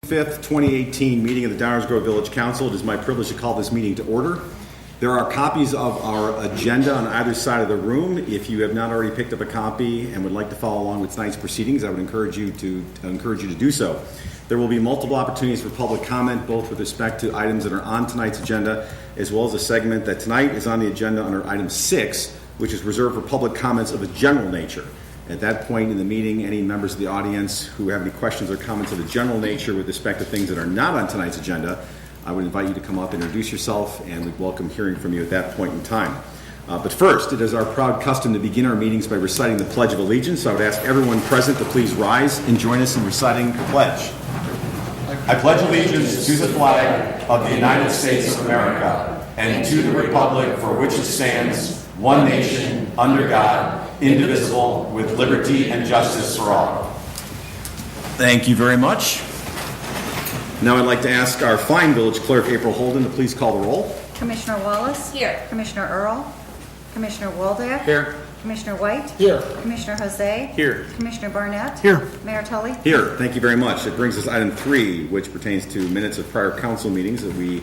5th, 2018 meeting of the Downers Grove Village Council. It is my privilege to call this meeting to order. There are copies of our agenda on either side of the room. If you have not already picked up a copy and would like to follow along with tonight's proceedings, I would encourage you to do so. There will be multiple opportunities for public comment, both with respect to items that are on tonight's agenda, as well as a segment that tonight is on the agenda under item 6, which is reserved for public comments of a general nature. At that point in the meeting, any members of the audience who have any questions or comments of a general nature with respect to things that are not on tonight's agenda, I would invite you to come up, introduce yourself, and we'd welcome hearing from you at that point in time. But first, it is our proud custom to begin our meetings by reciting the Pledge of Allegiance. So I would ask everyone present to please rise and join us in reciting the pledge. I pledge allegiance to the flag of the United States of America and to the republic for which it stands, one nation, under God, indivisible, with liberty and justice for all. Thank you very much. Now I'd like to ask our fine village clerk, April Holden, to please call the roll. Commissioner Wallace? Here. Commissioner Earl? Commissioner Waldeck? Here. Commissioner White? Here. Commissioner Jose? Here. Commissioner Barnett? Here. Mayor Tully? Here. Thank you very much. It brings us to item 3, which pertains to minutes of prior council meetings that we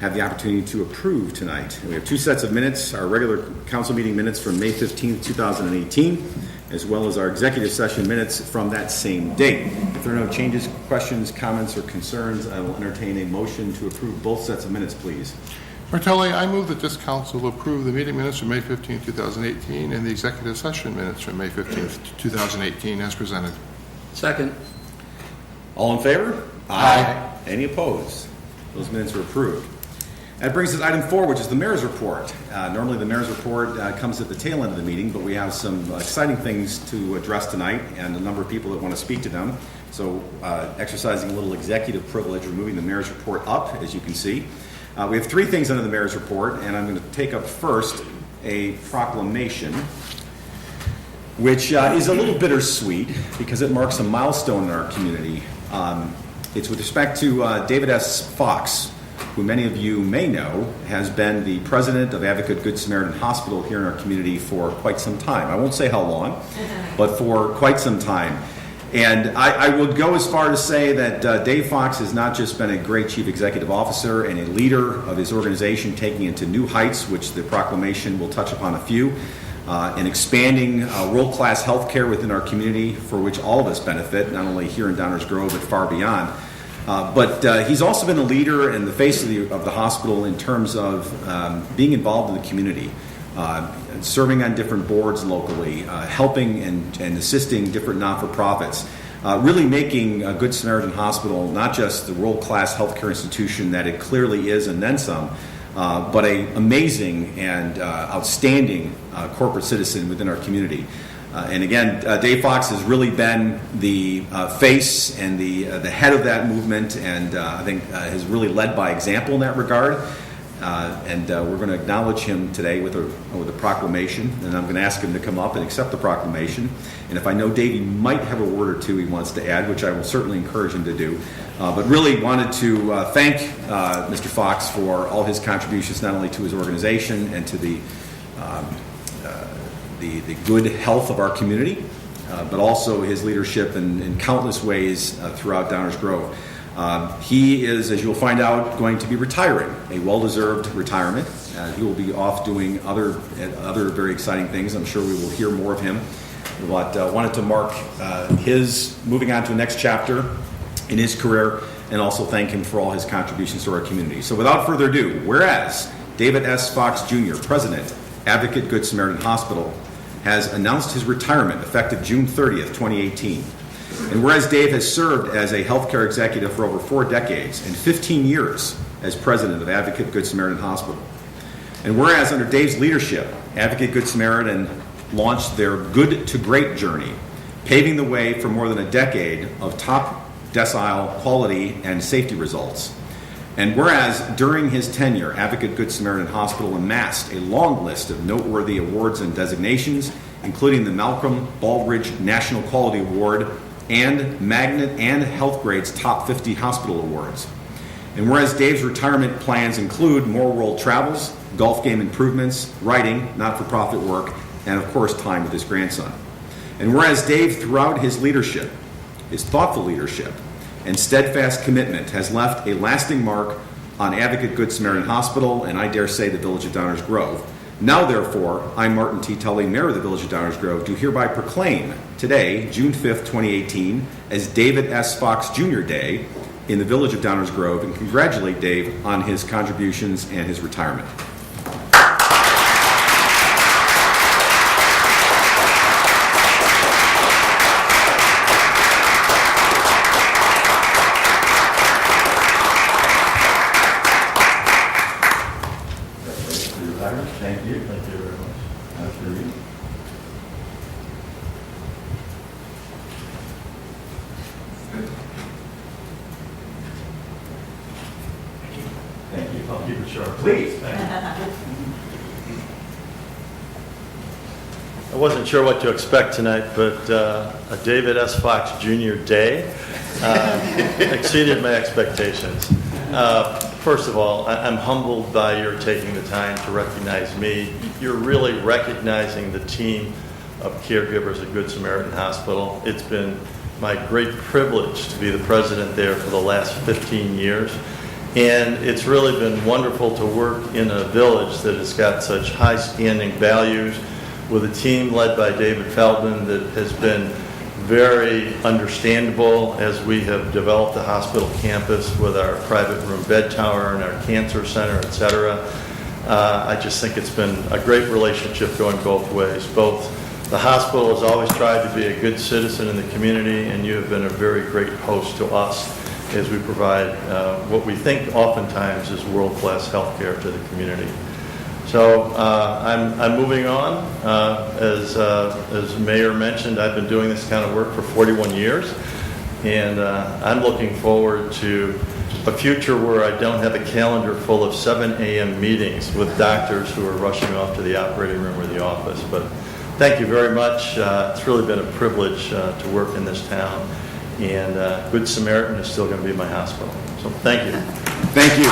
have the opportunity to approve tonight. We have 2 sets of minutes, our regular council meeting minutes from May 15th, 2018, as well as our executive session minutes from that same date. If there are no changes, questions, comments, or concerns, I will entertain a motion to approve both sets of minutes, please. Martelli, I move that this council approve the meeting minutes from May 15, 2018 and the executive session minutes from May 15, 2018 as presented. Second. All in favor? Aye. Any opposed? Those minutes are approved. That brings us to item 4, which is the mayor's report. Normally the mayor's report comes at the tail end of the meeting, but we have some exciting things to address tonight and a number of people that want to speak to them. So exercising a little executive privilege, we're moving the mayor's report up, as you can see. We have 3 things under the mayor's report, and I'm going to take up first a proclamation, which is a little bittersweet because it marks a milestone in our community. It's with respect to David S. Fox, who many of you may know has been the president of Advocate Good Samaritan Hospital here in our community for quite some time. I won't say how long, but for quite some time. And I would go as far to say that Dave Fox has not just been a great chief executive officer and a leader of his organization, taking it to new heights, which the proclamation will touch upon a few, and expanding world-class health care within our community, for which all of us benefit, not only here in Downers Grove, but far beyond. But he's also been a leader in the face of the hospital in terms of being involved in the community, serving on different boards locally, helping and assisting different not-for-profits, really making Good Samaritan Hospital not just the world-class healthcare institution that it clearly is and then some, but an amazing and outstanding corporate citizen within our community. And again, Dave Fox has really been the face and the head of that movement, and I think has really led by example in that regard. And we're going to acknowledge him today with a proclamation, and I'm going to ask him to come up and accept the proclamation. And if I know Davey might have a word or two he wants to add, which I will certainly encourage him to do, but really wanted to thank Mr. Fox for all his contributions, not only to his organization and to the good health of our community, but also his leadership in countless ways throughout Downers Grove. He is, as you'll find out, going to be retiring, a well-deserved retirement. He will be off doing other very exciting things. I'm sure we will hear more of him. But wanted to mark his moving on to the next chapter in his career, and also thank him for all his contributions to our community. So without further ado, whereas David S. Fox Jr., President, Advocate Good Samaritan Hospital, has announced his retirement effective June 30th, 2018. And whereas Dave has served as a healthcare executive for over 4 decades and 15 years as president of Advocate Good Samaritan Hospital. And whereas under Dave's leadership, Advocate Good Samaritan launched their Good to Great journey, paving the way for more than a decade of top decile quality and safety results. And whereas during his tenure, Advocate Good Samaritan Hospital amassed a long list of noteworthy awards and designations, including the Malcolm Baldridge National Quality Award and Magnet and HealthGrade's Top 50 Hospital Awards. And whereas Dave's retirement plans include more world travels, golf game improvements, writing, not-for-profit work, and of course time with his grandson. And whereas Dave, throughout his leadership, his thoughtful leadership, and steadfast commitment has left a lasting mark on Advocate Good Samaritan Hospital, and I dare say the Village of Downers Grove. Now, therefore, I, Martin T. Tully, Mayor of the Village of Downers Grove, do hereby proclaim today, June 5th, 2018, as David S. Fox Jr. Day in the Village of Downers Grove, and congratulate Dave on his contributions and his retirement. Thank you. Thank you very much. After you. Thank you. I'll keep it short. Please. Thank you. I wasn't sure what to expect tonight, but a David S. Fox Jr. Day exceeded my expectations. First of all, I'm humbled by your taking the time to recognize me. You're really recognizing the team of caregivers at Good Samaritan Hospital. It's been my great privilege to be the president there for the last 15 years. And it's really been wonderful to work in a village that has got such high standing values, with a team led by David Feldman that has been very understandable as we have developed the hospital campus with our private room bed tower and our cancer center, et cetera. I just think it's been a great relationship going both ways. Both the hospital has always tried to be a good citizen in the community, and you have been a very great host to us as we provide what we think oftentimes is world-class health care to the community. So I'm moving on. As Mayor mentioned, I've been doing this kind of work for 41 years, and I'm looking forward to a future where I don't have a calendar full of 7 a.m. meetings with doctors who are rushing off to the operating room or the office. But thank you very much. It's really been a privilege to work in this town, and Good Samaritan is still going to be my hospital. So thank you. Thank you.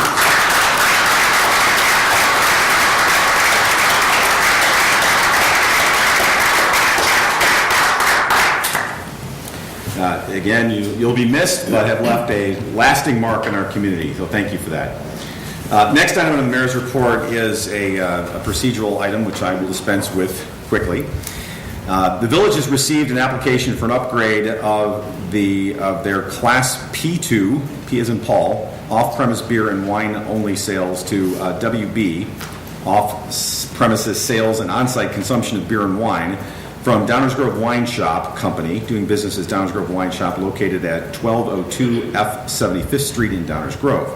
Again, you'll be missed, but have left a lasting mark in our community, so thank you for that. Next item on the mayor's report is a procedural item, which I will dispense with quickly. The village has received an application for an upgrade of their Class P2, P as in Paul, off-premise beer and wine only sales to WB, off-premises sales and on-site consumption of beer and wine, from Downers Grove Wine Shop Company, doing business as Downers Grove Wine Shop, located at 1202 F 75th Street in Downers Grove.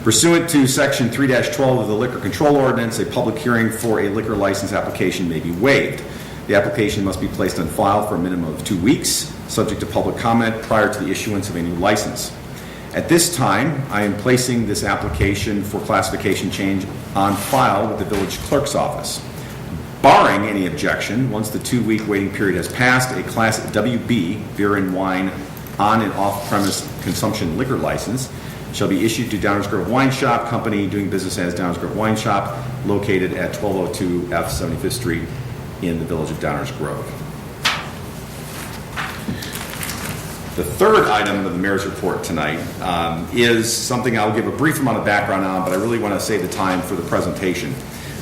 Pursuant to Section 3-12 of the Liquor Control Ordinance, a public hearing for a liquor license application may be waived. The application must be placed on file for a minimum of 2 weeks, subject to public comment prior to the issuance of a new license. At this time, I am placing this application for classification change on file with the village clerk's office. Barring any objection, once the 2-week waiting period has passed, a Class WB beer and wine on and off-premise consumption liquor license shall be issued to Downers Grove Wine Shop Company, doing business as Downers Grove Wine Shop, located at 1202 F 75th Street in the village of Downers Grove. The third item of the mayor's report tonight is something I'll give a brief amount of background on, but I really want to save the time for the presentation.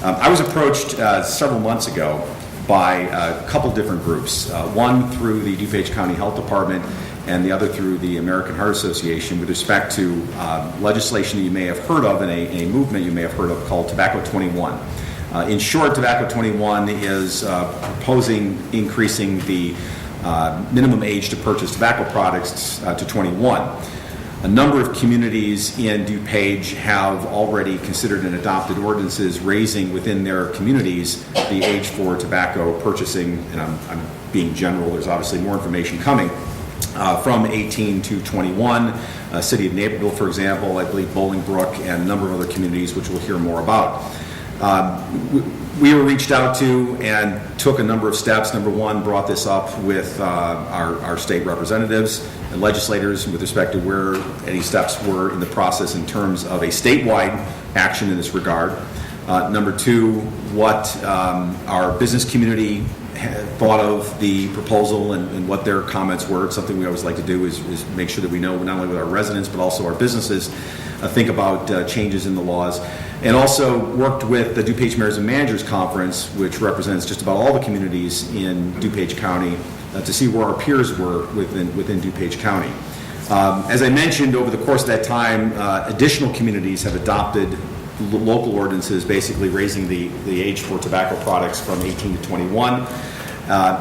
I was approached several months ago by a couple different groups, one through the DuPage County Health Department and the other through the American Heart Association, with respect to legislation that you may have heard of and a movement you may have heard of called Tobacco 21. In short, Tobacco 21 is proposing increasing the minimum age to purchase tobacco products to 21. A number of communities in DuPage have already considered and adopted ordinances raising within their communities the age for tobacco purchasing, and I'm being general, there's obviously more information coming, from 18 to 21. City of Naperville, for example, I believe Bolingbrook, and a number of other communities which we'll hear more about. We were reached out to and took a number of steps. Number one, brought this up with our state representatives and legislators with respect to where any steps were in the process in terms of a statewide action in this regard. Number two, what our business community thought of the proposal and what their comments were. It's something we always like to do is make sure that we know not only with our residents but also our businesses think about changes in the laws. And also worked with the DuPage Mayors and Managers Conference, which represents just about all the communities in DuPage County, to see where our peers were within DuPage County. As I mentioned, over the course of that time, additional communities have adopted local ordinances basically raising the age for tobacco products from 18 to 21.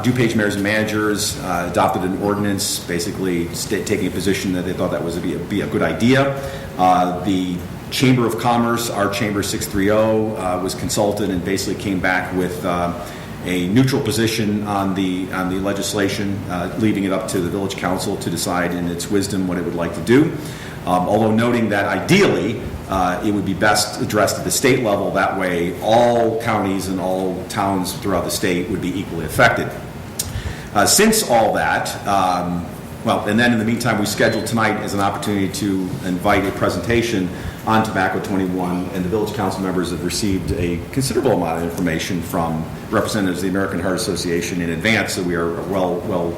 DuPage Mayors and Managers adopted an ordinance basically taking a position that they thought that was be a good idea. The Chamber of Commerce, our Chamber 630, was consulted and basically came back with a neutral position on the legislation, leaving it up to the Village Council to decide in its wisdom what it would like to do. Although noting that ideally it would be best addressed at the state level. That way all counties and all towns throughout the state would be equally affected. Since all that, and then in the meantime, we scheduled tonight as an opportunity to invite a presentation on Tobacco 21, and the Village Council members have received a considerable amount of information from representatives of the American Heart Association in advance, so we are well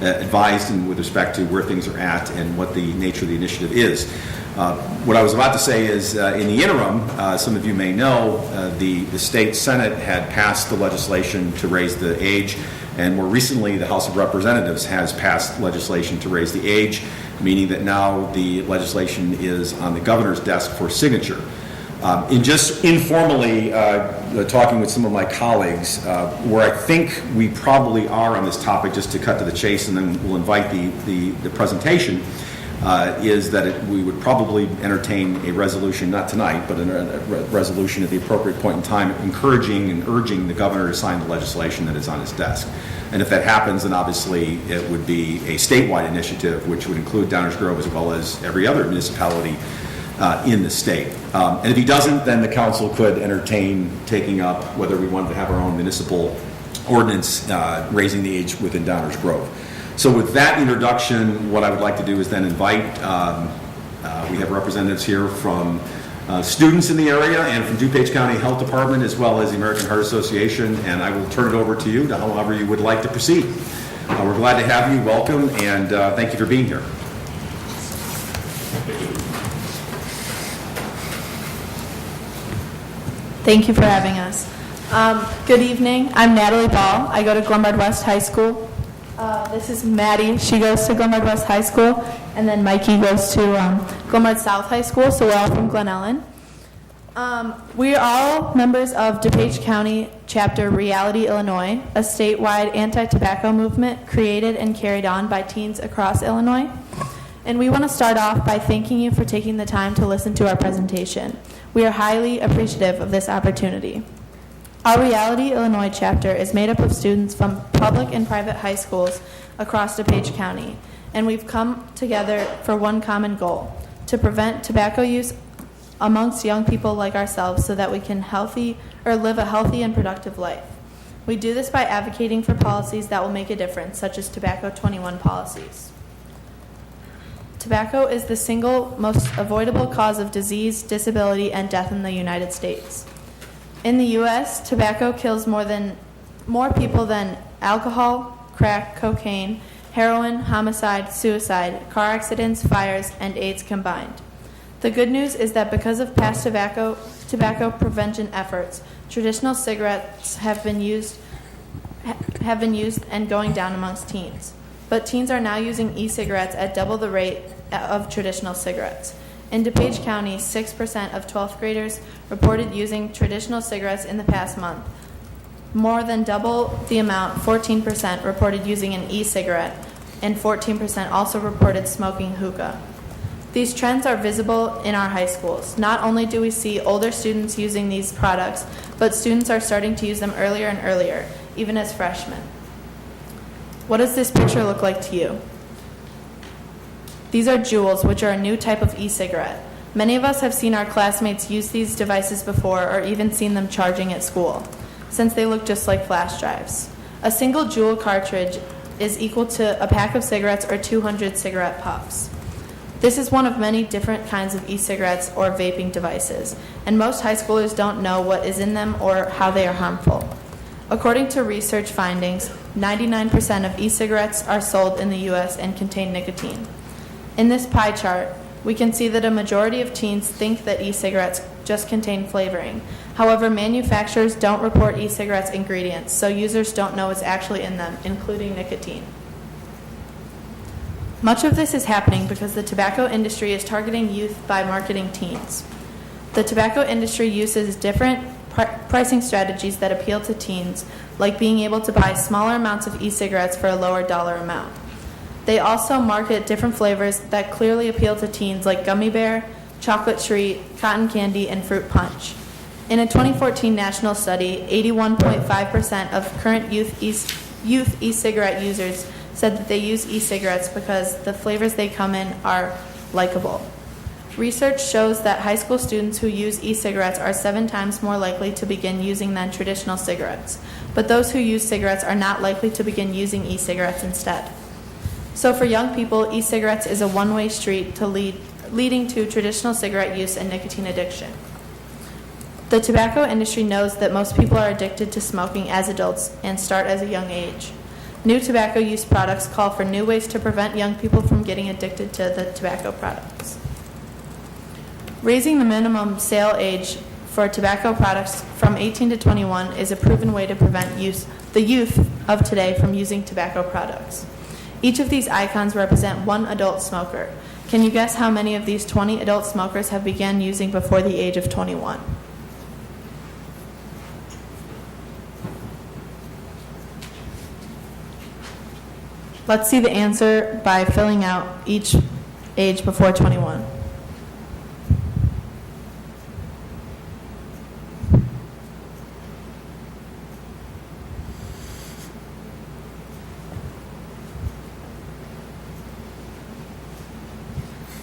advised with respect to where things are at and what the nature of the initiative is. What I was about to say is, in the interim, some of you may know, the state Senate had passed the legislation to raise the age, and more recently the House of Representatives has passed legislation to raise the age, meaning that now the legislation is on the governor's desk for signature. In just informally talking with some of my colleagues, where I think we probably are on this topic, just to cut to the chase, and then we'll invite the presentation, is that we would probably entertain a resolution, not tonight, but a resolution at the appropriate point in time, encouraging and urging the governor to sign the legislation that is on his desk. And if that happens, then obviously it would be a statewide initiative, which would include Downers Grove as well as every other municipality in the state. And if he doesn't, then the council could entertain taking up whether we wanted to have our own municipal ordinance raising the age within Downers Grove. So with that introduction, what I would like to do is then invite, we have representatives here from students in the area and from DuPage County Health Department as well as the American Heart Association, and I will turn it over to you to however you would like to proceed. We're glad to have you, welcome, and thank you for being here. Thank you for having us. Good evening. I'm Natalie Ball. I go to Glenbard West High School. This is Maddie. She goes to Glenbard West High School. And then Mikey goes to Glenbard South High School, so we're all from Glen Ellen. We are all members of DuPage County Chapter Reality Illinois, a statewide anti-tobacco movement created and carried on by teens across Illinois. And we want to start off by thanking you for taking the time to listen to our presentation. We are highly appreciative of this opportunity. Our Reality Illinois chapter is made up of students from public and private high schools across DuPage County, and we've come together for one common goal: to prevent tobacco use amongst young people like ourselves so that we can live a healthy and productive life. We do this by advocating for policies that will make a difference, such as Tobacco 21 policies. Tobacco is the single most avoidable cause of disease, disability, and death in the United States. In the U.S., tobacco kills more people than alcohol, crack, cocaine, heroin, homicide, suicide, car accidents, fires, and AIDS combined. The good news is that because of past tobacco prevention efforts, traditional cigarettes have been used and going down amongst teens. But teens are now using e-cigarettes at double the rate of traditional cigarettes. In DuPage County, 6% of 12th graders reported using traditional cigarettes in the past month. More than double the amount, 14% reported using an e-cigarette, and 14% also reported smoking hookah. These trends are visible in our high schools. Not only do we see older students using these products, but students are starting to use them earlier and earlier, even as freshmen. What does this picture look like to you? These are Juuls, which are a new type of e-cigarette. Many of us have seen our classmates use these devices before or even seen them charging at school, since they look just like flash drives. A single Juul cartridge is equal to a pack of cigarettes or 200 cigarette puffs. This is one of many different kinds of e-cigarettes or vaping devices, and most high schoolers don't know what is in them or how they are harmful. According to research findings, 99% of e-cigarettes are sold in the U.S. and contain nicotine. In this pie chart, we can see that a majority of teens think that e-cigarettes just contain flavoring. However, manufacturers don't report e-cigarettes ingredients, so users don't know what's actually in them, including nicotine. Much of this is happening because the tobacco industry is targeting youth by marketing teens. The tobacco industry uses different pricing strategies that appeal to teens, like being able to buy smaller amounts of e-cigarettes for a lower dollar amount. They also market different flavors that clearly appeal to teens, like gummy bear, chocolate treat, cotton candy, and fruit punch. In a 2014 national study, 81.5% of current youth e-cigarette users said that they use e-cigarettes because the flavors they come in are likable. Research shows that high school students who use e-cigarettes are 7 times more likely to begin using than traditional cigarettes, but those who use cigarettes are not likely to begin using e-cigarettes instead. So for young people, e-cigarettes is a one-way street to leading to traditional cigarette use and nicotine addiction. The tobacco industry knows that most people are addicted to smoking as adults and start as a young age. New tobacco use products call for new ways to prevent young people from getting addicted to the tobacco products. Raising the minimum sale age for tobacco products from 18 to 21 is a proven way to prevent the youth of today from using tobacco products. Each of these icons represent one adult smoker. Can you guess how many of these 20 adult smokers have begun using before the age of 21? Let's see the answer by filling out each age before 21.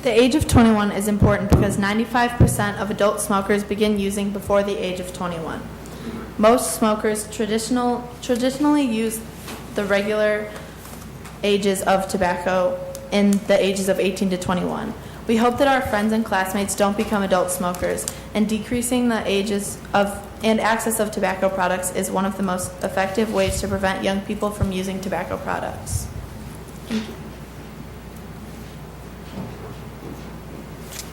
The age of 21 is important because 95% of adult smokers begin using before the age of 21. Most smokers traditionally use the regular ages of tobacco in the ages of 18 to 21. We hope that our friends and classmates don't become adult smokers, and decreasing the ages of and access of tobacco products is one of the most effective ways to prevent young people from using tobacco products. Thank you.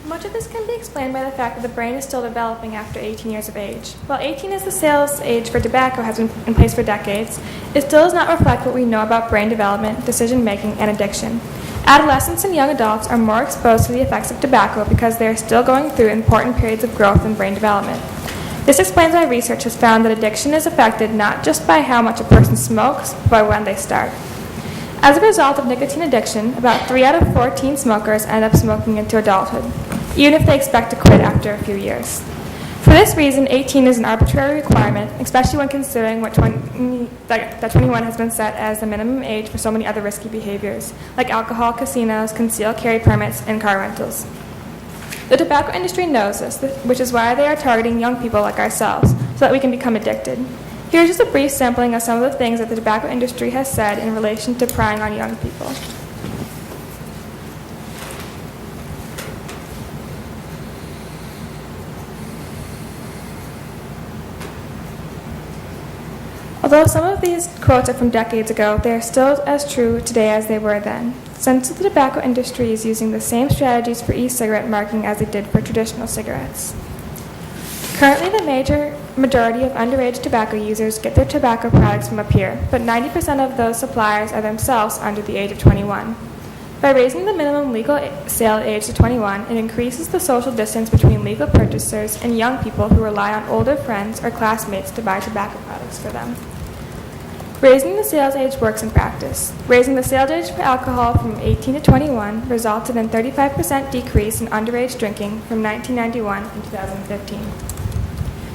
Much of this can be explained by the fact that the brain is still developing after 18 years of age. While 18 as the sales age for tobacco has been in place for decades, it still does not reflect what we know about brain development, decision-making, and addiction. Adolescents and young adults are more exposed to the effects of tobacco because they are still going through important periods of growth and brain development. This explains why research has found that addiction is affected not just by how much a person smokes, but by when they start. As a result of nicotine addiction, about 3 out of 4 teen smokers end up smoking into adulthood, even if they expect to quit after a few years. For this reason, 18 is an arbitrary requirement, especially when considering that 21 has been set as the minimum age for so many other risky behaviors, like alcohol, casinos, concealed carry permits, and car rentals. The tobacco industry knows this, which is why they are targeting young people like ourselves, so that we can become addicted. Here's just a brief sampling of some of the things that the tobacco industry has said in relation to prying on young people. Although some of these quotes are from decades ago, they are still as true today as they were then. Since the tobacco industry is using the same strategies for e-cigarette marketing as it did for traditional cigarettes. Currently, the majority of underage tobacco users get their tobacco products from a peer, but 90% of those suppliers are themselves under the age of 21. By raising the minimum legal sale age to 21, it increases the social distance between legal purchasers and young people who rely on older friends or classmates to buy tobacco products for them. Raising the sales age works in practice. Raising the sales age for alcohol from 18 to 21 resulted in a 35% decrease in underage drinking from 1991 and 2015.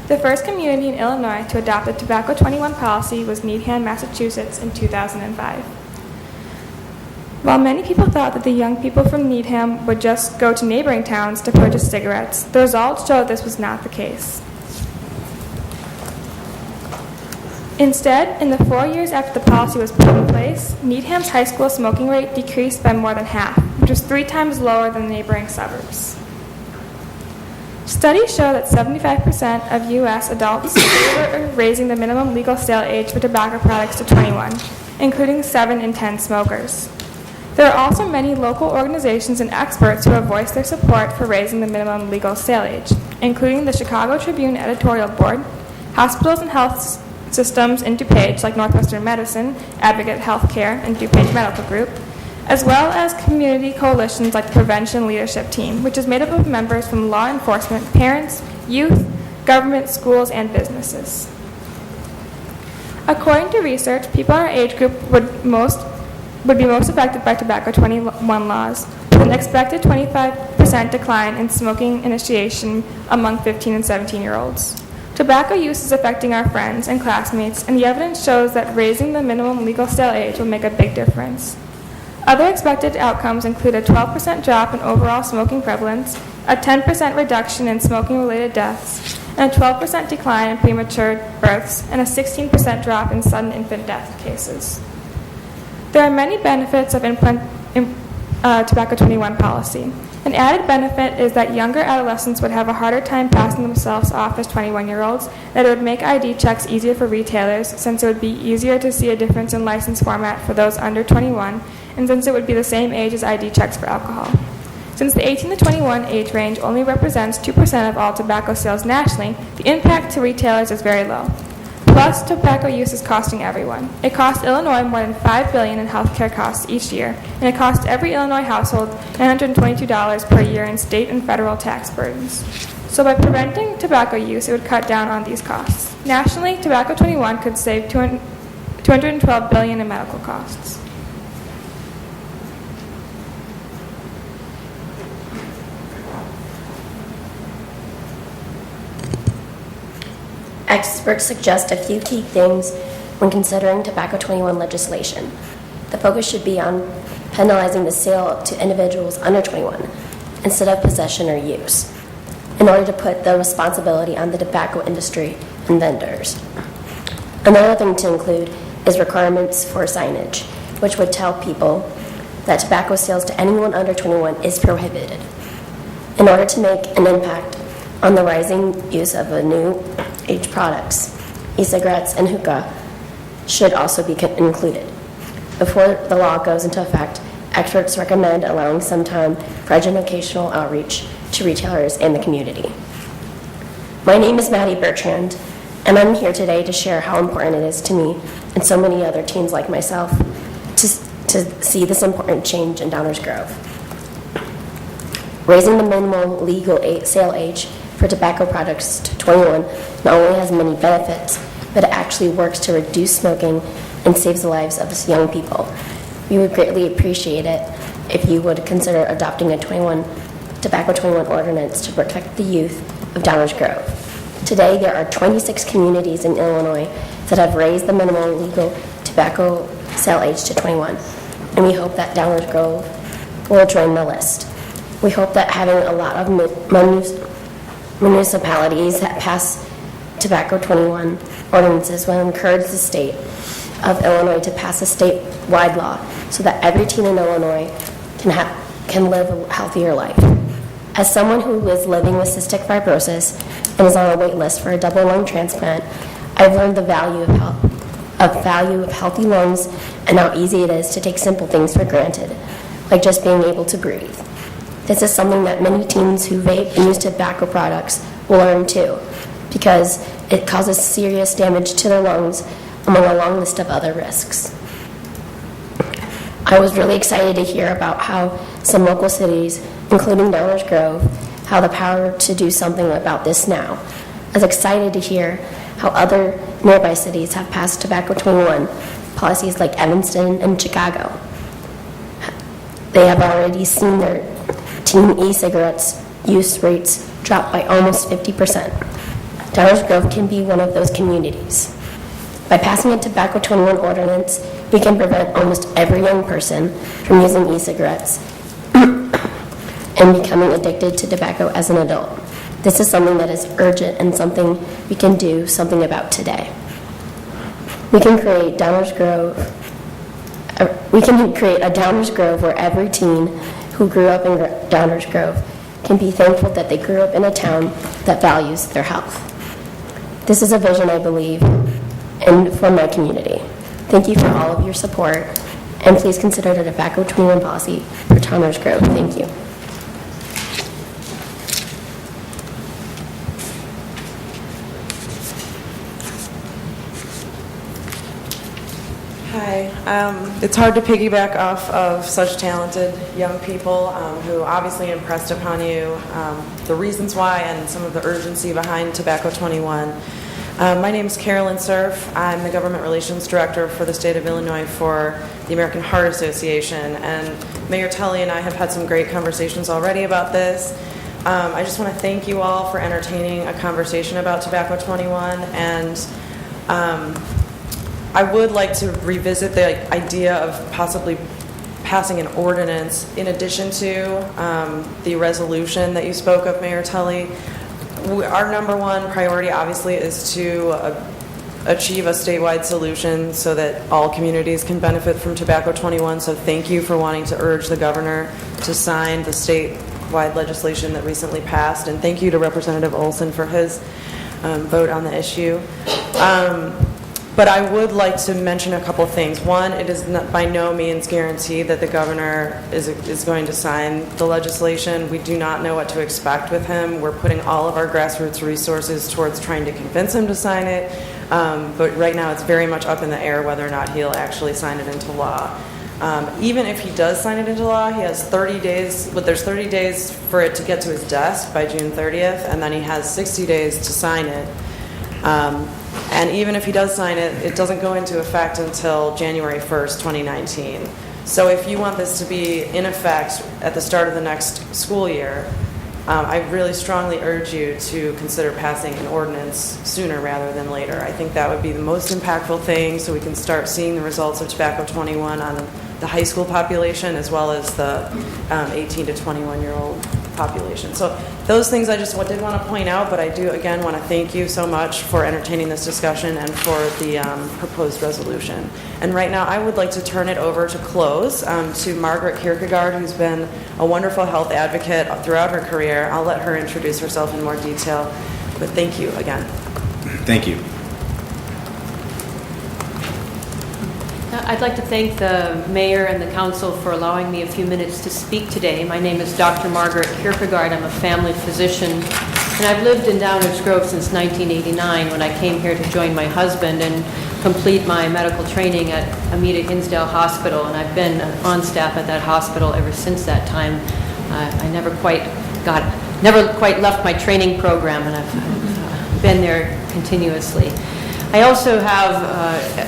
The first community in Illinois to adopt the Tobacco 21 policy was Needham, Massachusetts in 2005. While many people thought that the young people from Needham would just go to neighboring towns to purchase cigarettes, the results showed this was not the case. Instead, in the 4 years after the policy was put in place, Needham's high school smoking rate decreased by more than half, which was 3 times lower than the neighboring suburbs. Studies show that 75% of U.S. adults favor raising the minimum legal sale age for tobacco products to 21, including 7 in 10 smokers. There are also many local organizations and experts who have voiced their support for raising the minimum legal sale age, including the Chicago Tribune Editorial Board, hospitals and health systems in DuPage like Northwestern Medicine, Advocate Healthcare, and DuPage Medical Group, as well as community coalitions like the Prevention Leadership Team, which is made up of members from law enforcement, parents, youth, government, schools, and businesses. According to research, people in our age group would be most affected by tobacco 21 laws, with an expected 25% decline in smoking initiation among 15 and 17-year-olds. Tobacco use is affecting our friends and classmates, and the evidence shows that raising the minimum legal sale age will make a big difference. Other expected outcomes include a 12% drop in overall smoking prevalence, a 10% reduction in smoking-related deaths, and a 12% decline in premature births, and a 16% drop in sudden infant death cases. There are many benefits of Tobacco 21 policy. An added benefit is that younger adolescents would have a harder time passing themselves off as 21-year-olds, that it would make ID checks easier for retailers since it would be easier to see a difference in license format for those under 21, and since it would be the same age as ID checks for alcohol. Since the 18 to 21 age range only represents 2% of all tobacco sales nationally, the impact to retailers is very low. Plus, tobacco use is costing everyone. It costs Illinois more than $5 billion in healthcare costs each year, and it costs every Illinois household $922 per year in state and federal tax burdens. So by preventing tobacco use, it would cut down on these costs. Nationally, Tobacco 21 could save $212 billion in medical costs. Experts suggest a few key things when considering Tobacco 21 legislation. The focus should be on penalizing the sale to individuals under 21 instead of possession or use, in order to put the responsibility on the tobacco industry and vendors. Another thing to include is requirements for signage, which would tell people that tobacco sales to anyone under 21 is prohibited. In order to make an impact on the rising use of new age products, e-cigarettes and hookah should also be included. Before the law goes into effect, experts recommend allowing some time for educational outreach to retailers and the community. My name is Maddie Bertrand, and I'm here today to share how important it is to me and so many other teens like myself to see this important change in Downers Grove. Raising the minimum legal sale age for tobacco products to 21 not only has many benefits, but it actually works to reduce smoking and saves the lives of young people. We would greatly appreciate it if you would consider adopting a Tobacco 21 ordinance to protect the youth of Downers Grove. Today, there are 26 communities in Illinois that have raised the minimum legal tobacco sale age to 21, and we hope that Downers Grove will join the list. We hope that having a lot of municipalities that pass Tobacco 21 ordinances will encourage the state of Illinois to pass a statewide law so that every teen in Illinois can live a healthier life. As someone who is living with cystic fibrosis and is on a wait list for a double lung transplant, I've learned the value of healthy lungs and how easy it is to take simple things for granted, like just being able to breathe. This is something that many teens who vape and use tobacco products will learn too, because it causes serious damage to their lungs among a long list of other risks. I was really excited to hear about how some local cities, including Downers Grove, have the power to do something about this now. I was excited to hear how other nearby cities have passed Tobacco 21 policies like Evanston and Chicago. They have already seen their teen e-cigarettes use rates drop by almost 50%. Downers Grove can be one of those communities. By passing a Tobacco 21 ordinance, we can prevent almost every young person from using e-cigarettes and becoming addicted to tobacco as an adult. This is something that is urgent and something we can do something about today. We can create a Downers Grove where every teen who grew up in Downers Grove can be thankful that they grew up in a town that values their health. This is a vision I believe in for my community. Thank you for all of your support, and please consider the Tobacco 21 policy for Downers Grove. Thank you. Hi. It's hard to piggyback off of such talented young people who obviously impressed upon you the reasons why and some of the urgency behind Tobacco 21. My name is Carolyn Surf. I'm the Government Relations Director for the state of Illinois for the American Heart Association. And Mayor Tully and I have had some great conversations already about this. I just want to thank you all for entertaining a conversation about Tobacco 21. And I would like to revisit the idea of possibly passing an ordinance in addition to the resolution that you spoke of, Mayor Tully. Our number one priority, obviously, is to achieve a statewide solution so that all communities can benefit from Tobacco 21. So thank you for wanting to urge the governor to sign the statewide legislation that recently passed. And thank you to Representative Olson for his vote on the issue. But I would like to mention a couple things. One, it is not, by no means guaranteed that the governor is going to sign the legislation. We do not know what to expect with him. We're putting all of our grassroots resources towards trying to convince him to sign it. But right now it's very much up in the air whether or not he'll actually sign it into law. Even if he does sign it into law, he has 30 days, but there's 30 days for it to get to his desk by June 30th, and then he has 60 days to sign it. And even if he does sign it, it doesn't go into effect until January 1st, 2019. So if you want this to be in effect at the start of the next school year, I really strongly urge you to consider passing an ordinance sooner rather than later. I think that would be the most impactful thing so we can start seeing the results of Tobacco 21 on the high school population as well as the 18 to 21-year-old population. So those things I just did want to point out, but I do again want to thank you so much for entertaining this discussion and for the proposed resolution. And right now I would like to turn it over to close to Margaret Kierkegaard, who's been a wonderful health advocate throughout her career. I'll let her introduce herself in more detail, but thank you again. Thank you. I'd like to thank the mayor and the council for allowing me a few minutes to speak today. My name is Dr. Margaret Kierkegaard. I'm a family physician, and I've lived in Downers Grove since 1989 when I came here to join my husband and complete my medical training at Amita Hinsdale Hospital, and I've been on staff at that hospital ever since that time. I never quite left my training program, and I've been there continuously. I also have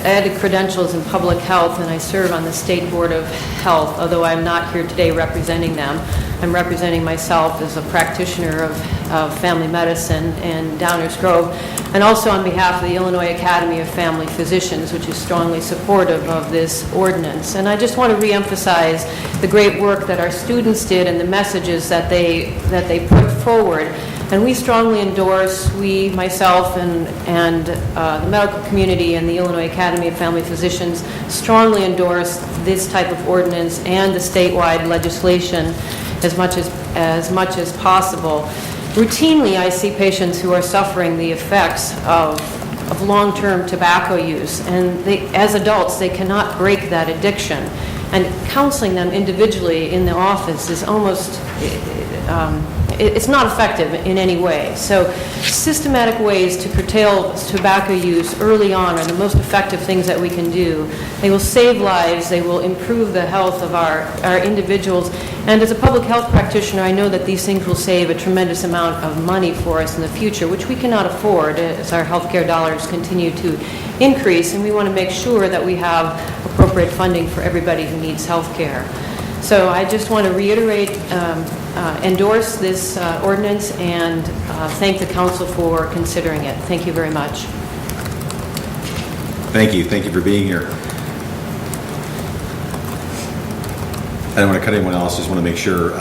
added credentials in public health, and I serve on the State Board of Health, although I'm not here today representing them. I'm representing myself as a practitioner of family medicine in Downers Grove, and also on behalf of the Illinois Academy of Family Physicians, which is strongly supportive of this ordinance. And I just want to reemphasize the great work that our students did and the messages that they put forward. And we strongly endorse, myself, and the medical community and the Illinois Academy of Family Physicians strongly endorse this type of ordinance and the statewide legislation as much as possible. Routinely, I see patients who are suffering the effects of long-term tobacco use, and as adults, they cannot break that addiction. And counseling them individually in the office is almost it's not effective in any way. So systematic ways to curtail tobacco use early on are the most effective things that we can do. They will save lives, they will improve the health of our individuals, and as a public health practitioner, I know that these things will save a tremendous amount of money for us in the future, which we cannot afford as our healthcare dollars continue to increase, and we want to make sure that we have appropriate funding for everybody who needs health care. So I just want to reiterate, endorse this ordinance, and thank the council for considering it. Thank you very much. Thank you. Thank you for being here. I don't want to cut anyone else. Just want to make sure.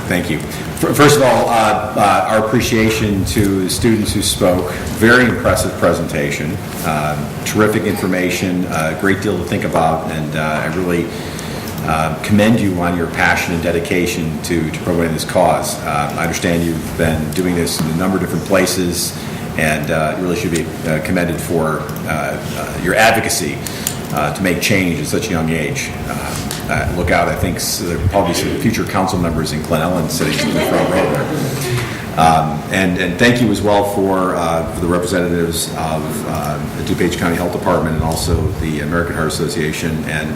Thank you. First of all, our appreciation to the students who spoke. Very impressive presentation. Terrific information. A great deal to think about, and I really commend you on your passion and dedication to promoting this cause. I understand you've been doing this in a number of different places, and you really should be commended for your advocacy to make change at such a young age. Look out, I think there are probably some future council members in Glen Ellen sitting in the front row there. And thank you as well for the representatives of the DuPage County Health Department and also the American Heart Association and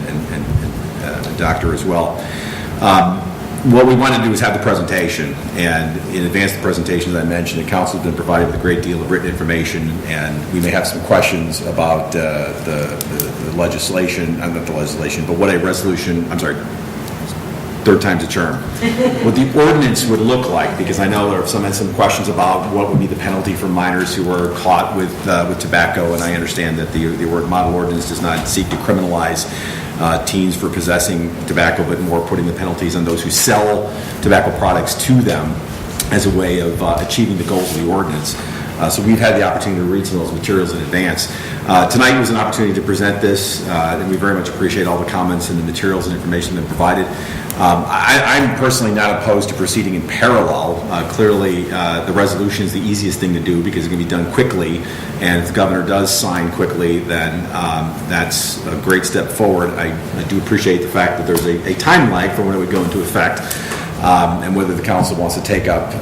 the doctor as well. What we wanted to do is have the presentation, and in advance of the presentation, as I mentioned, the council has been provided with a great deal of written information, and we may have some questions about the legislation, not the legislation, but what a resolution, I'm sorry, third time's a charm, what the ordinance would look like, because I know there are some questions about what would be the penalty for minors who are caught with tobacco, and I understand that the model ordinance does not seek to criminalize teens for possessing tobacco, but more putting the penalties on those who sell tobacco products to them as a way of achieving the goals of the ordinance. So we've had the opportunity to read some of those materials in advance. Tonight was an opportunity to present this, and we very much appreciate all the comments and the materials and information that have been provided. I'm personally not opposed to proceeding in parallel. Clearly, the resolution is the easiest thing to do because it can be done quickly, and if the governor does sign quickly, then that's a great step forward. I do appreciate the fact that there's a time lag for when it would go into effect, and whether the council wants to take up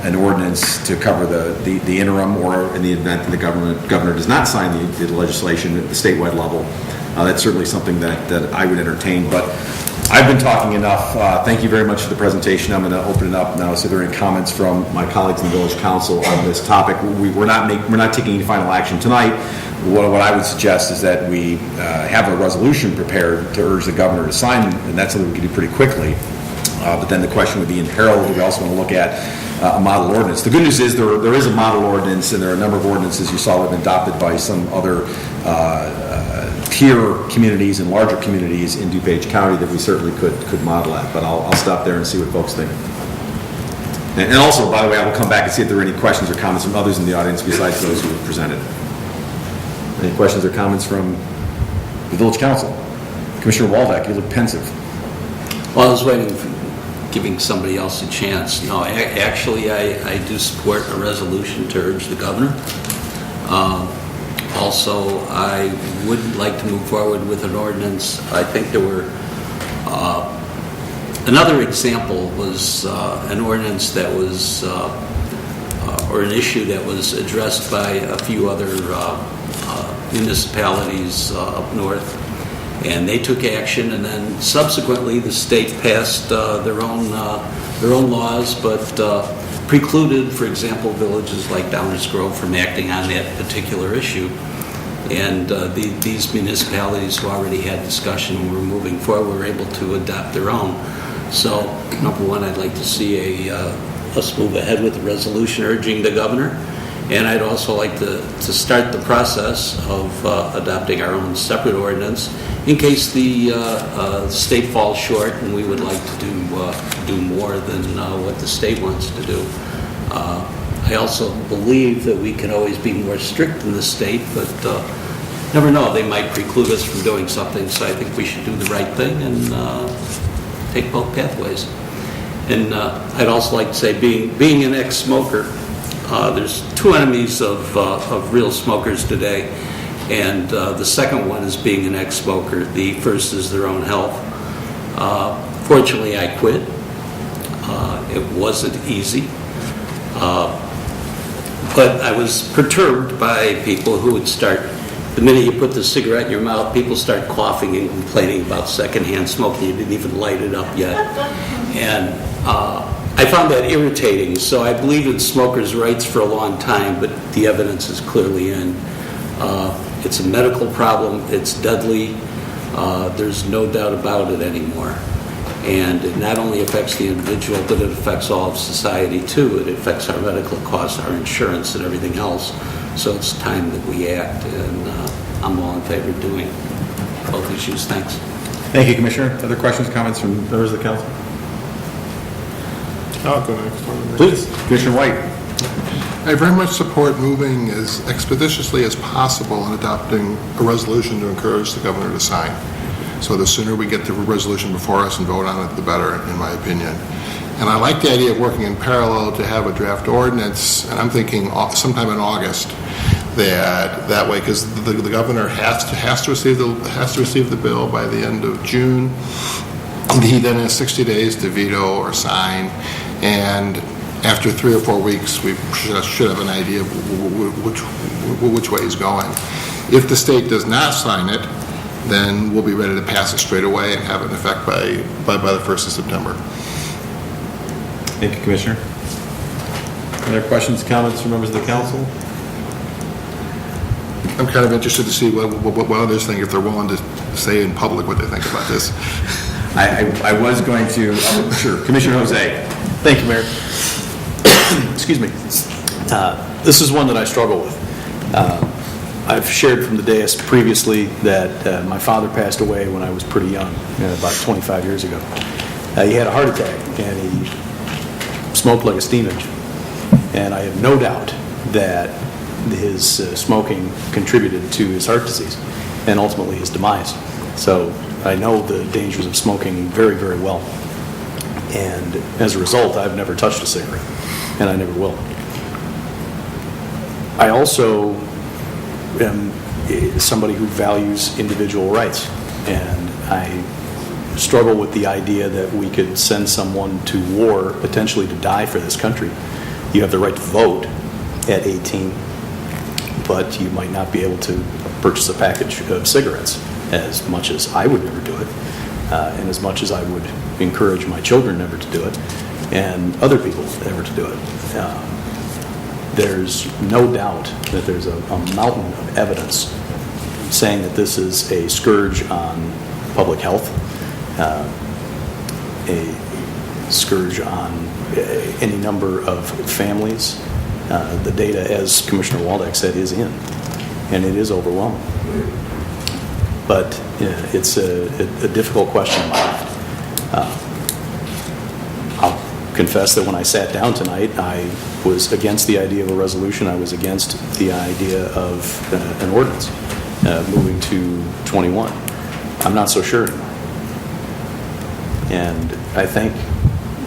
an ordinance to cover the interim, or in the event that the governor does not sign the legislation at the statewide level. That's certainly something that I would entertain, but I've been talking enough. Thank you very much for the presentation. I'm going to open it up now. So, if there are any comments from my colleagues in the village council on this topic? We're not taking any final action tonight. What I would suggest is that we have a resolution prepared to urge the governor to sign, and that's something we can do pretty quickly. But then the question would be, in parallel, we also want to look at a model ordinance. The good news is there is a model ordinance, and there are a number of ordinances you saw that have been adopted by some other peer communities and larger communities in DuPage County that we certainly could model at. But I'll stop there and see what folks think. And also, by the way, I will come back and see if there are any questions or comments from others in the audience besides those who have presented. Any questions or comments from the village council? Commissioner Waldeck, you look pensive. Well, I was waiting for giving somebody else a chance. No, actually, I do support a resolution to urge the governor. Also, I would like to move forward with an ordinance. I think there were, another example was an ordinance that was, or an issue that was addressed by a few other municipalities up north. And they took action, and then subsequently the state passed their own laws, but precluded, for example, villages like Downers Grove from acting on that particular issue. And these municipalities who already had discussion and were moving forward were able to adopt their own. So, number one, I'd like to see us move ahead with a resolution urging the governor. And I'd also like to start the process of adopting our own separate ordinance in case the state falls short and we would like to do more than what the state wants to do. I also believe that we can always be more strict than the state, but never know. They might preclude us from doing something, so I think we should do the right thing and take both pathways. And I'd also like to say, being an ex-smoker, there's two enemies of real smokers today, and the second one is being an ex-smoker. The first is their own health. Fortunately, I quit. It wasn't easy. But I was perturbed by people who would start, the minute you put the cigarette in your mouth, people start coughing and complaining about secondhand smoking. You didn't even light it up yet. And I found that irritating. So I believe in smokers' rights for a long time, but the evidence is clearly in. It's a medical problem. It's deadly. There's no doubt about it anymore. And it not only affects the individual, but it affects all of society too. It affects our medical costs, our insurance, and everything else. So it's time that we act, and I'm all in favor of doing both issues. Thanks. Thank you, Commissioner. Other questions, comments from members of the council? I'll go next. Please, Commissioner White. I very much support moving as expeditiously as possible in adopting a resolution to encourage the governor to sign. So the sooner we get the resolution before us and vote on it, the better, in my opinion. And I like the idea of working in parallel to have a draft ordinance, and I'm thinking sometime in August, that way, because the governor has to receive the bill by the end of June. And he then has 60 days to veto or sign, and after 3 or 4 weeks, we should have an idea of which way he's going. If the state does not sign it, then we'll be ready to pass it straight away and have it in effect by the 1st of September. Thank you, Commissioner. Other questions, comments from members of the council? I'm kind of interested to see what others think, if they're willing to say in public what they think about this. I was going to, sure, Commissioner Jose. Thank you, Mayor. Excuse me. This is one that I struggle with. I've shared from the dais previously that my father passed away when I was pretty young, about 25 years ago. He had a heart attack, and he smoked like a steam engine. And I have no doubt that his smoking contributed to his heart disease and ultimately his demise. So I know the dangers of smoking very, very well. And as a result, I've never touched a cigarette, and I never will. I also am somebody who values individual rights, and I struggle with the idea that we could send someone to war, potentially to die for this country. You have the right to vote at 18, but you might not be able to purchase a package of cigarettes, as much as I would never do it, and as much as I would encourage my children never to do it, and other people never to do it. There's no doubt that there's a mountain of evidence saying that this is a scourge on public health, a scourge on any number of families. The data, as Commissioner Waldeck said, is in, and it is overwhelming. But it's a difficult question. I'll confess that when I sat down tonight, I was against the idea of a resolution. I was against the idea of an ordinance moving to 21. I'm not so sure anymore. And I thank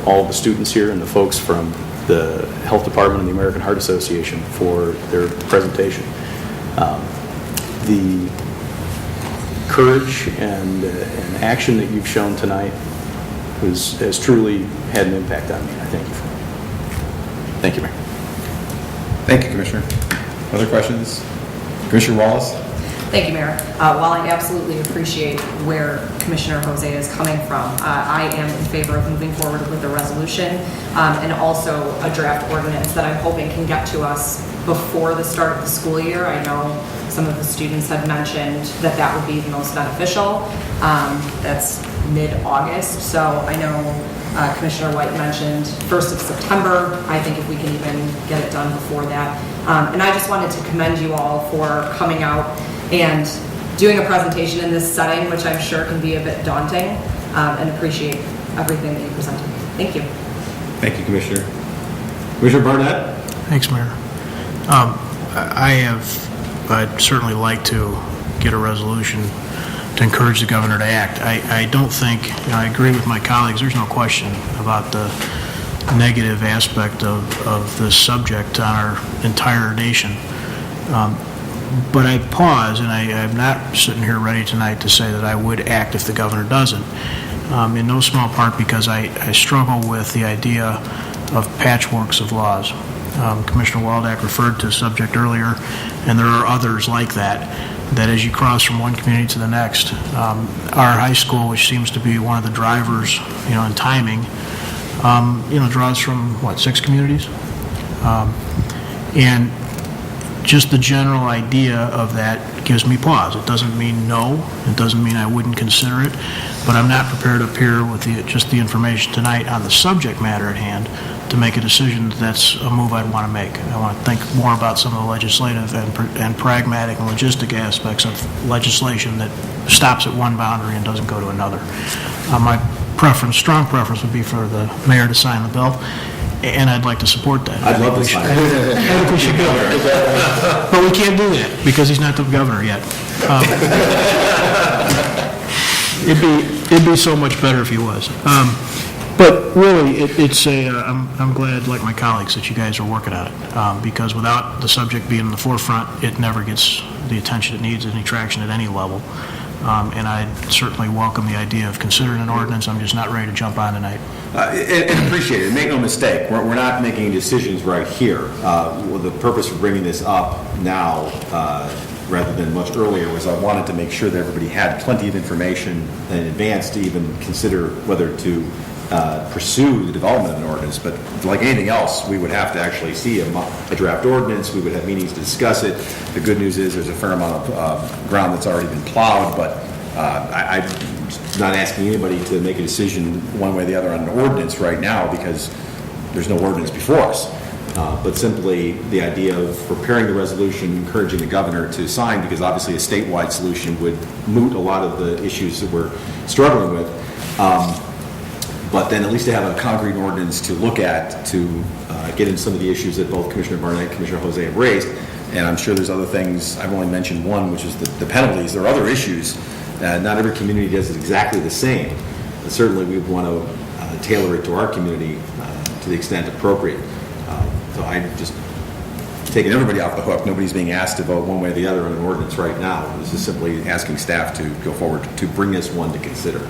all the students here and the folks from the Health Department and the American Heart Association for their presentation. The courage and action that you've shown tonight has truly had an impact on me, and I thank you for it. Thank you, Mayor. Thank you, Commissioner. Other questions? Commissioner Wallace? Thank you, Mayor. While I absolutely appreciate where Commissioner Jose is coming from, I am in favor of moving forward with the resolution and also a draft ordinance that I'm hoping can get to us before the start of the school year. I know some of the students have mentioned that that would be the most beneficial. That's mid-August, so I know Commissioner White mentioned 1st of September. I think if we can even get it done before that. And I just wanted to commend you all for coming out and doing a presentation in this setting, which I'm sure can be a bit daunting, and appreciate everything that you presented. Thank you. Thank you, Commissioner. Commissioner Barnett? Thanks, Mayor. I'd certainly like to get a resolution to encourage the governor to act. I don't think, I agree with my colleagues, there's no question about the negative aspect of this subject on our entire nation. But I pause, and I'm not sitting here ready tonight to say that I would act if the governor doesn't, in no small part because I struggle with the idea of patchworks of laws. Commissioner Waldeck referred to the subject earlier, and there are others like that as you cross from one community to the next. Our high school, which seems to be one of the drivers, in timing, draws from, 6 communities? And just the general idea of that gives me pause. It doesn't mean no. It doesn't mean I wouldn't consider it. But I'm not prepared up here with just the information tonight on the subject matter at hand to make a decision that's a move I'd want to make. I want to think more about some of the legislative and pragmatic and logistic aspects of legislation that stops at one boundary and doesn't go to another. My strong preference would be for the mayor to sign the bill. And I'd like to support that. I'd love to sign it. I think we should go. But we can't do that because he's not the governor yet. It'd be so much better if he was. But really, I'm glad, like my colleagues, that you guys are working on it, because without the subject being in the forefront, it never gets the attention it needs, any traction at any level. And I certainly welcome the idea of considering an ordinance. I'm just not ready to jump on tonight. And appreciate it. Make no mistake, we're not making decisions right here. Well, the purpose of bringing this up now, rather than much earlier, was I wanted to make sure that everybody had plenty of information in advance to even consider whether to pursue the development of an ordinance. But like anything else, we would have to actually see a draft ordinance. We would have meetings to discuss it. The good news is there's a fair amount of ground that's already been plowed, but I'm not asking anybody to make a decision one way or the other on an ordinance right now because there's no ordinance before us. But simply the idea of preparing the resolution, encouraging the governor to sign, because obviously a statewide solution would moot a lot of the issues that we're struggling with. But then at least to have a concrete ordinance to look at to get into some of the issues that both Commissioner Barnett and Commissioner Jose have raised. And I'm sure there's other things. I've only mentioned one, which is the penalties. There are other issues. Not every community does it exactly the same. But certainly we want to tailor it to our community to the extent appropriate. So I'm just taking everybody off the hook. Nobody's being asked to vote one way or the other on an ordinance right now. This is simply asking staff to go forward to bring this one to consider.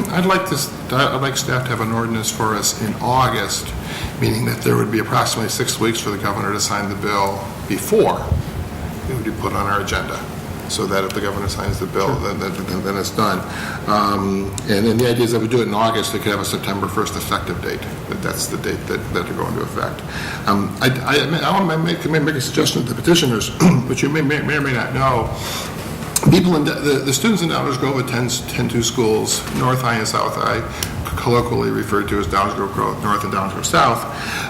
I'd like staff to have an ordinance for us in August, meaning that there would be approximately 6 weeks for the governor to sign the bill before it would be put on our agenda, so that if the governor signs the bill, then it's done. And then the idea is that we do it in August, it could have a September 1st effective date. That's the date that they're going to effect. I want to make a suggestion to the petitioners, which you may or may not know. People in the students in Downers Grove attend two schools, North High and South High, colloquially referred to as Downers Grove North and Downers Grove South.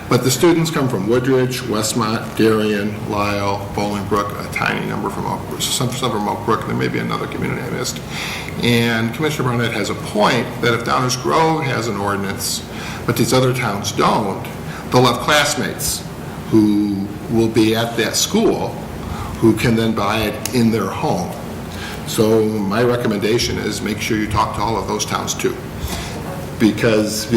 But the students come from Woodridge, Westmont, Darien, Lisle, Bolingbrook, a tiny number from Oak Brook, some from Oak Brook, and there may be another community I missed. And Commissioner Barnett has a point that if Downers Grove has an ordinance, but these other towns don't, they'll have classmates who will be at that school who can then buy it in their home. So my recommendation is make sure you talk to all of those towns too, because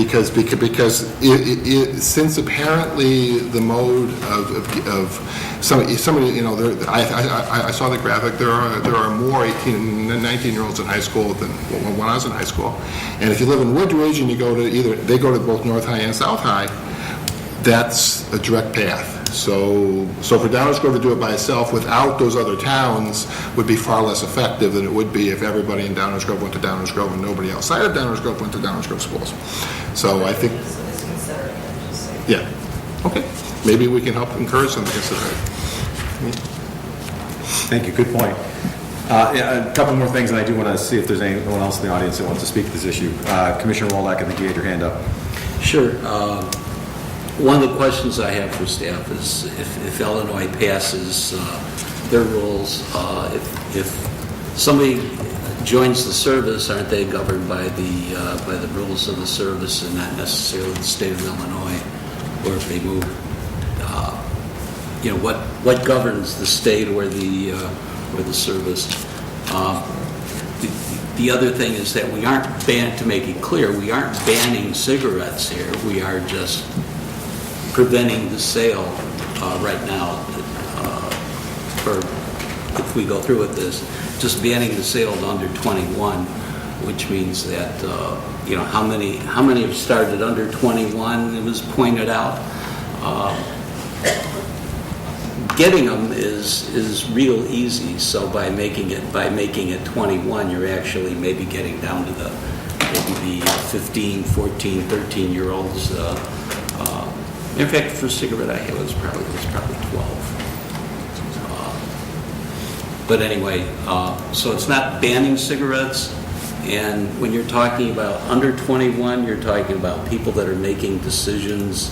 since apparently the mode of somebody you know, I saw the graphic. There are more 18 and 19-year-olds in high school than when I was in high school, and if you live in Woodridge and you go to they go to both North High and South High, that's a direct path. So for Downers Grove to do it by itself without those other towns would be far less effective than it would be if everybody in Downers Grove went to Downers Grove and nobody outside of Downers Grove went to Downers Grove schools. So I think, yeah, okay. Maybe we can help encourage them to consider it. Thank you. Good point. A couple more things, and I do want to see if there's anyone else in the audience that wants to speak to this issue. Commissioner Waldeck, I think you had your hand up. Sure. One of the questions I have for staff is if Illinois passes their rules, if somebody joins the service, aren't they governed by the rules of the service and not necessarily the state of Illinois? Or if they move, what governs the state or the service? The other thing is that we aren't to make it clear, we aren't banning cigarettes here. We are just preventing the sale right now, or if we go through with this, just banning the sale to under 21, which means that how many have started under 21? It was pointed out. Getting them is real easy. So by making it 21, you're actually maybe getting down to the 15, 14, 13-year-olds. In fact, for a cigarette I had, it was probably 12. But anyway, so it's not banning cigarettes. And when you're talking about under 21, you're talking about people that are making decisions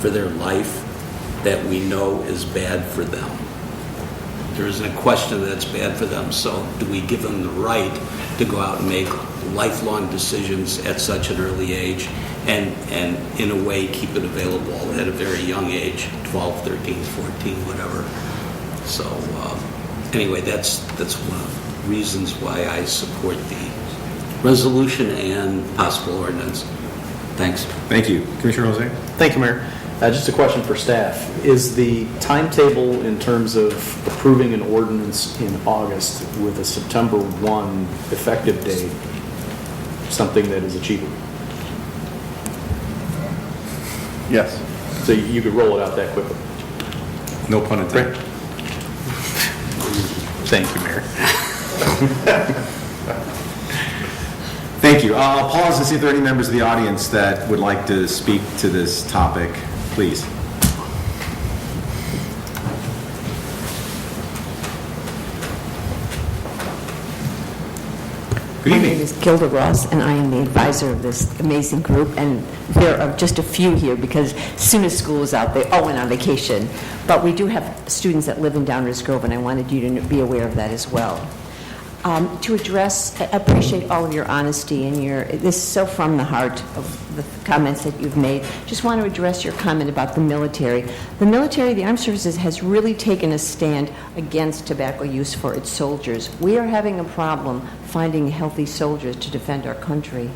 for their life that we know is bad for them. There isn't a question that it's bad for them. So do we give them the right to go out and make lifelong decisions at such an early age and in a way keep it available at a very young age, 12, 13, 14, whatever. So anyway, that's one reasons why I support the resolution and possible ordinance. Thanks. Thank you. Commissioner Jose? Thank you, Mayor. Just a question for staff. Is the timetable in terms of approving an ordinance in August with a September 1 effective date something that is achievable? Yes. So you could roll it out that quickly? No pun intended. Thank you, Mayor. Thank you. I'll pause to see if there are any members of the audience that would like to speak to this topic. Please. Good My evening. name is Gilda Ross, and I am the advisor of this amazing group. And there are just a few here because as soon as school is out, they all went on vacation. But we do have students that live in Downers Grove, and I wanted you to be aware of that as well. To address, I appreciate all of your honesty and this is so from the heart of the comments that you've made. Just want to address your comment about the military. The military, the armed services, has really taken a stand against tobacco use for its soldiers. We are having a problem finding healthy soldiers to defend our country.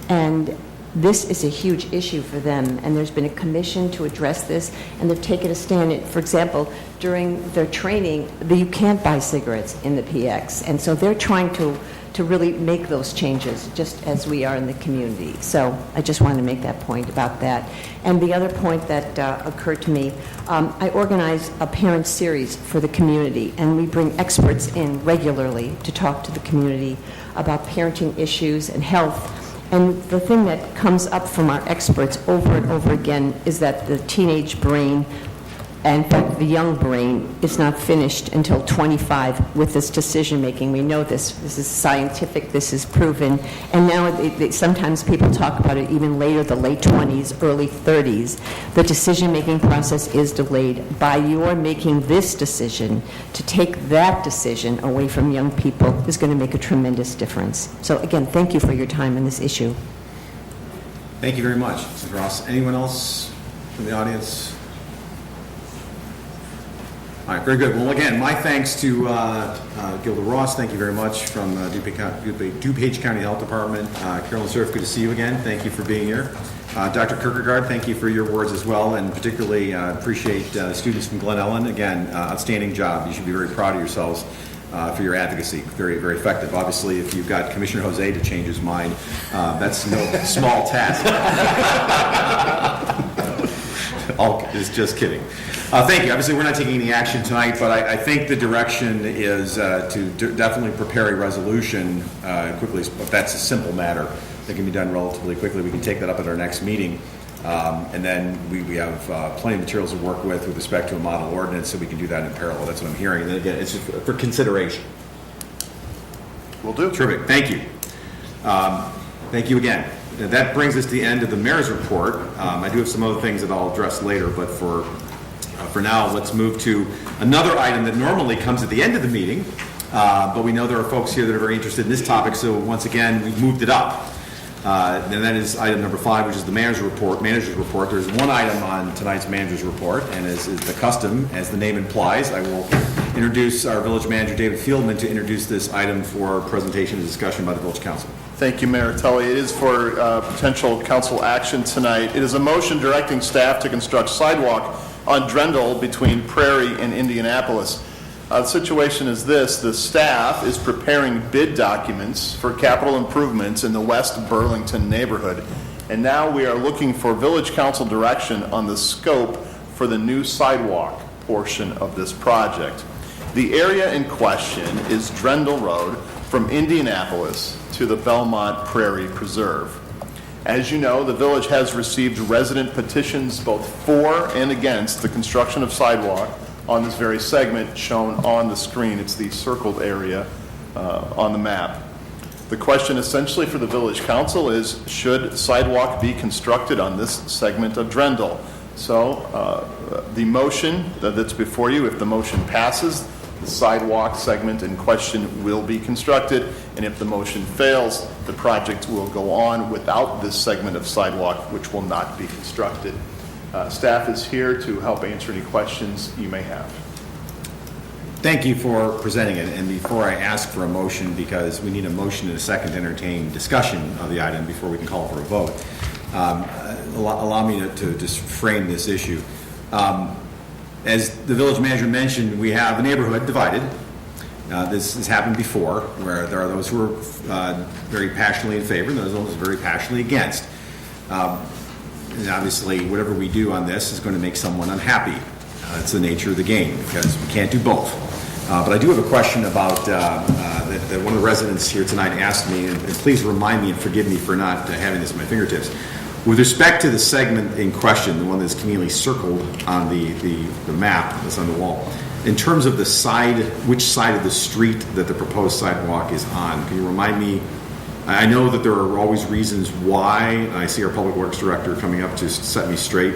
And this is a huge issue for them, and there's been a commission to address this, and they've taken a stand. For example, during their training, you can't buy cigarettes in the PX, and so they're trying to really make those changes, just as we are in the community. So I just wanted to make that point about that. And the other point that occurred to me, I organize a parent series for the community, and we bring experts in regularly to talk to the community about parenting issues and health. And the thing that comes up from our experts over and over again is that the teenage brain, and in fact the young brain, is not finished until 25 with this decision-making. We know this. This is scientific. This is proven. And now sometimes people talk about it even later, the late 20s, early 30s. The decision-making process is delayed. By your making this decision, to take that decision away from young people is going to make a tremendous difference. So again, thank you for your time on this issue. Thank you very much, Mrs. Ross. Anyone else from the audience? All right, very good. Well, again, my thanks to Gilda Ross. Thank you very much from DuPage County Health Department. Carolyn Surf, good to see you again. Thank you for being here. Dr. Kierkegaard, thank you for your words as well, and particularly appreciate students from Glen Ellen. Again, outstanding job. You should be very proud of yourselves for your advocacy. Very, very effective. Obviously, if you've got Commissioner Jose to change his mind, that's no small task. Is just kidding. Thank you. Obviously, we're not taking any action tonight, but I think the direction is to definitely prepare a resolution quickly. If that's a simple matter that can be done relatively quickly, we can take that up at our next meeting. And then we have plenty of materials to work with respect to a model ordinance, so we can do that in parallel. That's what I'm hearing. And then again, it's just for consideration. Will do. Terrific. Thank you. Thank you again. Now, that brings us to the end of the mayor's report. I do have some other things that I'll address later, but for now, let's move to another item that normally comes at the end of the meeting, but we know there are folks here that are very interested in this topic, so once again, we've moved it up. And that is item number 5, which is the manager's report. There's one item on tonight's manager's report, and as is the custom, as the name implies, I will introduce our village manager, David Fieldman, to introduce this item for presentation and discussion by the village council. Thank you, Mayor Tully. It is for potential council action tonight. It is a motion directing staff to construct sidewalk on Drendel between Prairie and Indianapolis. The situation is this: the staff is preparing bid documents for capital improvements in the West Burlington neighborhood, and now we are looking for village council direction on the scope for the new sidewalk portion of this project. The area in question is Drendel Road from Indianapolis to the Belmont Prairie Preserve. As you know, the village has received resident petitions both for and against the construction of sidewalk on this very segment shown on the screen. It's the circled area on the map. The question essentially for the village council is, should sidewalk be constructed on this segment of Drendel? So the motion that's before you, if the motion passes, the sidewalk segment in question will be constructed, and if the motion fails, the project will go on without this segment of sidewalk, which will not be constructed. Staff is here to help answer any questions you may have. Thank you for presenting it, and before I ask for a motion, because we need a motion and a second to entertain discussion of the item before we can call for a vote, allow me to just frame this issue. As the village manager mentioned, we have a neighborhood divided. This has happened before, where there are those who are very passionately in favor and those who are very passionately against. And obviously, whatever we do on this is going to make someone unhappy. It's the nature of the game, because we can't do both. But I do have a question about that one of the residents here tonight asked me, and please remind me and forgive me for not having this at my fingertips. With respect to the segment in question, the one that's conveniently circled on the map that's on the wall, in terms of the side, which side of the street that the proposed sidewalk is on, can you remind me? I know that there are always reasons why. I see our Public Works Director coming up to set me straight.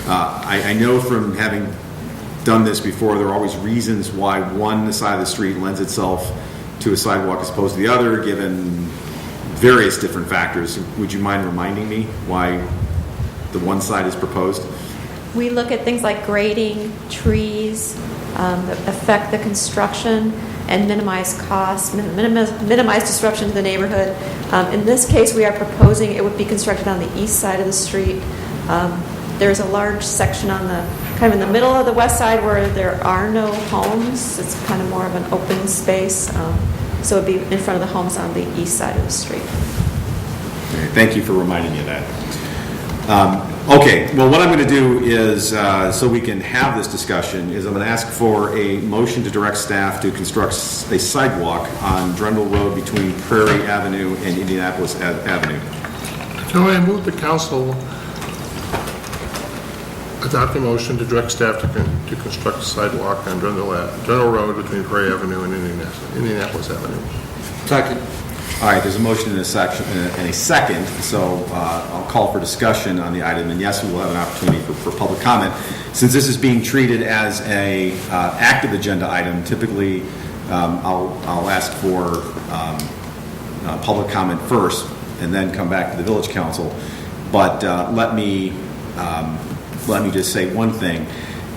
I know from having done this before, there are always reasons why one side of the street lends itself to a sidewalk as opposed to the other, given various different factors. Would you mind reminding me why the one side is proposed? We look at things like grading, trees, that affect the construction, and minimize costs, minimize disruption to the neighborhood. In this case, we are proposing it would be constructed on the east side of the street. There's a large section on the kind of in the middle of the west side where there are no homes. It's kind of more of an open space. So it would be in front of the homes on the east side of the street. Okay, thank you for reminding me of that. Okay, well, what I'm going to do is, so we can have this discussion, is I'm going to ask for a motion to direct staff to construct a sidewalk on Drendel Road between Prairie Avenue and Indianapolis Avenue. So I move the council adopt a motion to direct staff to construct a sidewalk on Drendel Road between Prairie Avenue and Indianapolis Avenue. Second. All right, there's a motion and a second, so I'll call for discussion on the item, and yes, we will have an opportunity for public comment. Since this is being treated as a active agenda item, typically I'll ask for public comment first and then come back to the village council. But let me just say one thing,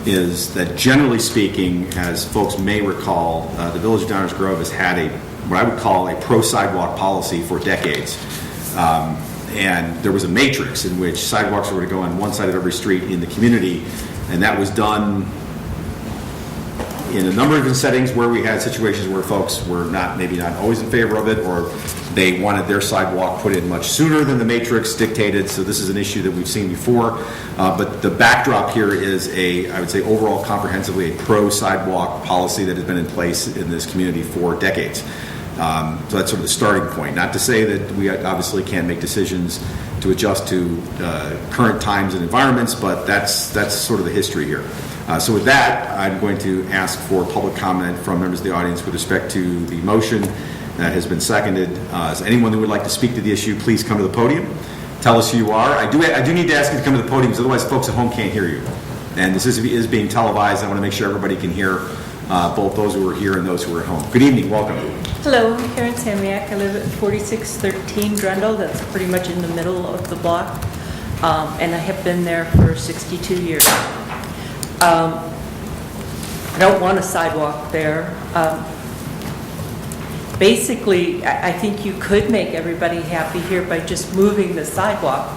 is that generally speaking, as folks may recall, the Village of Downers Grove has had what I would call a pro-sidewalk policy for decades. And there was a matrix in which sidewalks were to go on one side of every street in the community, and that was done in a number of different settings where we had situations where folks were maybe not always in favor of it, or they wanted their sidewalk put in much sooner than the matrix dictated. So this is an issue that we've seen before. But the backdrop here is I would say overall comprehensively a pro-sidewalk policy that has been in place in this community for decades. So that's sort of the starting point. Not to say that we obviously can't make decisions to adjust to current times and environments, but that's sort of the history here. So with that, I'm going to ask for public comment from members of the audience with respect to the motion that has been seconded. Is anyone that would like to speak to the issue, please come to the podium. Tell us who you are. I do need to ask you to come to the podium, because otherwise folks at home can't hear you. And this is being televised. I want to make sure everybody can hear both those who are here and those who are at home. Good evening. Welcome. Hello, I'm Karen Samiak. I live at 4613 Drendel. That's pretty much in the middle of the block. And I have been there for 62 years. I don't want a sidewalk there. Basically, I think you could make everybody happy here by just moving the sidewalk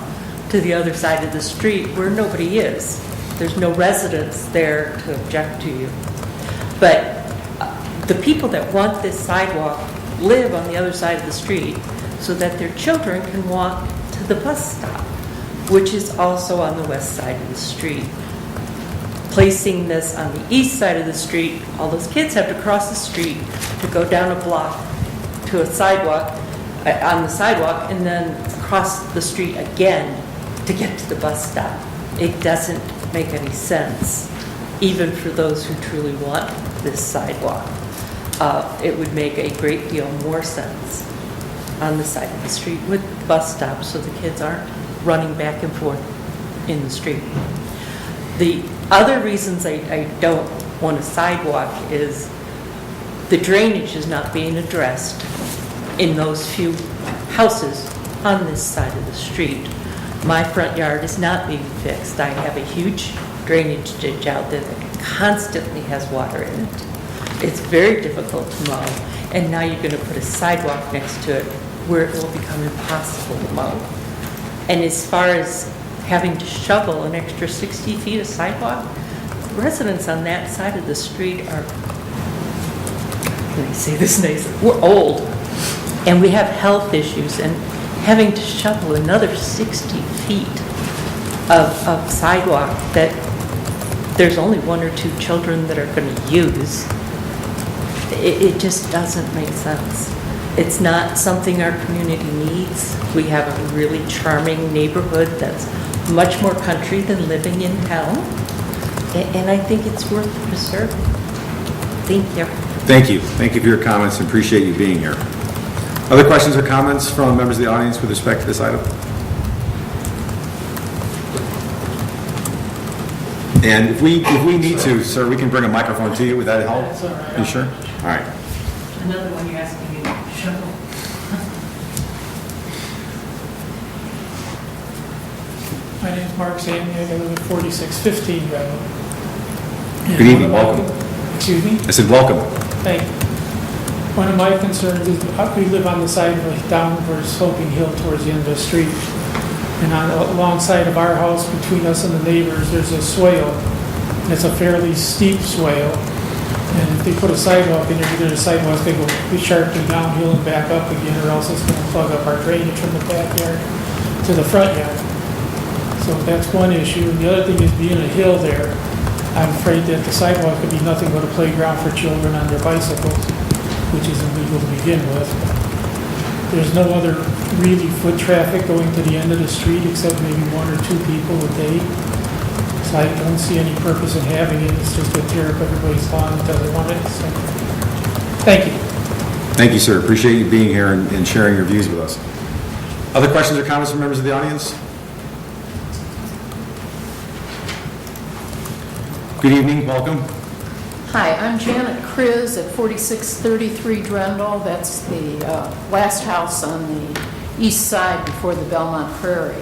to the other side of the street where nobody is. There's no residents there to object to you. But the people that want this sidewalk live on the other side of the street so that their children can walk to the bus stop, which is also on the west side of the street. Placing this on the east side of the street, all those kids have to cross the street to go down a block to a sidewalk, on the sidewalk, and then cross the street again to get to the bus stop. It doesn't make any sense, even for those who truly want this sidewalk. It would make a great deal more sense on the side of the street with the bus stop, so the kids aren't running back and forth in the street. The other reasons I don't want a sidewalk is the drainage is not being addressed in those few houses on this side of the street. My front yard is not being fixed. I have a huge drainage ditch out there that constantly has water in it. It's very difficult to mow, and now you're going to put a sidewalk next to it where it will become impossible to mow. And as far as having to shovel an extra 60 feet of sidewalk, residents on that side of the street are, how can I say this nice, we're old, and we have health issues, and having to shovel another 60 feet of sidewalk that there's only 1 or 2 children that are going to use, it just doesn't make sense. It's not something our community needs. We have a really charming neighborhood that's much more country than living in town, and I think it's worth preserving. Thank you. Thank you. Thank you for your comments and appreciate you being here. Other questions or comments from members of the audience with respect to this item? And if we need to, sir, we can bring a microphone to you. Would that help? That's all right. You sure? All right. Another one you're asking me to shovel. My name's Mark Zanny. I live at 4615 Redwood. Good evening. Welcome. Excuse me? I said welcome. Thank you. One of my concerns is we live on the side of a downward sloping hill towards the end of the street. And alongside of our house, between us and the neighbors, there's a swale. And it's a fairly steep swale. And if they put a sidewalk in there, either the sidewalk's going to go sharply downhill and back up again, or else it's going to plug up our drainage from the backyard to the front yard. So that's one issue. And the other thing is being a hill there, I'm afraid that the sidewalk could be nothing but a playground for children on their bicycles, which is illegal to begin with. There's no other really foot traffic going to the end of the street except maybe 1 or 2 people a day. So I don't see any purpose in having it. It's just to tear up everybody's lawn that doesn't want it. So, thank you. Thank you, sir. Appreciate you being here and sharing your views with us. Other questions or comments from members of the audience? Good evening. Welcome. Hi, I'm Janet Kriz at 4633 Drendel. That's the last house on the east side before the Belmont Prairie.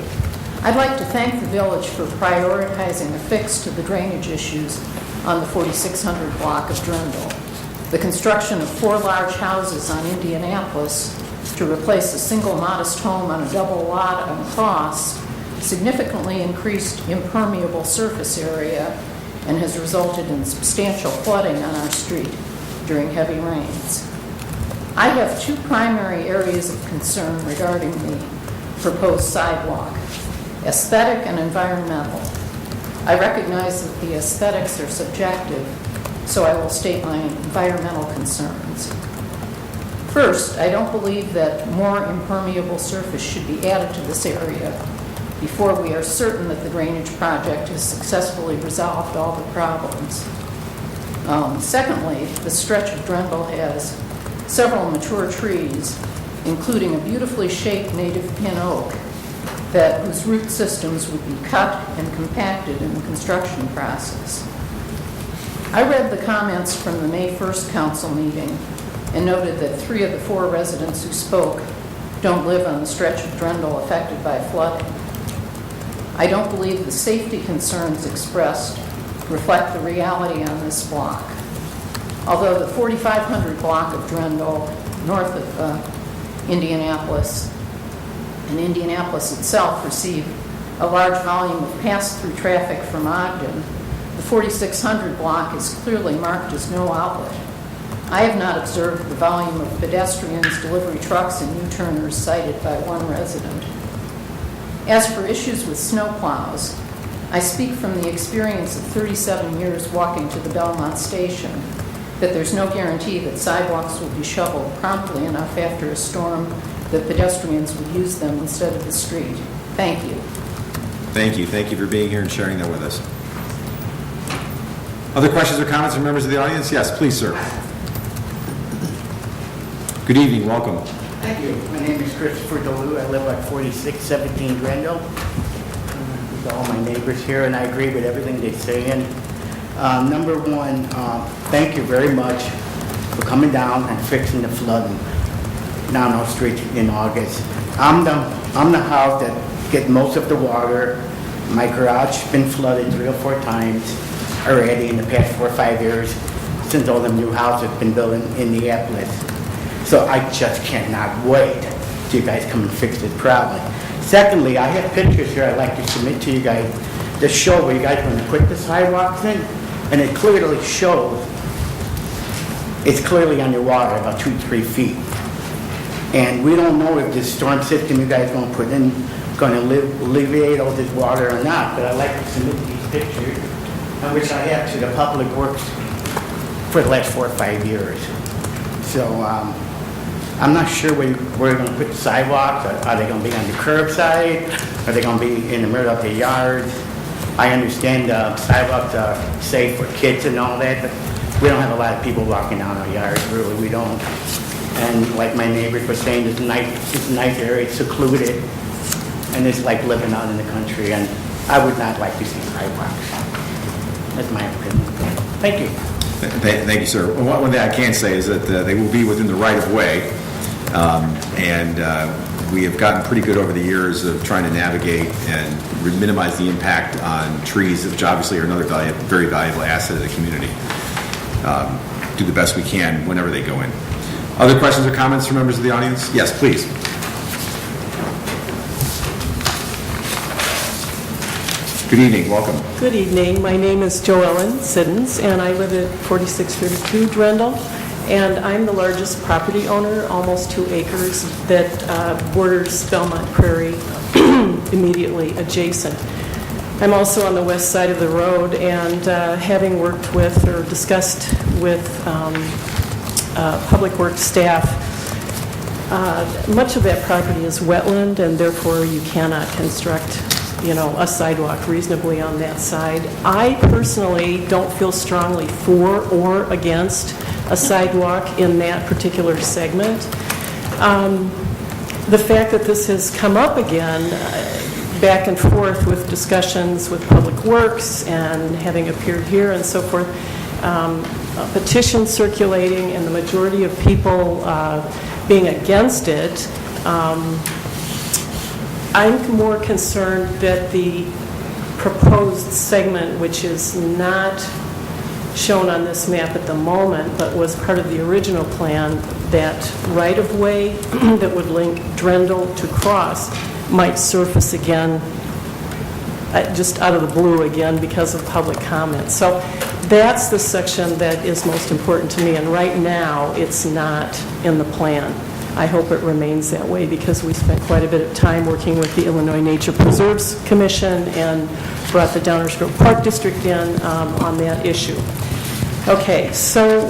I'd like to thank the village for prioritizing a fix to the drainage issues on the 4600 block of Drendel. The construction of 4 large houses on Indianapolis to replace a single modest home on a double lot on Cross significantly increased impermeable surface area and has resulted in substantial flooding on our street during heavy rains. I have 2 primary areas of concern regarding the proposed sidewalk: aesthetic and environmental. I recognize that the aesthetics are subjective, so I will state my environmental concerns. First, I don't believe that more impermeable surface should be added to this area before we are certain that the drainage project has successfully resolved all the problems. Secondly, the stretch of Drendel has several mature trees, including a beautifully shaped native pin oak whose root systems would be cut and compacted in the construction process. I read the comments from the May 1st council meeting and noted that 3 of the 4 residents who spoke don't live on the stretch of Drendel affected by flooding. I don't believe the safety concerns expressed reflect the reality on this block. Although the 4500 block of Drendel, north of Indianapolis, and Indianapolis itself received a large volume of pass-through traffic from Ogden, the 4600 block is clearly marked as no outlet. I have not observed the volume of pedestrians, delivery trucks, and U-turners cited by one resident. As for issues with snowplows, I speak from the experience of 37 years walking to the Belmont station that there's no guarantee that sidewalks will be shoveled promptly enough after a storm that pedestrians would use them instead of the street. Thank you. Thank you. Thank you for being here and sharing that with us. Other questions or comments from members of the audience? Yes, please, sir. Good evening. Welcome. Thank you. My name is Christopher Delu. I live at 4617 Grendel. With all my neighbors here, and I agree with everything they say. And number one, thank you very much for coming down and fixing the flooding down our street in August. I'm the house that gets most of the water. My garage has been flooded 3 or 4 times already in the past 4 or 5 years. since all them new houses been built in Indianapolis. So I just cannot wait till you guys come and fix this problem. Secondly, I have pictures here I'd like to submit to you guys to show where you guys are going to put the sidewalks in, and it clearly shows it's clearly underwater, about 2-3 feet. And we don't know if this storm system you guys are going to put in going to alleviate all this water or not, but I'd like to submit these pictures, which I have to the Public Works for the last 4 or 5 years. So I'm not sure where you're going to put the sidewalks. Are they going to be on the curbside? Are they going to be in the middle of the yards? I understand sidewalks are safe for kids and all that, but we don't have a lot of people walking down our yards, really, we don't. And like my neighbors were saying, it's nice area, it's secluded, and it's like living out in the country, and I would not like to see sidewalks. That's my opinion. Thank you. Thank you, sir. One thing I can say is that they will be within the right-of-way, and we have gotten pretty good over the years of trying to navigate and minimize the impact on trees, which obviously are another very valuable asset of the community. Do the best we can whenever they go in. Other questions or comments from members of the audience? Yes, please. Good evening, welcome. Good evening. My name is Joellen Siddons, and I live at 4632 Drendel, and I'm the largest property owner, almost 2 acres, that borders Belmont Prairie immediately adjacent. I'm also on the west side of the road, and having worked with or discussed with Public Works staff, much of that property is wetland, and therefore you cannot construct a sidewalk reasonably on that side. I personally don't feel strongly for or against a sidewalk in that particular segment. The fact that this has come up again, back and forth with discussions with Public Works and having appeared here and so forth, a petition circulating and the majority of people being against it, I'm more concerned that the proposed segment, which is not shown on this map at the moment, but was part of the original plan, that right-of-way that would link Drendel to Cross might surface again, just out of the blue again because of public comment. So that's the section that is most important to me, and right now it's not in the plan. I hope it remains that way because we spent quite a bit of time working with the Illinois Nature Preserves Commission and brought the Downers Grove Park District in on that issue. Okay, so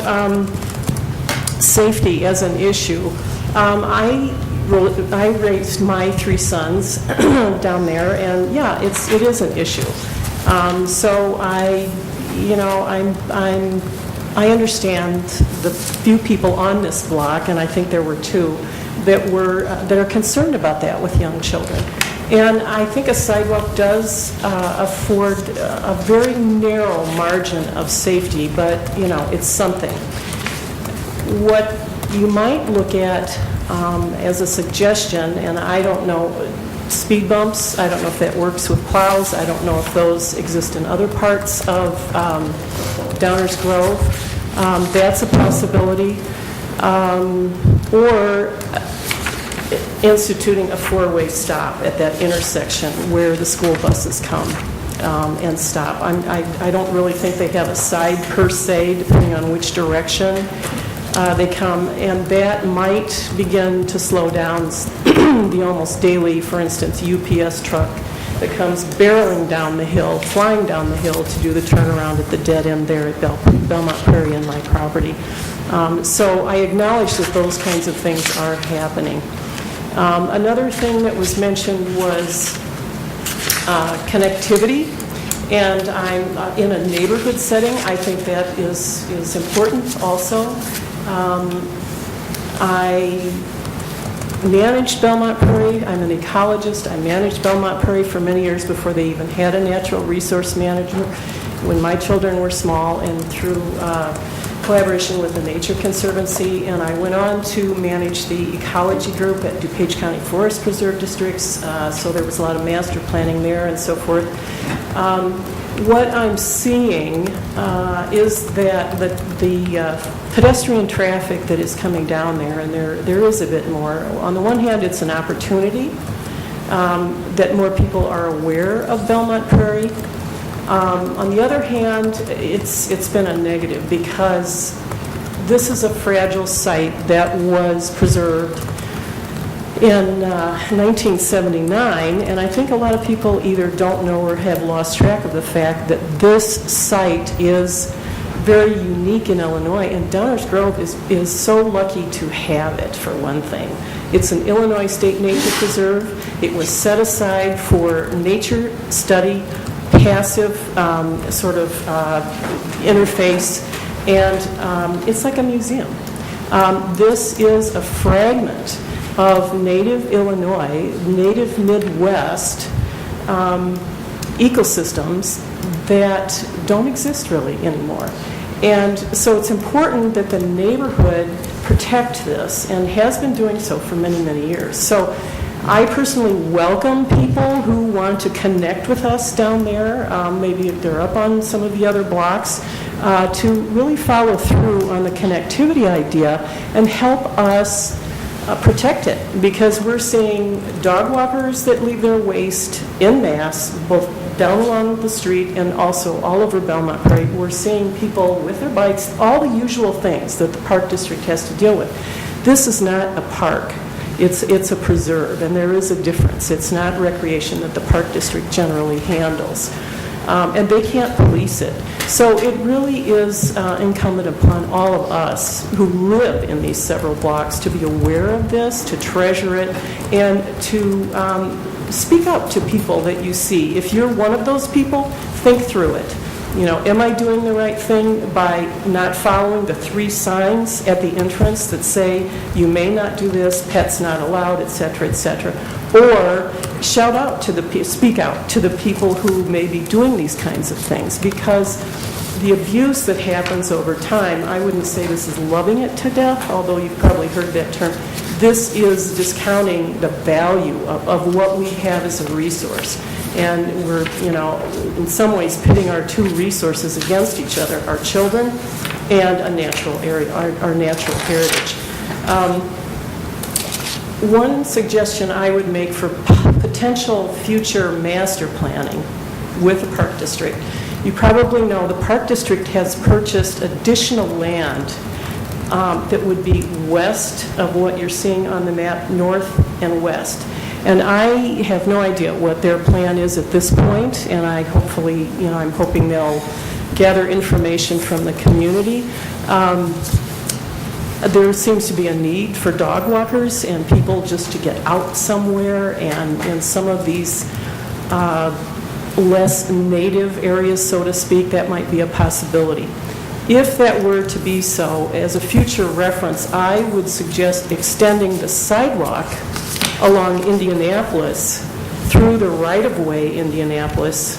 safety as an issue. I raised my 3 sons down there, and yeah, it is an issue. So I understand the few people on this block, and I think there were 2, that are concerned about that with young children. And I think a sidewalk does afford a very narrow margin of safety, but it's something. What you might look at as a suggestion, and I don't know, speed bumps, I don't know if that works with plows, I don't know if those exist in other parts of Downers Grove. That's a possibility. Or instituting a 4-way stop at that intersection where the school buses come and stop. I don't really think they have a side per se, depending on which direction they come, and that might begin to slow down the almost daily, for instance, UPS truck that comes barreling down the hill, flying down the hill to do the turnaround at the dead end there at Belmont Prairie and my property. So I acknowledge that those kinds of things are happening. Another thing that was mentioned was connectivity, and I'm in a neighborhood setting. I think that is important also. I managed Belmont Prairie. I'm an ecologist. I managed Belmont Prairie for many years before they even had a natural resource manager, when my children were small, and through collaboration with the Nature Conservancy, and I went on to manage the ecology group at DuPage County Forest Preserve Districts, so there was a lot of master planning there and so forth. what I'm seeing is that the pedestrian traffic that is coming down there, and there is a bit more. On the one hand, it's an opportunity that more people are aware of Belmont Prairie. On the other hand, it's been a negative because this is a fragile site that was preserved in 1979, and I think a lot of people either don't know or have lost track of the fact that this site is very unique in Illinois, and Downers Grove is so lucky to have it, for one thing. It's an Illinois State Nature Preserve. It was set aside for nature study, passive sort of interface, and it's like a museum. This is a fragment of native Illinois, native Midwest ecosystems that don't exist really anymore. And so it's important that the neighborhood protect this, and has been doing so for many, many years. So I personally welcome people who want to connect with us down there, maybe if they're up on some of the other blocks, to really follow through on the connectivity idea and help us protect it, because we're seeing dog walkers that leave their waste en masse, both down along the street and also all over Belmont Prairie. We're seeing people with their bikes, all the usual things that the Park District has to deal with. This is not a park. It's a preserve, and there is a difference. It's not recreation that the Park District generally handles. And they can't police it. So it really is incumbent upon all of us who live in these several blocks to be aware of this, to treasure it, and to speak up to people that you see. If you're one of those people, think through it. You know, am I doing the right thing by not following the 3 signs at the entrance that say you may not do this, pets not allowed, et cetera, et cetera? Or speak out to the people who may be doing these kinds of things, because the abuse that happens over time, I wouldn't say this is loving it to death, although you've probably heard that term. This is discounting the value of what we have as a resource. And we're, you know, in some ways pitting our 2 resources against each other, our children and a natural area, our natural heritage. One suggestion I would make for potential future master planning with the Park District, you probably know the Park District has purchased additional land that would be west of what you're seeing on the map, north and west. And I have no idea what their plan is at this point, and I'm hoping they'll gather information from the community. There seems to be a need for dog walkers and people just to get out somewhere, and in some of these less native areas, so to speak, that might be a possibility. If that were to be so, as a future reference, I would suggest extending the sidewalk along Indianapolis through the right-of-way Indianapolis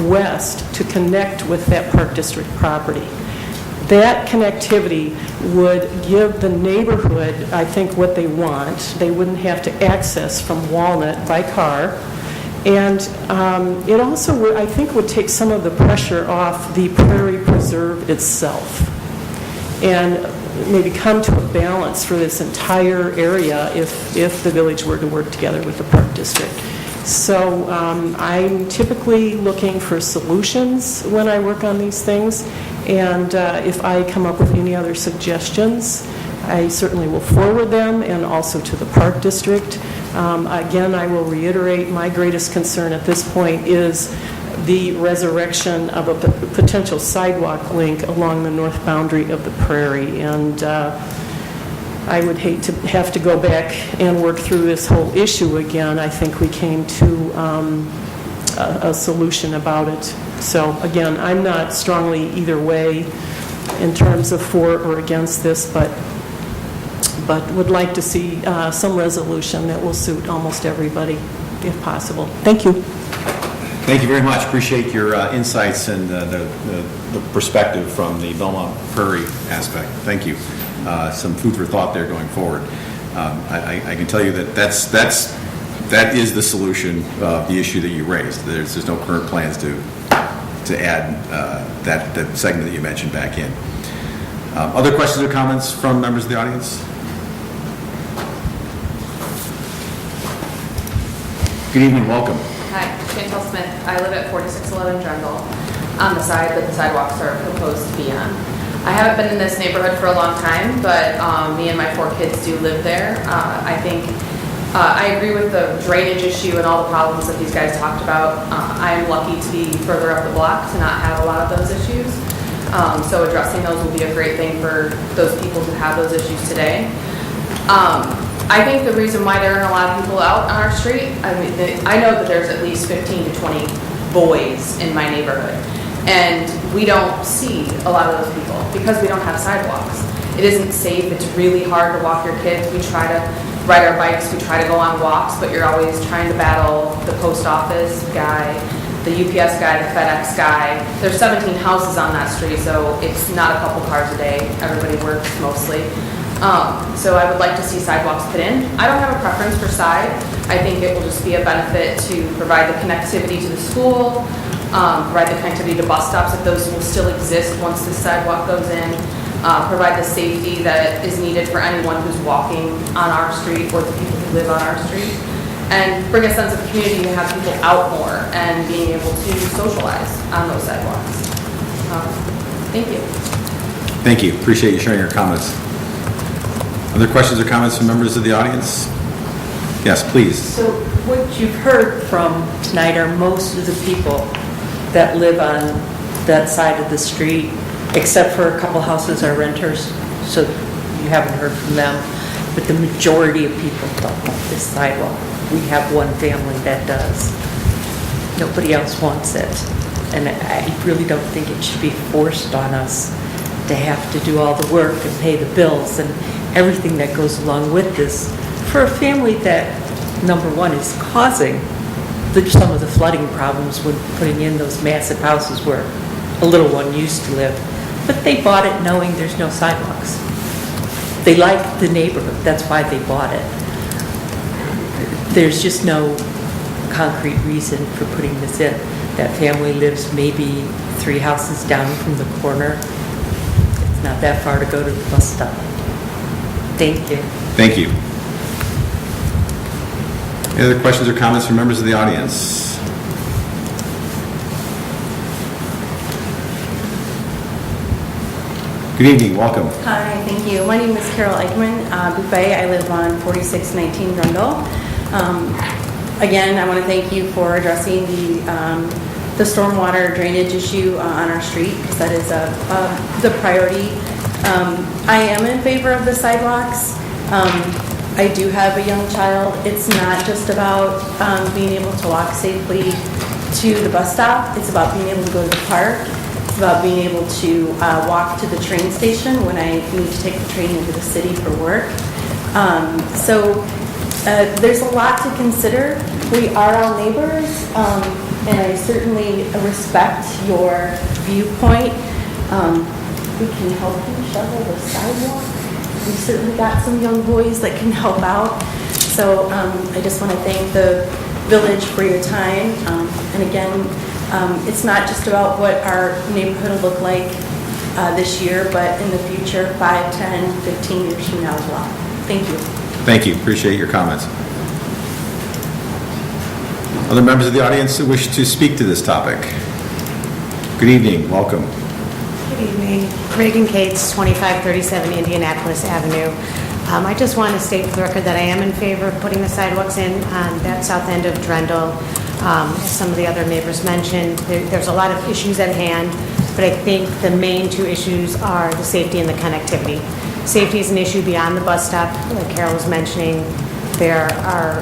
west to connect with that Park District property. That connectivity would give the neighborhood, I think, what they want. They wouldn't have to access from Walnut by car. And it also, I think, would take some of the pressure off the Prairie Preserve itself, and maybe come to a balance for this entire area if the village were to work together with the Park District. So I'm typically looking for solutions when I work on these things, and if I come up with any other suggestions, I certainly will forward them, and also to the Park District. Again, I will reiterate, my greatest concern at this point is the resurrection of a potential sidewalk link along the north boundary of the prairie. And I would hate to have to go back and work through this whole issue again. I think we came to a solution about it. So again, I'm not strongly either way in terms of for or against this, but would like to see some resolution that will suit almost everybody, if possible. Thank you. Thank you very much. Appreciate your insights and the perspective from the Belmont Prairie aspect. Thank you. Some food for thought there going forward. I can tell you that is the solution of the issue that you raised. There's no current plans to to add that segment that you mentioned back in. Other questions or comments from members of the audience? Good evening, welcome. Hi, Chantel Smith. I live at 4611 Drendel, on the side that the sidewalks are proposed to be on. I haven't been in this neighborhood for a long time, but me and my 4 kids do live there. I think I agree with the drainage issue and all the problems that these guys talked about. I am lucky to be further up the block to not have a lot of those issues. So addressing those will be a great thing for those people who have those issues today. I think the reason why there aren't a lot of people out on our street, I know that there's at least 15 to 20 boys in my neighborhood, and we don't see a lot of those people because we don't have sidewalks. It isn't safe. It's really hard to walk your kids. We try to ride our bikes. We try to go on walks, but you're always trying to battle the post office guy, the UPS guy, the FedEx guy. There's 17 houses on that street, so it's not a couple cars a day. Everybody works mostly. So I would like to see sidewalks put in. I don't have a preference for side. I think it will just be a benefit to provide the connectivity to the school, provide the connectivity to bus stops if those will still exist once the sidewalk goes in, provide the safety that is needed for anyone who's walking on our street or the people who live on our street, and bring a sense of community to have people out more and being able to socialize on those sidewalks. Thank you. Thank you. Appreciate you sharing your comments. Other questions or comments from members of the audience? Yes, please. So what you've heard from tonight are most of the people that live on that side of the street, except for a couple houses are renters, so you haven't heard from them. But the majority of people don't want this sidewalk. We have one family that does. Nobody else wants it. And I really don't think it should be forced on us to have to do all the work and pay the bills and everything that goes along with this for a family that, number one, is causing some of the flooding problems when putting in those massive houses where a little one used to live. But they bought it knowing there's no sidewalks. They like the neighborhood. That's why they bought it. There's just no concrete reason for putting this in. That family lives maybe 3 houses down from the corner. It's not that far to go to the bus stop. Thank you. Thank you. Any other questions or comments from members of the audience? Good evening, welcome. Hi, thank you. My name is Carol Eichmann, Buffet. I live on 4619 Grundle. Again, I want to thank you for addressing the stormwater drainage issue on our street, because that is the priority. I am in favor of the sidewalks. I do have a young child. It's not just about being able to walk safely to the bus stop. It's about being able to go to the park. It's about being able to walk to the train station when I need to take the train into the city for work. So there's a lot to consider. We are all neighbors, and I certainly respect your viewpoint. We can help you shovel the sidewalk. We certainly got some young boys that can help out. So I just want to thank the village for your time. And again, it's not just about what our neighborhood will look like this year, but in the future, 5, 10, 15 years from now as well. Thank you. Thank you. Appreciate your comments. Other members of the audience who wish to speak to this topic? Good evening. Welcome. Good evening. Reagan Cates, 2537 Indianapolis Avenue. I just want to state for the record that I am in favor of putting the sidewalks in on that south end of Drendel. As some of the other neighbors mentioned, there's a lot of issues at hand, but I think the main 2 issues are the safety and the connectivity. Safety is an issue beyond the bus stop, like Carol was mentioning. There are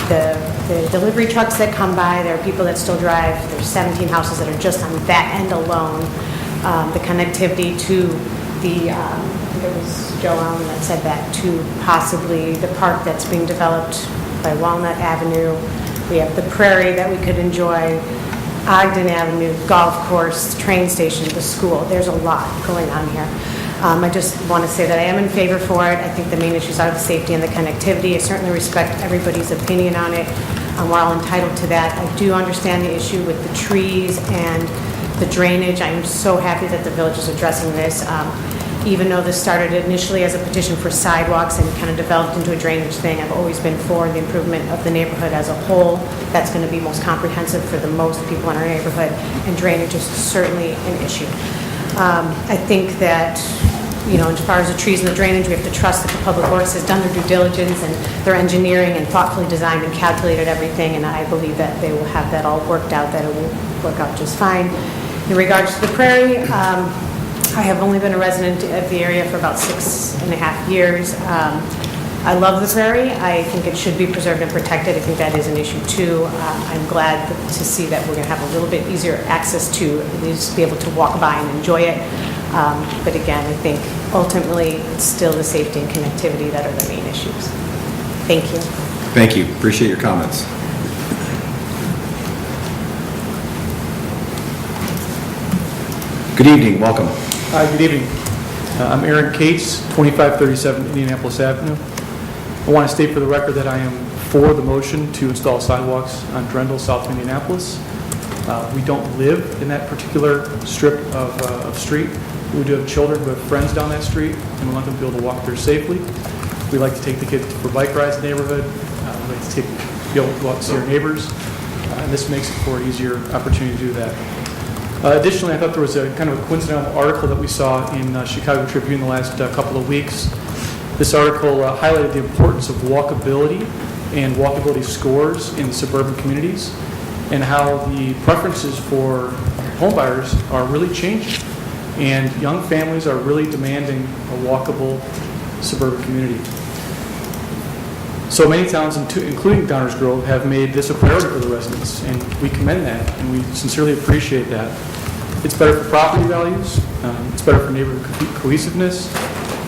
the delivery trucks that come by, there are people that still drive, there's 17 houses that are just on that end alone. The connectivity to the, I think it was Joe Allen that said that, to possibly the park that's being developed by Walnut Avenue. We have the prairie that we could enjoy, Ogden Avenue, golf course, the train station, the school. There's a lot going on here. I just want to say that I am in favor for it. I think the main issues are the safety and the connectivity. I certainly respect everybody's opinion on it. We're all entitled to that. I do understand the issue with the trees and The drainage, I'm so happy that the village is addressing this. Even though this started initially as a petition for sidewalks and kind of developed into a drainage thing, I've always been for the improvement of the neighborhood as a whole. That's going to be most comprehensive for the most people in our neighborhood, and drainage is certainly an issue. I think that, you know, as far as the trees and the drainage, we have to trust that the Public Works has done their due diligence and their engineering and thoughtfully designed and calculated everything, and I believe that they will have that all worked out, that it will work out just fine. In regards to the prairie, I have only been a resident of the area for about 6.5 years. I love the prairie. I think it should be preserved and protected. I think that is an issue too. I'm glad to see that we're going to have a little bit easier access to at least be able to walk by and enjoy it. But again, I think ultimately it's still the safety and connectivity that are the main issues. Thank you. Thank you. Appreciate your comments. Good evening. Welcome. Hi, good evening. I'm Aaron Cates, 2537 Indianapolis Avenue. I want to state for the record that I am for the motion to install sidewalks on Drendel, south of Indianapolis. We don't live in that particular strip of street. We do have children who have friends down that street, and we want them to be able to walk there safely. We like to take the kids for bike rides in the neighborhood. We like to be able to go out and see our neighbors, and this makes it for an easier opportunity to do that. Additionally, I thought there was a kind of a coincidental article that we saw in Chicago Tribune the last couple of weeks. This article highlighted the importance of walkability and walkability scores in suburban communities, and how the preferences for homebuyers are really changing. And young families are really demanding a walkable suburban community. So many towns, including Downers Grove, have made this a priority for the residents, and we commend that, and we sincerely appreciate that. It's better for property values, it's better for neighborhood cohesiveness,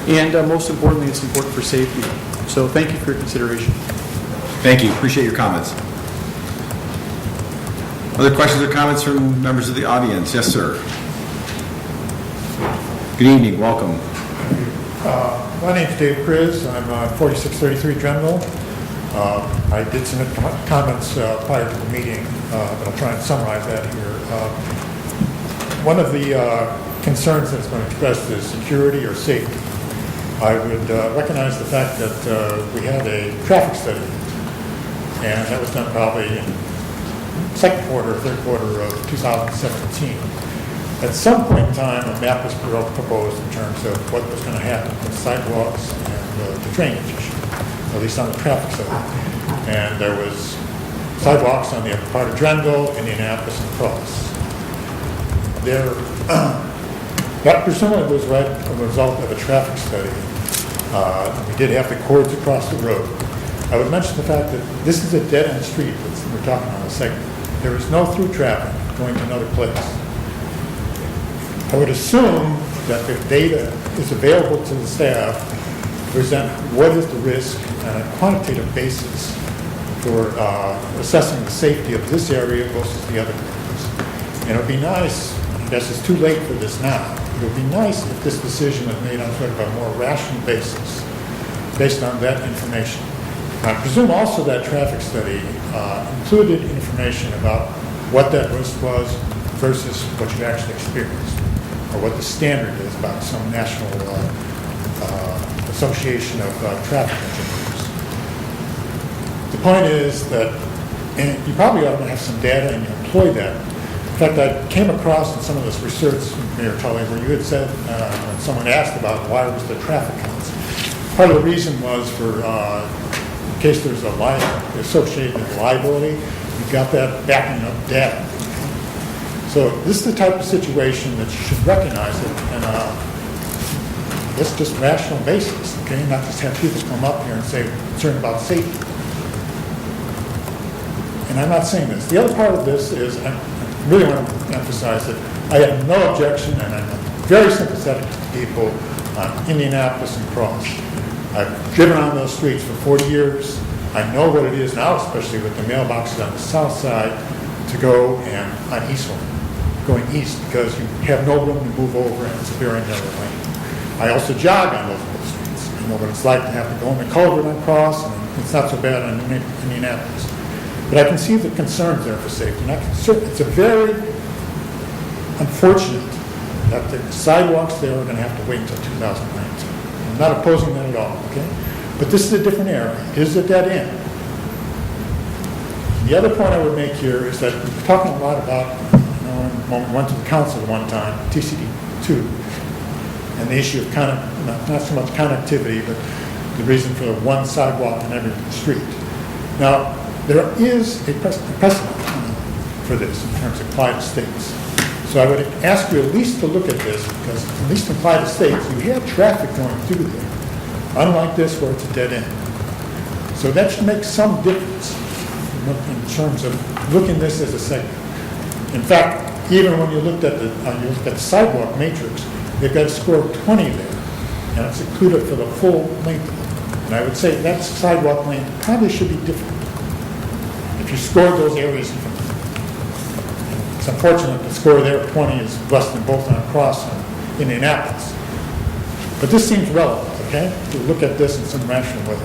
and most importantly, it's important for safety. So thank you for your consideration. Thank you. Appreciate your comments. Other questions or comments from members of the audience? Yes, sir. Good evening. Welcome. My name's Dave Kriz. I'm 4633 Drendel. I did submit comments prior to the meeting, but I'll try and summarize that here. One of the concerns that's been expressed is security or safety. I would recognize the fact that we had a traffic study, and that was done probably in second quarter or third quarter of 2017. At some point in time, a map was proposed in terms of what was going to happen with sidewalks and the drainage issue, at least on the traffic side. And there was sidewalks on the upper part of Drendel, Indianapolis, and Cross. That presumably was a result of a traffic study. We did have the cords across the road. I would mention the fact that this is a dead-end street that we're talking on a segment. There is no through traffic going to another place. I would assume that if data is available to the staff, present what is the risk on a quantitative basis for assessing the safety of this area versus the other areas. And it would be nice, I guess it's too late for this now, it would be nice if this decision was made on sort of a more rational basis, based on that information. I presume also that traffic study included information about what that risk was versus what you actually experienced, or what the standard is about some national association of traffic engineers. The point is that, and you probably ought to have some data and you employ that. In fact, I came across in some of this research, Mayor Tully, where you had said, when someone asked about why was the traffic counts, part of the reason was for, in case there's a associated liability, you've got that backing up data. So this is the type of situation that you should recognize it on a, it's just rational basis, okay? Not just have people come up here and say, concerned about safety. And I'm not saying this. The other part of this is, I really want to emphasize that I have no objection, and I'm very sympathetic to people on Indianapolis and Cross. I've driven on those streets for 40 years. I know what it is now, especially with the mailboxes on the south side, to go and on Eastland, going east, because you have no room to move over and it's a very narrow lane. I also jog on those streets. I know what it's like to have to go in the culvert on Cross, and it's not so bad on Indianapolis. But I can see the concerns there for safety. And it's a very unfortunate that the sidewalks there are going to have to wait until 2019. I'm not opposing that at all, okay? But this is a different area. It is a dead end. The other point I would make here is that we're talking a lot about, when we went to the council one time, TCD2, and the issue of not so much connectivity, but the reason for the one sidewalk on every street. Now, there is a precedent for this in terms of Clyde Estates. So I would ask you at least to look at this, because at least in Clyde Estates, you have traffic going through there, unlike this where it's a dead end. So that should make some difference in terms of looking at this as a segment. In fact, even when you looked at the sidewalk matrix, they've got a score of 20 there, and it's included for the full length of it. And I would say that sidewalk length probably should be different if you scored those areas. It's unfortunate the score there of 20 is less than both on Cross and Indianapolis. But this seems relevant, okay, to look at this in some rational way.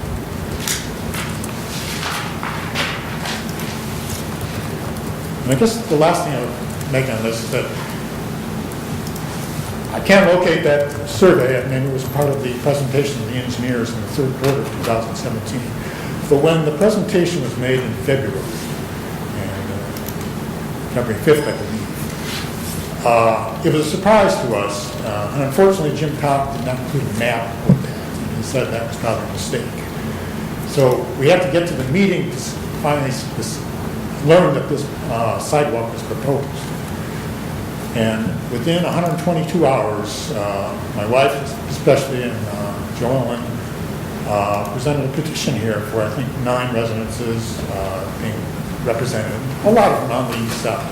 And I guess the last thing I would make on this is that I can't locate that survey. I mean, it was part of the presentation of the engineers in the third quarter of 2017. But when the presentation was made in February, February 5th, I believe, it was a surprise to us. And unfortunately, Jim Cobb did not include a map with that. And he said that was probably a mistake. So we had to get to the meeting to finally learn that this sidewalk was proposed. And within 122 hours, my wife, especially, and Joellen, presented a petition here for, I think, 9 residences being represented, a lot of them on the east side.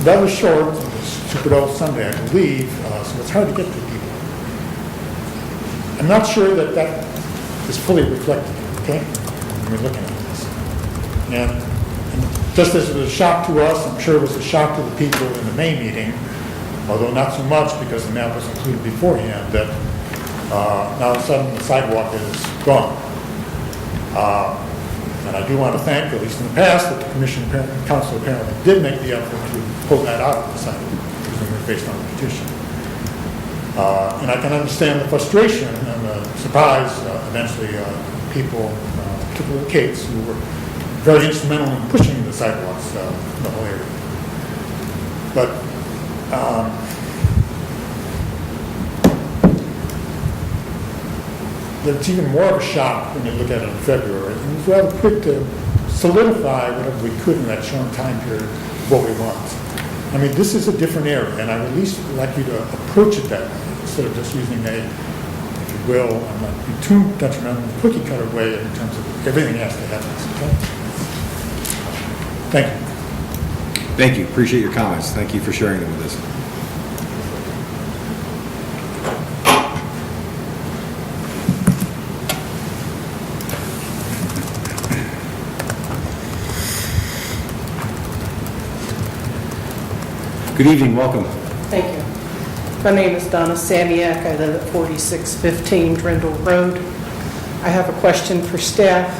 That was short. It was Super Bowl Sunday, I believe, so it's hard to get to people. I'm not sure that that is fully reflected, okay, when we're looking at this. And just as it was a shock to us, I'm sure it was a shock to the people in the May meeting, although not so much because the map was included beforehand, that now all of a sudden the sidewalk is gone. And I do want to thank, at least in the past, that the Commission and Council apparently did make the effort to pull that out of the sidewalk, presumably based on the petition. And I can understand the frustration and the surprise, eventually, people, particularly Kate's, who were very instrumental in pushing the sidewalks in the whole area. But it's even more of a shock when you look at it in February. And it was rather quick to solidify whatever we could in that short time period what we want. I mean, this is a different area, and I would at least like you to approach it that way, instead of just using a, if you will, I'm not be too detrimental, cookie cutter way in terms of everything has to happen. Okay? Thank you. Thank you. Appreciate your comments. Thank you for sharing them with us. Good evening. Welcome. Thank you. My name is Donna Samiak. I live at 4615 Drendel Road. I have a question for staff.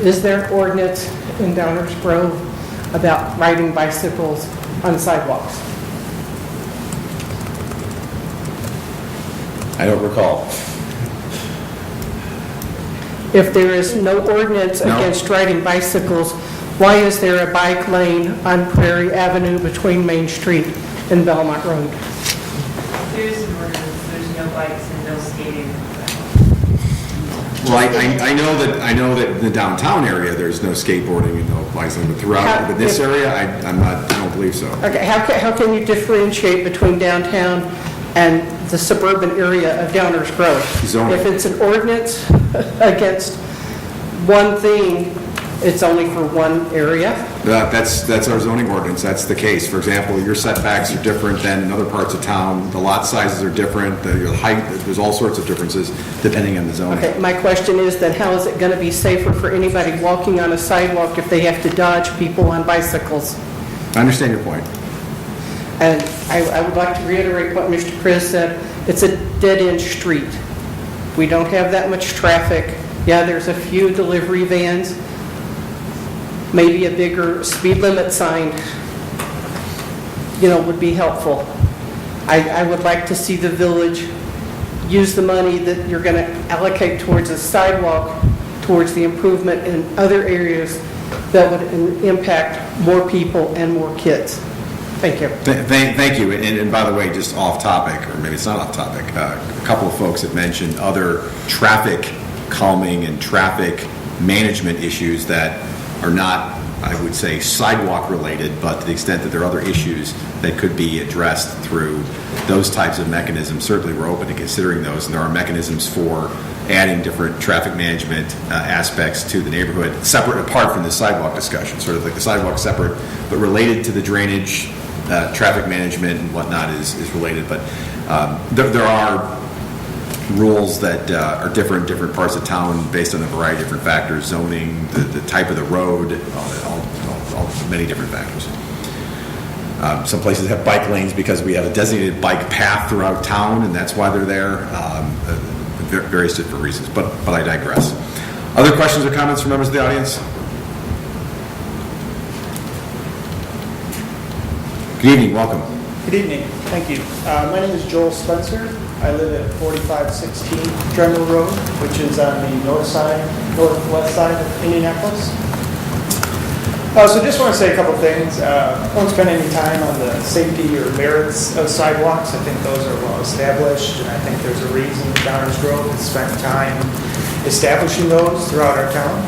Is there an ordinance in Downers Grove about riding bicycles on sidewalks? I don't recall. If there is no ordinance against riding bicycles, why is there a bike lane on Prairie Avenue between Main Street and Belmont Road? There's an ordinance, there's no bikes and no skating. Well, I know that in the downtown area there's no skateboarding and no bicycling, but throughout this area, I don't believe so. Okay, how can you differentiate between downtown and the suburban area of Downers Grove? Zoning. If it's an ordinance against one thing, it's only for one area? That's our zoning ordinance. That's the case. For example, your setbacks are different than in other parts of town. The lot sizes are different. The height, there's all sorts of differences depending on the zoning. Okay, my question is then how is it going to be safer for anybody walking on a sidewalk if they have to dodge people on bicycles? I understand your point. And I would like to reiterate what Mr. Chris said. It's a dead-end street. We don't have that much traffic. Yeah, there's a few delivery vans, maybe a bigger speed limit sign, would be helpful. I would like to see the village use the money that you're going to allocate towards a sidewalk, towards the improvement in other areas that would impact more people and more kids. Thank you. Thank you. And by the way, just off topic, or maybe it's not off topic, a couple of folks have mentioned other traffic calming and traffic management issues that are not, I would say, sidewalk related, but to the extent that there are other issues that could be addressed through those types of mechanisms, certainly we're open to considering those, and there are mechanisms for adding different traffic management aspects to the neighborhood, separate apart from the sidewalk discussion, sort of like the sidewalk separate, but related to the drainage, traffic management and whatnot is related. But there are rules that are different in different parts of town based on a variety of different factors, zoning, the type of the road, all many different factors. Some places have bike lanes because we have a designated bike path throughout town, and that's why they're there. Various different reasons, but I digress. Other questions or comments from members of the audience? Good evening, welcome. Good evening, thank you. My name is Joel Spencer. I live at 4516 Drendel Road, which is on the northwest side of Indianapolis. So just want to say a couple things. I won't spend any time on the safety or merits of sidewalks. I think those are well established, and I think there's a reason Downers Grove has spent time establishing those throughout our town.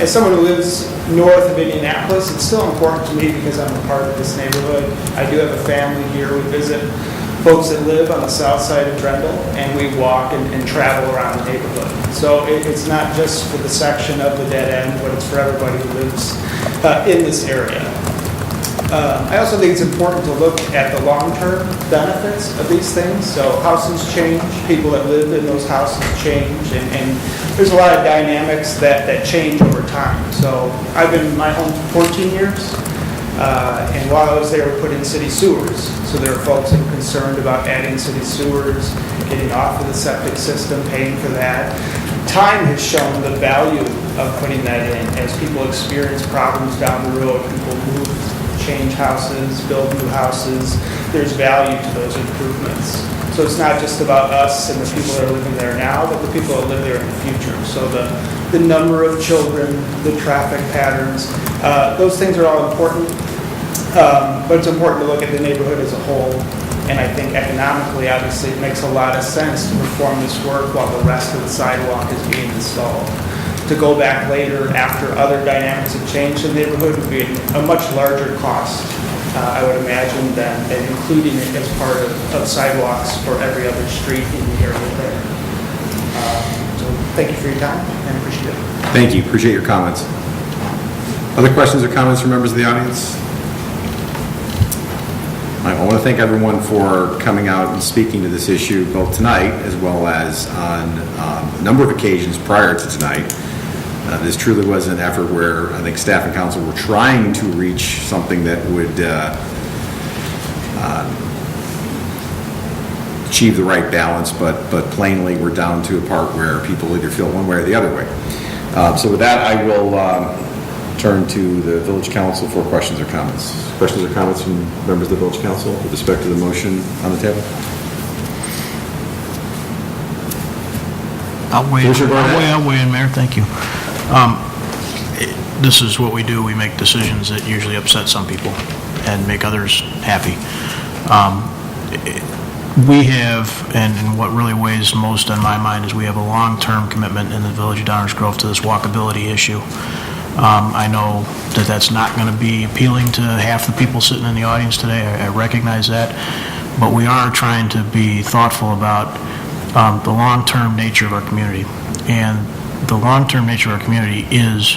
As someone who lives north of Indianapolis, it's still important to me because I'm a part of this neighborhood. I do have a family here. We visit folks that live on the south side of Drendel, and we walk and travel around the neighborhood. So it's not just for the section of the dead end, but it's for everybody who lives in this area. I also think it's important to look at the long-term benefits of these things. So houses change, people that live in those houses change, and there's a lot of dynamics that change over time. So I've been in my home for 14 years. And while I was there, we put in city sewers. So there are folks that are concerned about adding city sewers, getting off of the septic system, paying for that. Time has shown the value of putting that in. As people experience problems down the road, people move, change houses, build new houses, there's value to those improvements. So it's not just about us and the people that are living there now, but the people that live there in the future. So the number of children, the traffic patterns, those things are all important. But it's important to look at the neighborhood as a whole. And I think economically, obviously, it makes a lot of sense to perform this work while the rest of the sidewalk is being installed. To go back later after other dynamics have changed in the neighborhood would be a much larger cost, I would imagine, than including it as part of sidewalks for every other street in the area there. So thank you for your time, and appreciate it. Thank you, appreciate your comments. Other questions or comments from members of the audience? I want to thank everyone for coming out and speaking to this issue both tonight as well as on a number of occasions prior to tonight. This truly was an effort where I think staff and council were trying to reach something that would achieve the right balance, but plainly we're down to a part where people either feel one way or the other way. So with that, I will turn to the village council for questions or comments. Questions or comments from members of the village council with respect to the motion on the table? I'll weigh in, Mayor. Thank you. This is what we do. We make decisions that usually upset some people and make others happy. We have, and what really weighs most on my mind is we have a long-term commitment in the village of Downers Grove to this walkability issue. I know that that's not going to be appealing to half the people sitting in the audience today. I recognize that. But we are trying to be thoughtful about the long-term nature of our community. And the long-term nature of our community is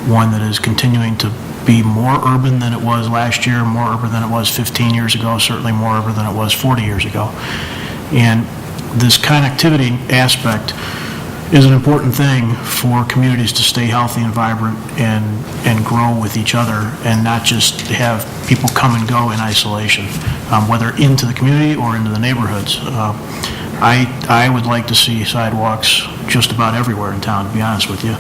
one that is continuing to be more urban than it was last year, more urban than it was 15 years ago, certainly more urban than it was 40 years ago. And this connectivity aspect is an important thing for communities to stay healthy and vibrant and grow with each other and not just have people come and go in isolation, whether into the community or into the neighborhoods. I would like to see sidewalks just about everywhere in town, to be honest with you.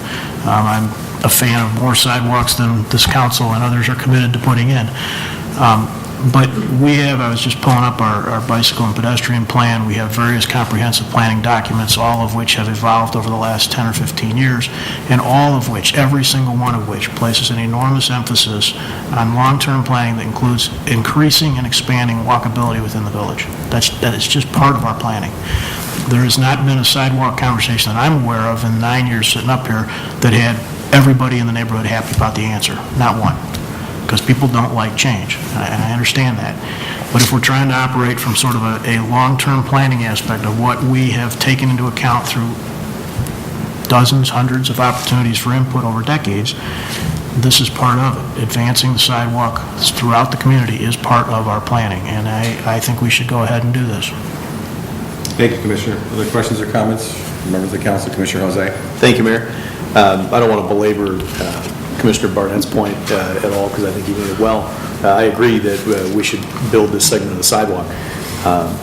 I'm a fan of more sidewalks than this council and others are committed to putting in. But we have, I was just pulling up our bicycle and pedestrian plan. We have various comprehensive planning documents, all of which have evolved over the last 10 or 15 years, and all of which, every single one of which, places an enormous emphasis on long-term planning that includes increasing and expanding walkability within the village. That is just part of our planning. There has not been a sidewalk conversation that I'm aware of in 9 years sitting up here that had everybody in the neighborhood happy about the answer. Not one. Because people don't like change, and I understand that. But if we're trying to operate from sort of a long-term planning aspect of what we have taken into account through dozens, hundreds of opportunities for input over decades, this is part of it. Advancing the sidewalk throughout the community is part of our planning, and I think we should go ahead and do this. Thank you, Commissioner. Other questions or comments from members of the council? Commissioner Jose? Thank you, Mayor. I don't want to belabor Commissioner Barnett's point at all, because I think he made it well. I agree that we should build this segment of the sidewalk.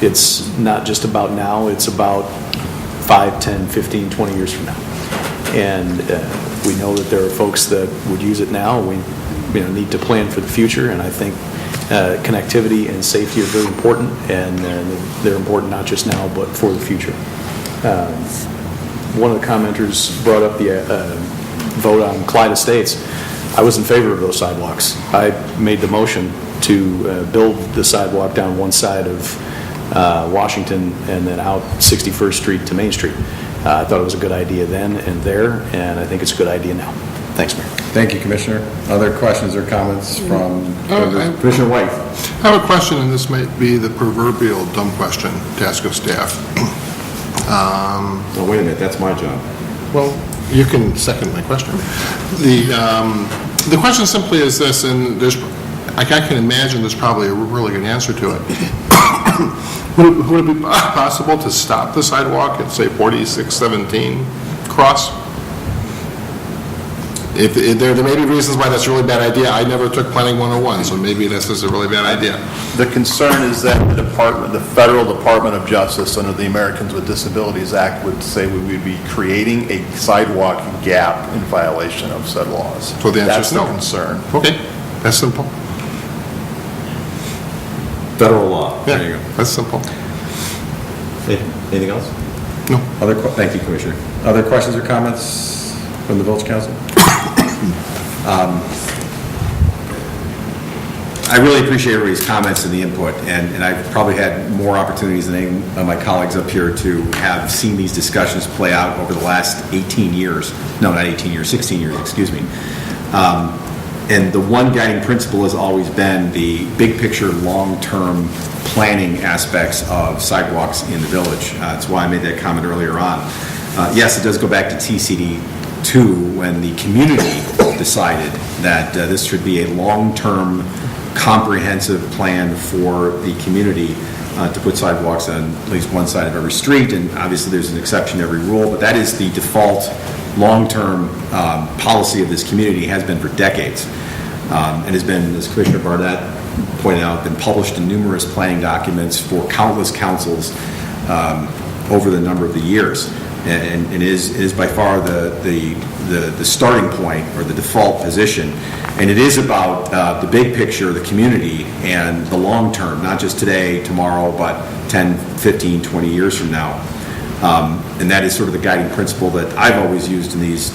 It's not just about now, it's about 5, 10, 15, 20 years from now. And we know that there are folks that would use it now. We need to plan for the future, and I think connectivity and safety are very important, and they're important not just now, but for the future. One of the commenters brought up the vote on Clyde Estates. I was in favor of those sidewalks. I made the motion to build the sidewalk down one side of Washington and then out 61st Street to Main Street. I thought it was a good idea then and there, and I think it's a good idea now. Thanks, Mayor. Thank you, Commissioner. Other questions or comments from Commissioner White? I have a question, and this might be the proverbial dumb question to ask of staff. Oh, wait a minute, that's my job. Well, you can second my question. The question simply is this, and I can imagine there's probably a really good answer to it. Would it be possible to stop the sidewalk at, say, 4617 cross? If there may be reasons why that's a really bad idea. I never took Planning 101, so maybe this is a really bad idea. The concern is that the Federal Department of Justice under the Americans with Disabilities Act would say we would be creating a sidewalk gap in violation of said laws. So the answer is no. That's the concern. Okay, that's simple. Federal law. Yeah, There you go. that's simple. Anything else? No. Thank you, Commissioner. Other questions or comments from the Village Council? I really appreciate everybody's comments and the input, and I've probably had more opportunities than any of my colleagues up here to have seen these discussions play out over the last 18 years. No, not 18 years, 16 years, excuse me. And the one guiding principle has always been the big picture, long-term planning aspects of sidewalks in the village. That's why I made that comment earlier on. Yes, it does go back to TCD2 when the community decided that this should be a long-term, comprehensive plan for the community to put sidewalks on at least one side of every street, and obviously there's an exception to every rule, but that is the default long-term policy of this community, has been for decades, and has been, as Commissioner Barnett pointed out, been published in numerous planning documents for countless councils over the number of the years, and it is by far the starting point or the default position. And it is about the big picture of the community and the long term, not just today, tomorrow, but 10, 15, 20 years from now. And that is sort of the guiding principle that I've always used in these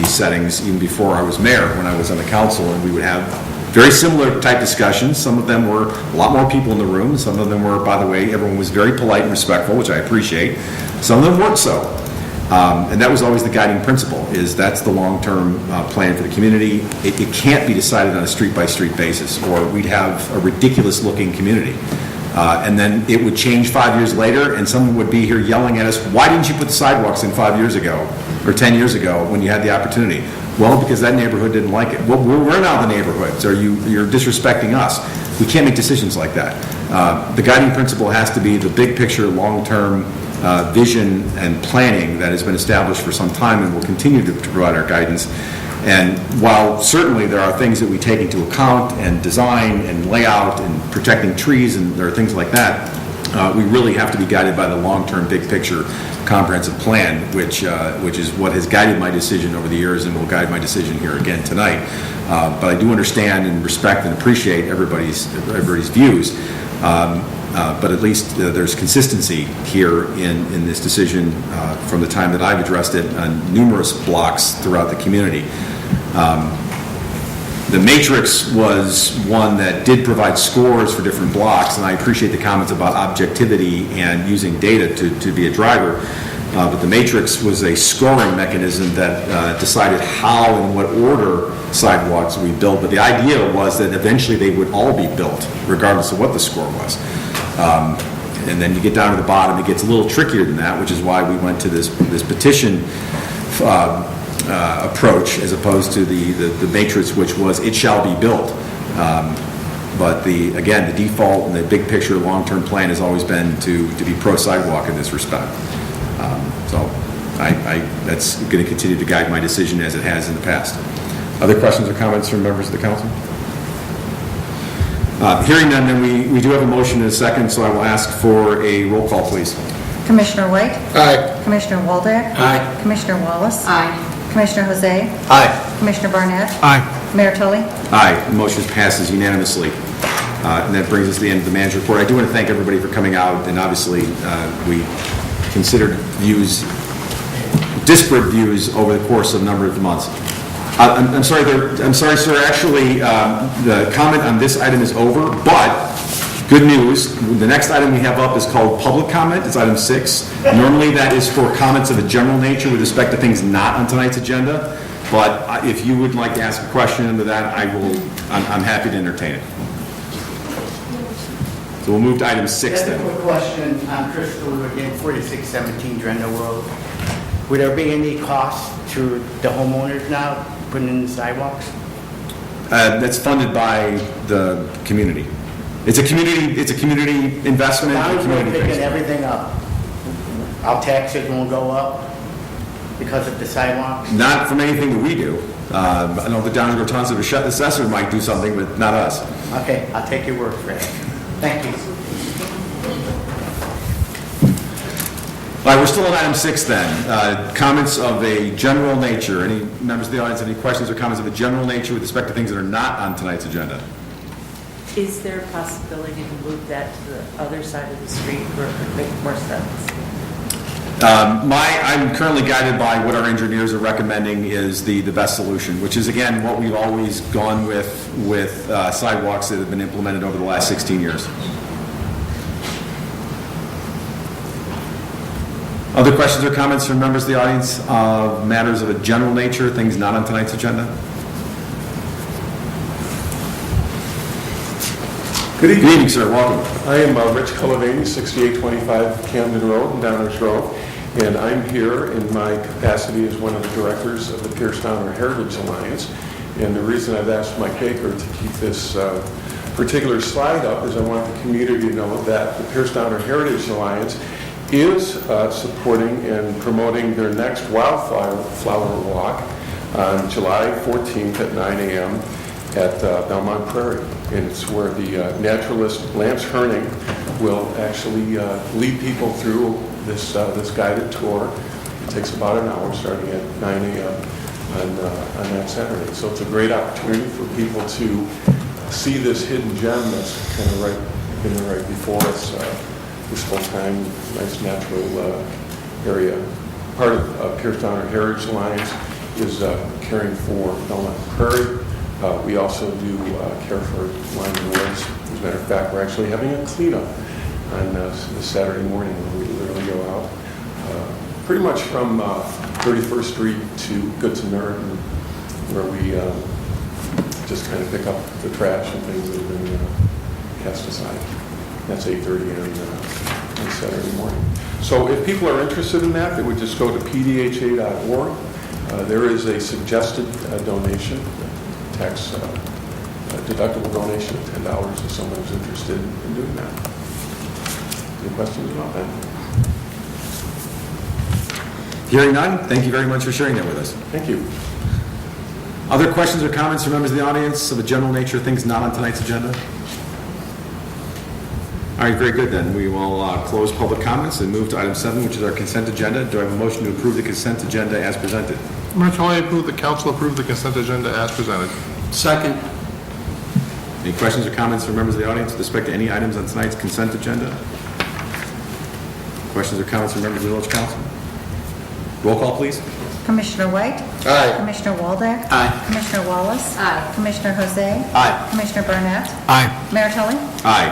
settings, even before I was mayor, when I was on the council, and we would have very similar type discussions. Some of them were a lot more people in the room. Some of them were, by the way, everyone was very polite and respectful, which I appreciate. Some of them weren't so. And that was always the guiding principle, is that's the long-term plan for the community. It can't be decided on a street-by-street basis, or we'd have a ridiculous-looking community. And then it would change 5 years later, and someone would be here yelling at us, why didn't you put the sidewalks in 5 years ago, or 10 years ago, when you had the opportunity? Well, because that neighborhood didn't like it. Well, we're now the neighborhoods, or you're disrespecting us. We can't make decisions like that. The guiding principle has to be the big picture, long-term vision and planning that has been established for some time and will continue to provide our guidance. And while certainly there are things that we take into account and design and layout and protecting trees, and there are things like that, we really have to be guided by the long-term, big-picture comprehensive plan, which is what has guided my decision over the years and will guide my decision here again tonight. But I do understand and respect and appreciate everybody's views. But at least there's consistency here in this decision from the time that I've addressed it on numerous blocks throughout the community. The matrix was one that did provide scores for different blocks, and I appreciate the comments about objectivity and using data to be a driver. But the matrix was a scoring mechanism that decided how and what order sidewalks we built. But the idea was that eventually they would all be built, regardless of what the score was. And then you get down to the bottom, it gets a little trickier than that, which is why we went to this petition approach as opposed to the matrix, which was it shall be built. But again, the default and the big picture long-term plan has always been to be pro-sidewalk in this respect. So that's going to continue to guide my decision as it has in the past. Other questions or comments from members of the council? Hearing none, then we do have a motion and a second, so I will ask for a roll call, please. Commissioner White? Aye. Commissioner Waldeck? Aye. Commissioner Wallace? Aye. Commissioner Jose? Aye. Commissioner Barnett? Aye. Mayor Tully? Aye, the motion passes unanimously. And that brings us to the end of the manager report. I do want to thank everybody for coming out, and obviously we considered disparate views over the course of a number of months. I'm sorry, sir. Actually, the comment on this item is over, but good news. The next item we have up is called public comment. It's item 6. Normally, that is for comments of a general nature with respect to things not on tonight's agenda. But if you would like to ask a question into that, I'm happy to entertain it. So we'll move to item 6 Just a then. quick question. I'm Chris Delu again, 4617 Drendel Road. Would there be any cost to the homeowners now putting in the sidewalks? That's funded by the community. It's a community investment. Now we're Community picking pays. everything up. Our taxes won't go up because of the sidewalks? Not from anything that we do. I know the Downsboro Township assessor might do something, but not us. Okay, I'll take your word for it. Thank you. All right, we're still on item 6 then. Comments of a general nature. Any members of the audience have any questions or comments of a general nature with respect to things that are not on tonight's agenda? Is there a possibility to move that to the other side of the street where it would make more sense? I'm currently guided by what our engineers are recommending is the best solution, which is, again, what we've always gone with sidewalks that have been implemented over the last 16 years. Other questions or comments from members of the audience of matters of a general nature, things not on tonight's agenda? Good evening. Good evening, sir. Welcome. I am Rich Cullivaney, 6825 Camden Road in Downers Grove, and I'm here in my capacity as one of the directors of the Pierce Downer Heritage Alliance. And the reason I've asked Mike Baker to keep this particular slide up is I want the community to know that the Pierce Downer Heritage Alliance is supporting and promoting their next wildflower walk on July 14th at 9 a.m. at Belmont Prairie. And it's where the naturalist Lance Herning will actually lead people through this guided tour. It takes about an hour, starting at 9 a.m. on that Saturday. So it's a great opportunity for people to see this hidden gem that's kind of right before us. This full-time, nice natural area. Part of Pierce Downer Heritage Alliance is caring for Belmont Prairie. We also do care for Lyman Woods. As a matter of fact, we're actually having a cleanup on this Saturday morning where we literally go out pretty much from 31st Street to Good Samaritan, where we just kind of pick up the trash and things that have been cast aside. That's 8:30 on Saturday morning. So if people are interested in that, they would just go to pdha.org. There is a suggested donation, tax deductible donation of $10 if someone is interested in doing that. Any questions about that? Hearing none, thank you very much for sharing that with us. Thank you. Other questions or comments from members of the audience of a general nature, things not on tonight's agenda? All right, very good then. We will close public comments and move to item 7, which is our consent agenda. Do I have a motion to approve the consent agenda as presented? Martelli, the council approve the consent agenda as presented. Second. Any questions or comments from members of the audience with respect to any items on tonight's consent agenda? Questions or comments from members of the village council? Roll call, please. Commissioner White? Aye. Commissioner Waldeck? Aye. Commissioner Wallace? Aye. Commissioner Jose? Aye. Commissioner Burnett? Aye. Mayor Tully? Aye.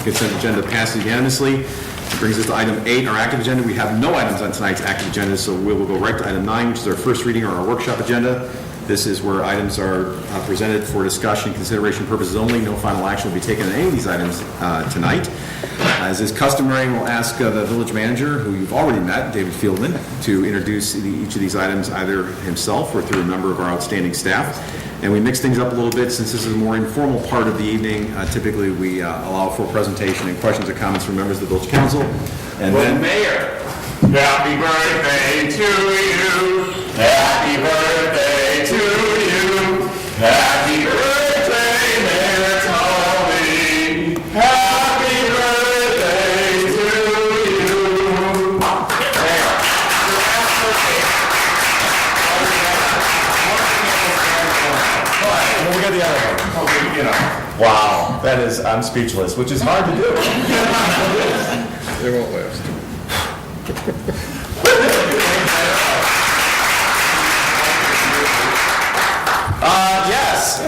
Consent agenda passes unanimously. It brings us to item 8, our active agenda. We have no items on tonight's active agenda, so we will go right to item 9, which is our first reading or our workshop agenda. This is where items are presented for discussion and consideration purposes only. No final action will be taken on any of these items tonight. As is customary, we'll ask the village manager, who you've already met, David Fieldman, to introduce each of these items either himself or through a member of our outstanding staff. And we mix things up a little bit since this is a more informal part of the evening. Typically, we allow for presentation and questions or comments from members of the village council. And then, Mayor, happy birthday to you. Happy birthday to you. Happy birthday, Mayor Tully. Happy birthday to you. Mayor, we got the other one. You know. Wow, that is, I'm speechless, which is hard to do. They won't last. Yes.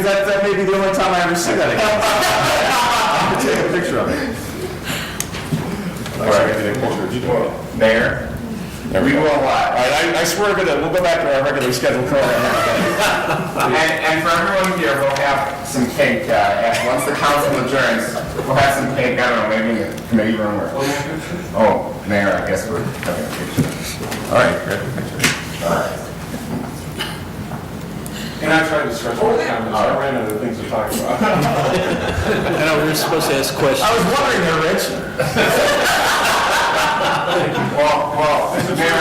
That may be the only time I ever see that again. I'm gonna take a picture of it. All right, Mayor, we will. I swear we'll go back to our regularly scheduled program. and for everyone here, we'll have some cake. Once the council adjourns, we'll have some cake. I don't know, maybe in the committee room or. Oh, Mayor, I guess we're having a picture. All right, great picture. All right. And I tried to stretch my comments. I ran out of things to talk about. I know, we were supposed to ask questions. I was wondering there, Rich. well, Mayor,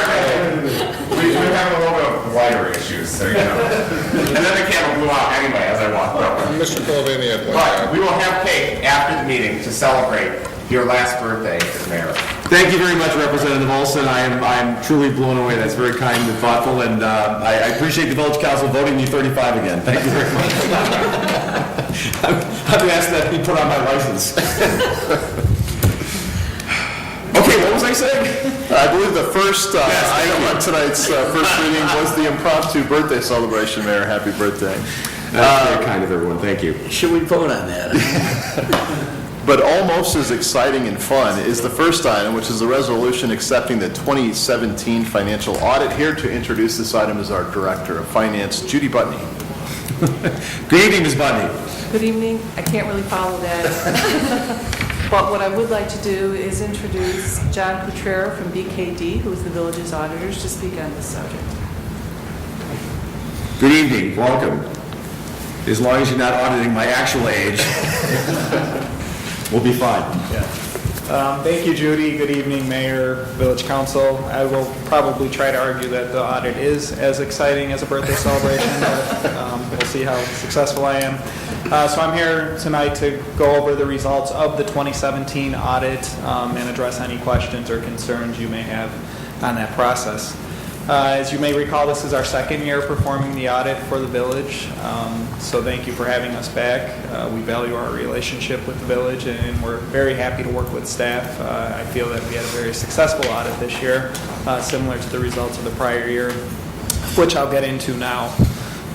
we're having a little bit of lighter issues, so you know. And then the candle blew out anyway as I walked up. Mr. Colavini had one. But we will have cake after the meeting to celebrate your last birthday as mayor. thank you very much, Representative Olson. I am truly blown away. That's very kind and thoughtful, and I appreciate the village council voting me 35 again. Thank you very much. I've been asked that to be put on my license. Okay, what was I saying? I believe the first item on tonight's first reading was the impromptu birthday celebration, Mayor. Happy birthday. That's very kind of everyone. Thank you. Should we vote on that? But almost as exciting and fun is the first item, which is the resolution accepting the 2017 financial audit. Here to introduce this item is our Director of Finance, Judy Butney. Good evening, Ms. Butney. Good evening. I can't really follow that. But what I would like to do is introduce John Cutrera from BKD, who is the village's auditors, to speak on this subject. Good evening. Welcome. As long as you're not auditing my actual age, we'll be fine. Thank you, Judy. Good evening, Mayor, Village Council. I will probably try to argue that the audit is as exciting as a birthday celebration, but we'll see how successful I am. So I'm here tonight to go over the results of the 2017 audit and address any questions or concerns you may have on that process. As you may recall, this is our second year performing the audit for the village, so thank you for having us back. We value our relationship with the village, and we're very happy to work with staff. I feel that we had a very successful audit this year, similar to the results of the prior year, which I'll get into now.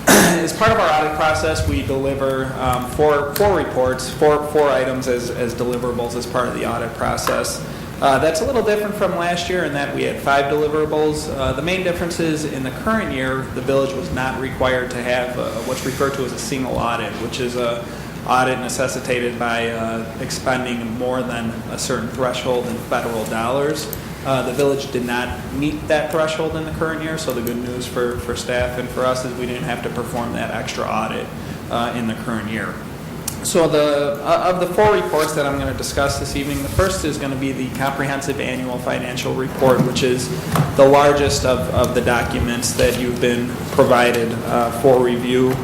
As part of our audit process, we deliver four reports, four items as deliverables as part of the audit process. That's a little different from last year in that we had 5 deliverables. The main difference is in the current year, the village was not required to have what's referred to as a single audit, which is an audit necessitated by expending more than a certain threshold in federal dollars. The village did not meet that threshold in the current year, so the good news for staff and for us is we didn't have to perform that extra audit in the current year. So of the 4 reports that I'm going to discuss this evening, the first is going to be the comprehensive annual financial report, which is the largest of the documents that you've been provided for review.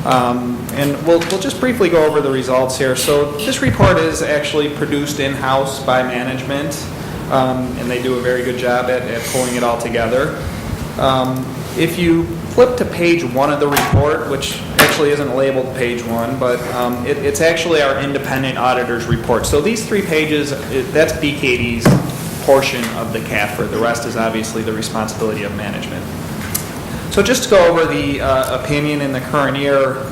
And we'll just briefly go over the results here. So this report is actually produced in-house by management, and they do a very good job at pulling it all together. If you flip to page 1 of the report, which actually isn't labeled page 1, but it's actually our independent auditor's report. So these 3 pages, that's BKD's portion of the CAFR. The rest is obviously the responsibility of management. So just to go over the opinion in the current year,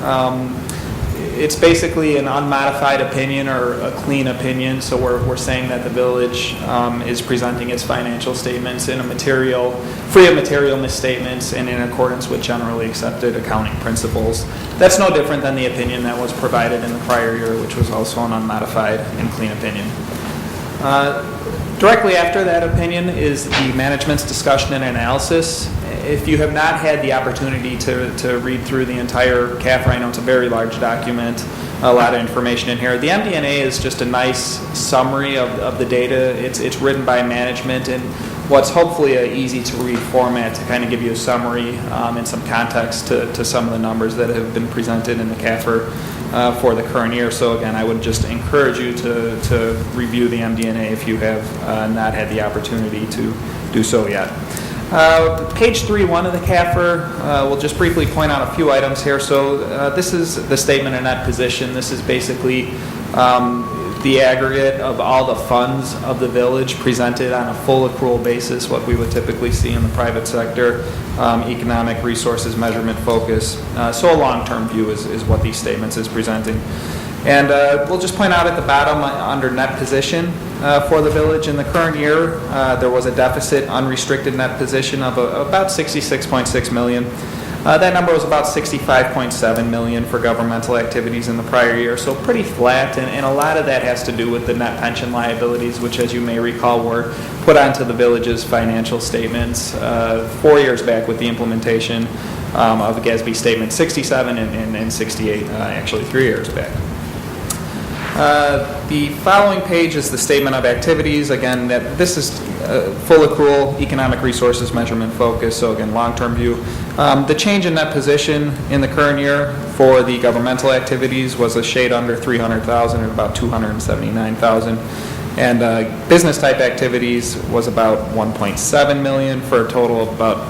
it's basically an unmodified opinion or a clean opinion. So we're saying that the village is presenting its financial statements in free of material misstatements and in accordance with generally accepted accounting principles. That's no different than the opinion that was provided in the prior year, which was also an unmodified and clean opinion. Directly after that opinion is the management's discussion and analysis. If you have not had the opportunity to read through the entire CAFR, I know it's a very large document, a lot of information in here. The MD&A is just a nice summary of the data. It's written by management in what's hopefully an easy-to-read format to kind of give you a summary and some context to some of the numbers that have been presented in the CAFR for the current year. So again, I would just encourage you to review the MD&A if you have not had the opportunity to do so yet. Page 3.1 of the CAFR, we'll just briefly point out a few items here. So this is the statement of net position. This is basically the aggregate of all the funds of the village presented on a full accrual basis, what we would typically see in the private sector, economic resources measurement focus. So a long-term view is what these statements is presenting. And we'll just point out at the bottom under net position for the village in the current year, there was a deficit unrestricted net position of about $66.6 million. That number was about $65.7 million for governmental activities in the prior year, so pretty flat, and a lot of that has to do with the net pension liabilities, which, as you may recall, were put onto the village's financial statements 4 years back with the implementation of GASB Statement 67 and 68, actually 3 years back. The following page is the statement of activities. Again, this is full accrual, economic resources measurement focus, so again, long-term view. The change in net position in the current year for the governmental activities was a shade under $300,000 at about $279,000. And business type activities was about $1.7 million for a total of about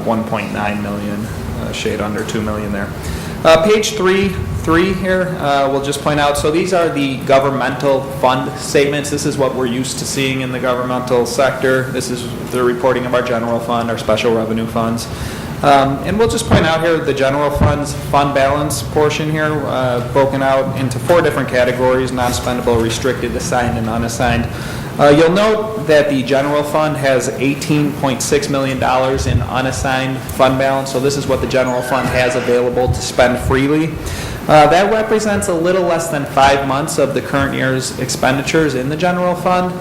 $1.9 million, shade under $2 million there. Page 3 here, we'll just point out, so these are the governmental fund statements. This is what we're used to seeing in the governmental sector. This is the reporting of our general fund, our special revenue funds. And we'll just point out here the general fund's fund balance portion here, broken out into 4 different categories: non-spendable, restricted, assigned, and unassigned. You'll note that the general fund has $18.6 million in unassigned fund balance, so this is what the general fund has available to spend freely. That represents a little less than 5 months of the current year's expenditures in the general fund,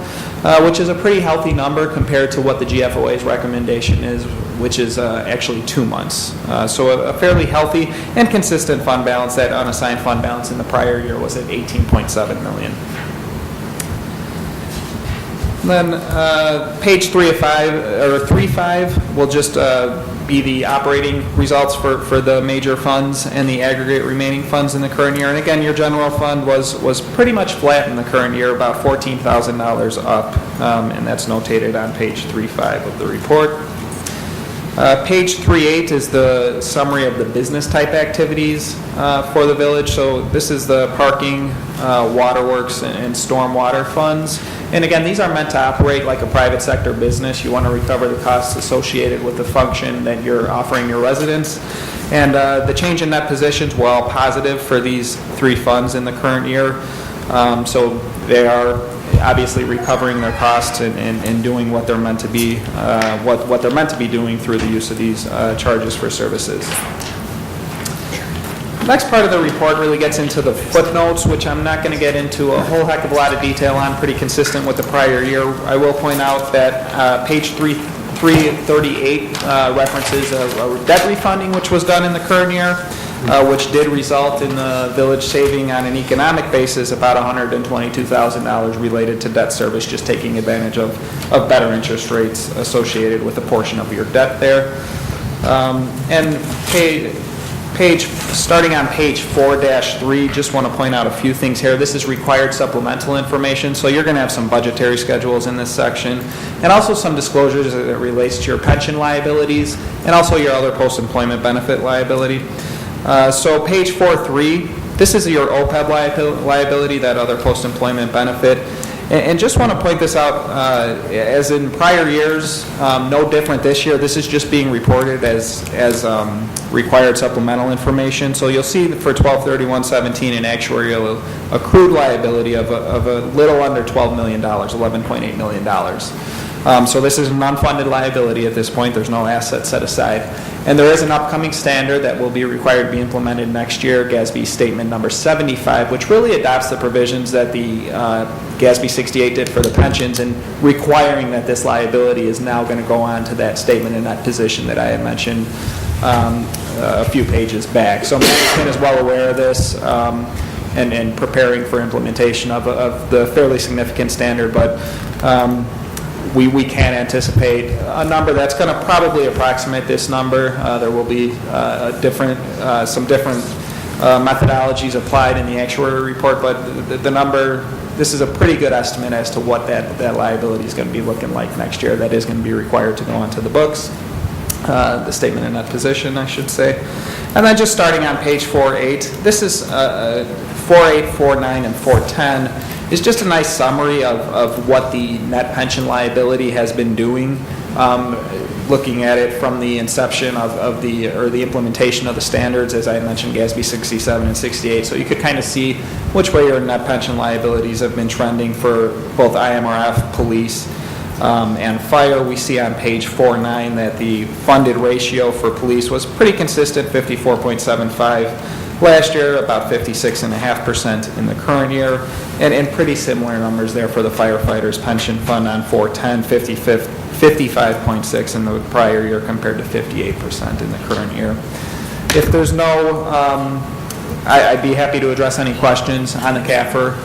which is a pretty healthy number compared to what the GFOA's recommendation is, which is actually 2 months. So a fairly healthy and consistent fund balance. That unassigned fund balance in the prior year was at $18.7 million. Then page 3.5 will just be the operating results for the major funds and the aggregate remaining funds in the current year. And again, your general fund was pretty much flat in the current year, about $14,000 up, and that's notated on page 3.5 of the report. Page 3.8 is the summary of the business type activities for the village. So this is the parking, waterworks, and stormwater funds. And again, these are meant to operate like a private sector business. You want to recover the costs associated with the function that you're offering your residents. And the change in net positions were all positive for these 3 funds in the current year. So they are obviously recovering their costs and doing what they're meant to be, what they're meant to be doing through the use of these charges for services. The next part of the report really gets into the footnotes, which I'm not going to get into a whole heck of a lot of detail on, pretty consistent with the prior year. I will point out that page 338 references a debt refunding which was done in the current year, which did result in the village saving on an economic basis about $122,000 related to debt service, just taking advantage of better interest rates associated with a portion of your debt there. And Starting on page 4-3, just want to point out a few things here. This is required supplemental information, so you're going to have some budgetary schedules in this section, and also some disclosures as it relates to your pension liabilities, and also your other post-employment benefit liability. So page 4.3, this is your OPEB liability, that other post-employment benefit. And just want to point this out, as in prior years, no different this year. This is just being reported as required supplemental information. So you'll see that for 12/31/17 an actuarial accrued liability of a little under $12 million, $11.8 million. So this is an unfunded liability at this point. There's no asset set aside. And there is an upcoming standard that will be required to be implemented next year, GASB Statement Number 75, which really adopts the provisions that the GASB 68 did for the pensions, and requiring that this liability is now going to go on to that statement in that position that I had mentioned a few pages back. So management is well aware of this and preparing for implementation of the fairly significant standard, but we can anticipate a number that's going to probably approximate this number. There will be some different methodologies applied in the actuarial report, but the number, this is a pretty good estimate as to what that liability is going to be looking like next year. That is going to be required to go onto the books, the statement in that position, I should say. And then just starting on page 4.8, this is 4.8, 4.9, and 4.10. Is just a nice summary of what the net pension liability has been doing, looking at it from the inception of the implementation of the standards, as I mentioned, GASB 67 and 68. So you could kind of see which way your net pension liabilities have been trending for both IMRF, police, and fire. We see on page 4.9 that the funded ratio for police was pretty consistent, 54.75. Last year, about 56.5% in the current year, and pretty similar numbers there for the firefighters' pension fund on 410, 55.6 in the prior year compared to 58% in the current year. If there's no, I'd be happy to address any questions on the CAFR.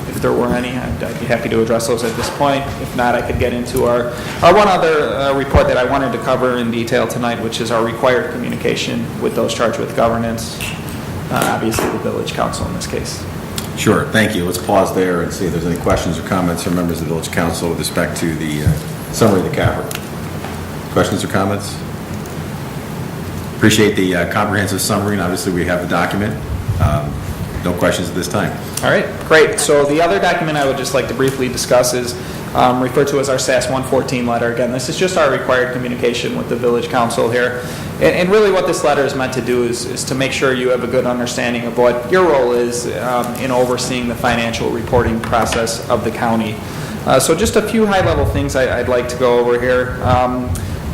If there were any, I'd be happy to address those at this point. If not, I could get into our one other report that I wanted to cover in detail tonight, which is our required communication with those charged with governance. Obviously, the village council in this case. Sure, thank you. Let's pause there and see if there's any questions or comments from members of the village council with respect to the summary of the CAFR. Questions or comments? Appreciate the comprehensive summary, and obviously we have the document. No questions at this time. All right, great. So the other document I would just like to briefly discuss is referred to as our SAS 114 letter. Again, this is just our required communication with the village council here. And really what this letter is meant to do is to make sure you have a good understanding of what your role is in overseeing the financial reporting process of the county. So just a few high-level things I'd like to go over here.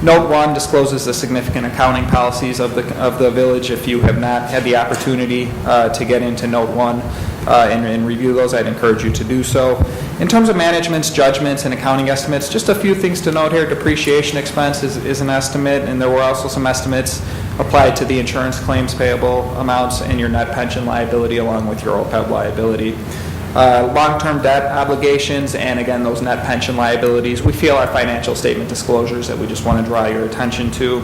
Note 1 discloses the significant accounting policies of the village. If you have not had the opportunity to get into Note 1 and review those, I'd encourage you to do so. In terms of management's judgments and accounting estimates, just a few things to note here. Depreciation expense is an estimate, and there were also some estimates applied to the insurance claims payable amounts and your net pension liability along with your OPEB liability. Long-term debt obligations, and again, those net pension liabilities, we feel are financial statement disclosures that we just want to draw your attention to.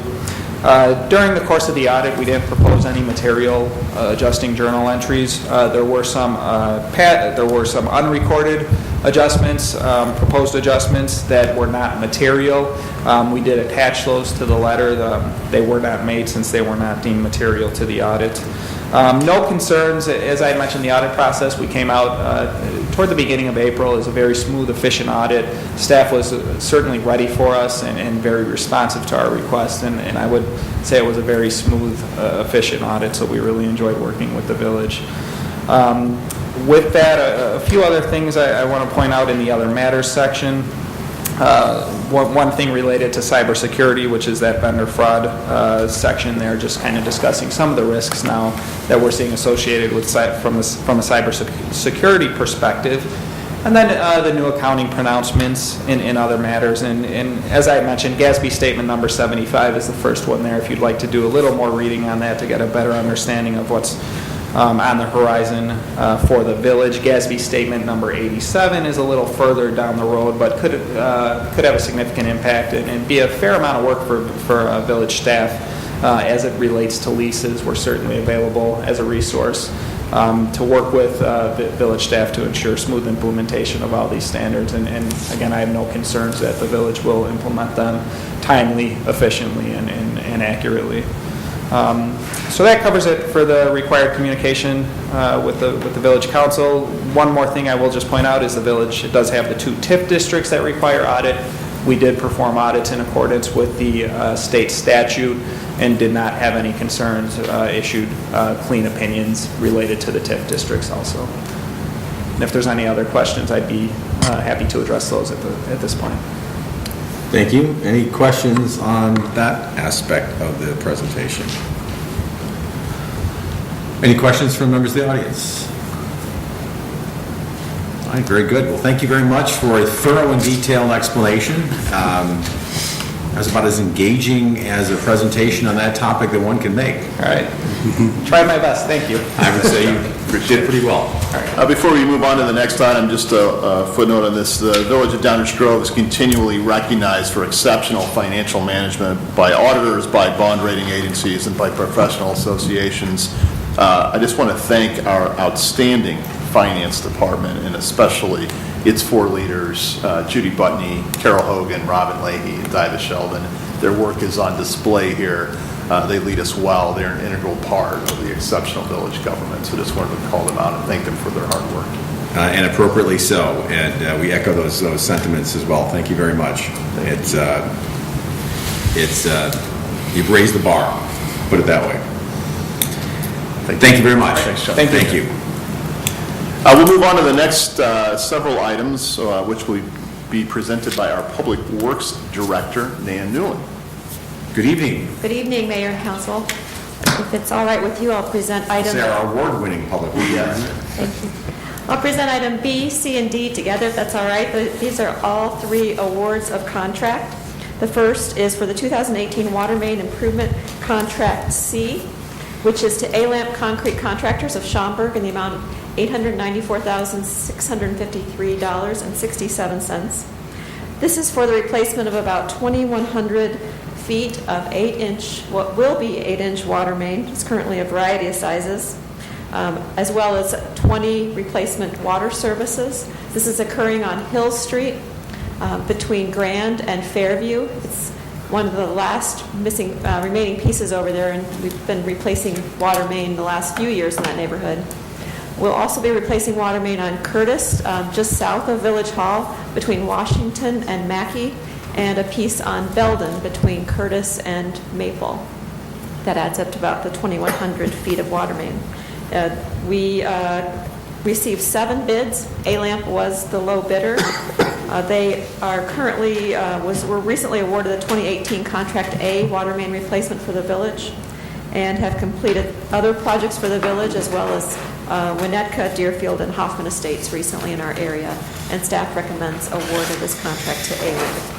During the course of the audit, we didn't propose any material adjusting journal entries. There were some unrecorded adjustments, proposed adjustments that were not material. We did attach those to the letter. They were not made since they were not deemed material to the audit. No concerns. As I mentioned, the audit process, we came out toward the beginning of April. It was a very smooth, efficient audit. Staff was certainly ready for us and very responsive to our request, and I would say it was a very smooth, efficient audit, so we really enjoyed working with the village. With that, a few other things I want to point out in the other matters section. One thing related to cybersecurity, which is that vendor fraud section there, just kind of discussing some of the risks now that we're seeing associated with from a cybersecurity perspective. And then the new accounting pronouncements in other matters. And as I mentioned, GASB Statement Number 75 is the first one there. If you'd like to do a little more reading on that to get a better understanding of what's on the horizon for the village. GASB Statement Number 87 is a little further down the road, but could have a significant impact and be a fair amount of work for village staff As it relates to leases, we're certainly available as a resource to work with the village staff to ensure smooth implementation of all these standards. And again, I have no concerns that the village will implement them timely, efficiently, and accurately. So that covers it for the required communication with the village council. One more thing I will just point out is the village does have the 2 TIF districts that require audit. We did perform audits in accordance with the state statute and did not have any concerns, issued clean opinions related to the TIF districts also. And if there's any other questions, I'd be happy to address those at this point. Thank you. Any questions on that aspect of the presentation? Any questions from members of the audience? All right, very good. Well, thank you very much for a thorough and detailed explanation. That was about as engaging as a presentation on that topic that one can make. All right. Try my best. Thank you. I would say you did pretty well. Before we move on to the next item, just a footnote on this. The Village of Downers Grove is continually recognized for exceptional financial management by auditors, by bond rating agencies, and by professional associations. I just want to thank our outstanding finance department, and especially its 4 leaders, Judy Butney, Carol Hogan, Robin Leahy, and Diva Sheldon. Their work is on display here. They lead us well. They're an integral part of the exceptional village government. So just wanted to call them out and thank them for their hard work. And appropriately so. And we echo those sentiments as well. Thank you very much. You've raised the bar, put it that way. Thank you very much. Thanks, John. Thank you. We'll move on to the next several items, which will be presented by our Public Works Director, Nan Newland. Good evening. Good evening, Mayor and Council. If it's all right with you, I'll present item... Say our award-winning Public Works Director. Thank you. I'll present item B, C, and D together, if that's all right. These are all 3 awards of contract. The first is for the 2018 Water Main Improvement Contract C, which is to A-Lamp Concrete Contractors of Schaumburg in the amount of $894,653.67. This is for the replacement of about 2,100 feet of 8-inch, what will be 8-inch water main. It's currently a variety of sizes, as well as 20 replacement water services. This is occurring on Hill Street between Grand and Fairview. It's one of the last missing remaining pieces over there, and we've been replacing water main the last few years in that neighborhood. We'll also be replacing water main on Curtis, just south of Village Hall, between Washington and Mackey, and a piece on Belden between Curtis and Maple. That adds up to about the 2,100 feet of water main. We received 7 bids. A-Lamp was the low bidder. They are currently, were recently awarded the 2018 Contract A water main replacement for the village, and have completed other projects for the village, as well as Winnetka, Deerfield, and Hoffman Estates recently in our area, and staff recommends award of this contract to A-Lamp.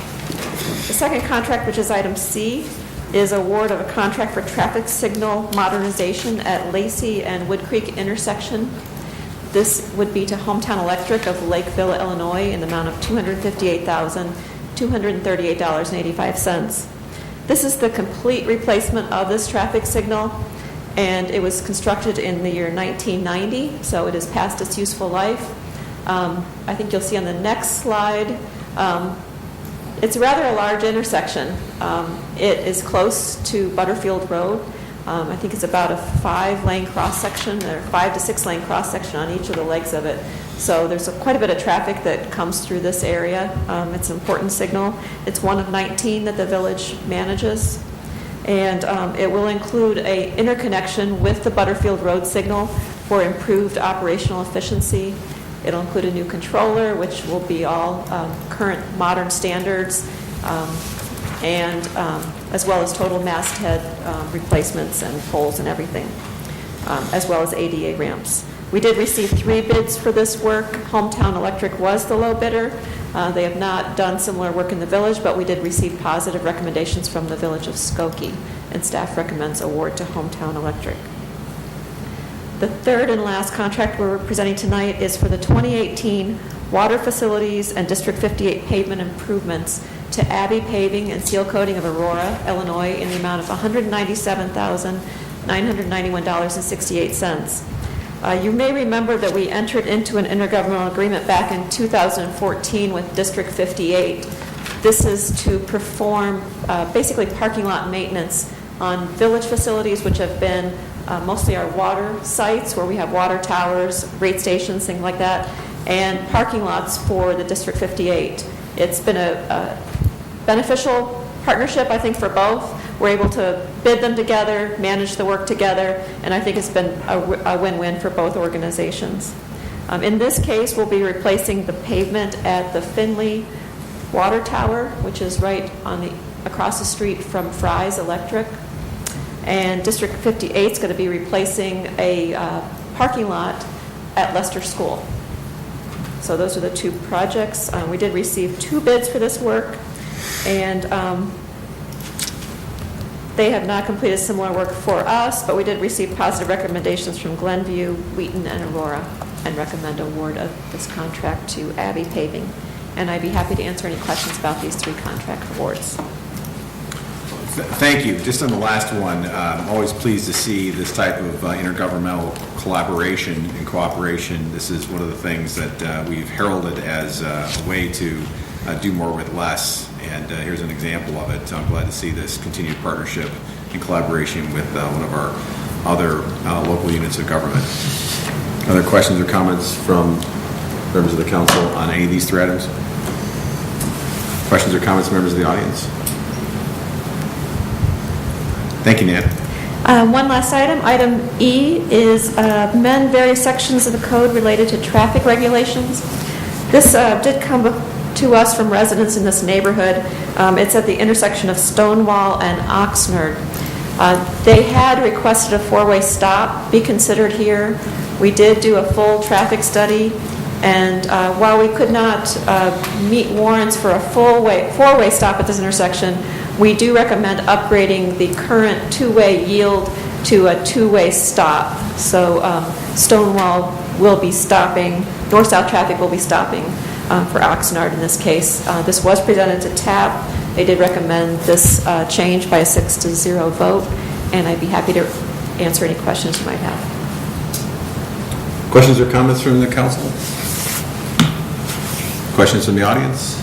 The second contract, which is item C, is award of a contract for traffic signal modernization at Lacey and Wood Creek intersection. This would be to Hometown Electric of Lakeville, Illinois, in the amount of $258,238.85. This is the complete replacement of this traffic signal, and it was constructed in the year 1990, so it is past its useful life. I think you'll see on the next slide, it's rather a large intersection. It is close to Butterfield Road. I think it's about a 5-lane cross-section, or 5 to 6-lane cross-section on each of the legs of it. So there's quite a bit of traffic that comes through this area. It's an important signal. It's one of 19 that the village manages. And it will include an interconnection with the Butterfield Road signal for improved operational efficiency. It'll include a new controller, which will be all current modern standards, and as well as total masthead replacements and poles and everything, as well as ADA ramps. We did receive 3 bids for this work. Hometown Electric was the low bidder. They have not done similar work in the village, but we did receive positive recommendations from the village of Skokie, and staff recommends award to Hometown Electric. The third and last contract we're presenting tonight is for the 2018 Water Facilities and District 58 Pavement Improvements to to Abbey Paving and Seal Coating of Aurora, Illinois, in the amount of $197,991.68. You may remember that we entered into an intergovernmental agreement back in 2014 with District 58. This is to perform basically parking lot maintenance on village facilities, which have been mostly our water sites, where we have water towers, rate stations, things like that, and parking lots for the District 58. It's been a beneficial partnership, I think, for both. We're able to bid them together, manage the work together, and I think it's been a win-win for both organizations. In this case, we'll be replacing the pavement at the Finley Water Tower, which is right on across the street from Fry's Electric. And District 58 is going to be replacing a parking lot at Lester School. So those are the two projects. We did receive 2 bids for this work, and they have not completed similar work for us, but we did receive positive recommendations from Glenview, Wheaton, and Aurora, and recommend award of this contract to Abbey Paving. And I'd be happy to answer any questions about these 3 contract awards. Thank you. Just on the last one, I'm always pleased to see this type of intergovernmental collaboration and cooperation. This is one of the things that we've heralded as a way to do more with less. And here's an example of it. I'm glad to see this continued partnership and collaboration with one of our other local units of government. Other questions or comments from members of the council on any of these 3 items? Questions or comments from members of the audience? Thank you, Nan. One last item. Item E is amend various sections of the code related to traffic regulations. This did come to us from residents in this neighborhood. It's at the intersection of Stonewall and Oxnard. They had requested a 4-way stop be considered here. We did do a full traffic study, and while we could not meet warrants for a full 4-way stop at this intersection, we do recommend upgrading the current 2-way yield to a 2-way stop. So Stonewall will be stopping, north-south traffic will be stopping for Oxnard in this case. This was presented to TAP. They did recommend this change by a 6-0 vote, and I'd be happy to answer any questions you might have. Questions or comments from the council? Questions from the audience?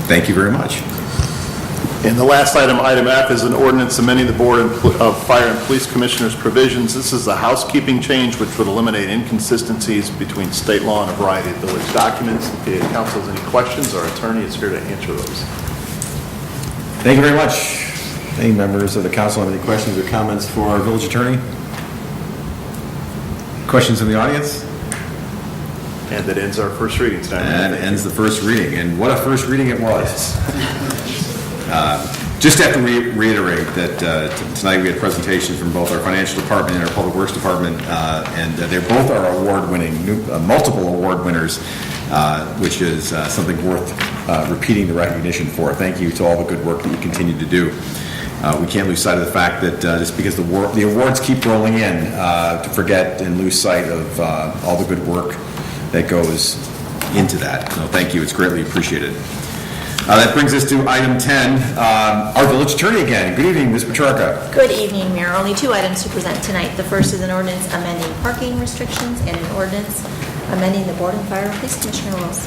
Thank you very much. And the last item, item F, is an ordinance amending the Board of Fire and Police Commissioners provisions. This is a housekeeping change which would eliminate inconsistencies between state law and a variety of village documents. If the council has any questions, our attorney is here to answer those. Thank you very much. Any members of the council have any questions or comments for our village attorney? Questions in the audience? And that ends our first reading tonight. And ends the first reading, and what a first reading it was. Just have to reiterate that tonight we had presentations from both our financial department and our public works department, and they both are award-winning, multiple award winners, which is something worth repeating the recognition for. Thank you to all the good work that you continue to do. We can't lose sight of the fact that just because the awards keep rolling in, to forget and lose sight of all the good work that goes into that. So thank you. It's greatly appreciated. That brings us to item 10, our village attorney again. Good evening, Ms. Petrarca. Good evening, Mayor. Only 2 items to present tonight. The first is an ordinance amending parking restrictions and an ordinance amending the Board of Fire and Police Commissioner rules.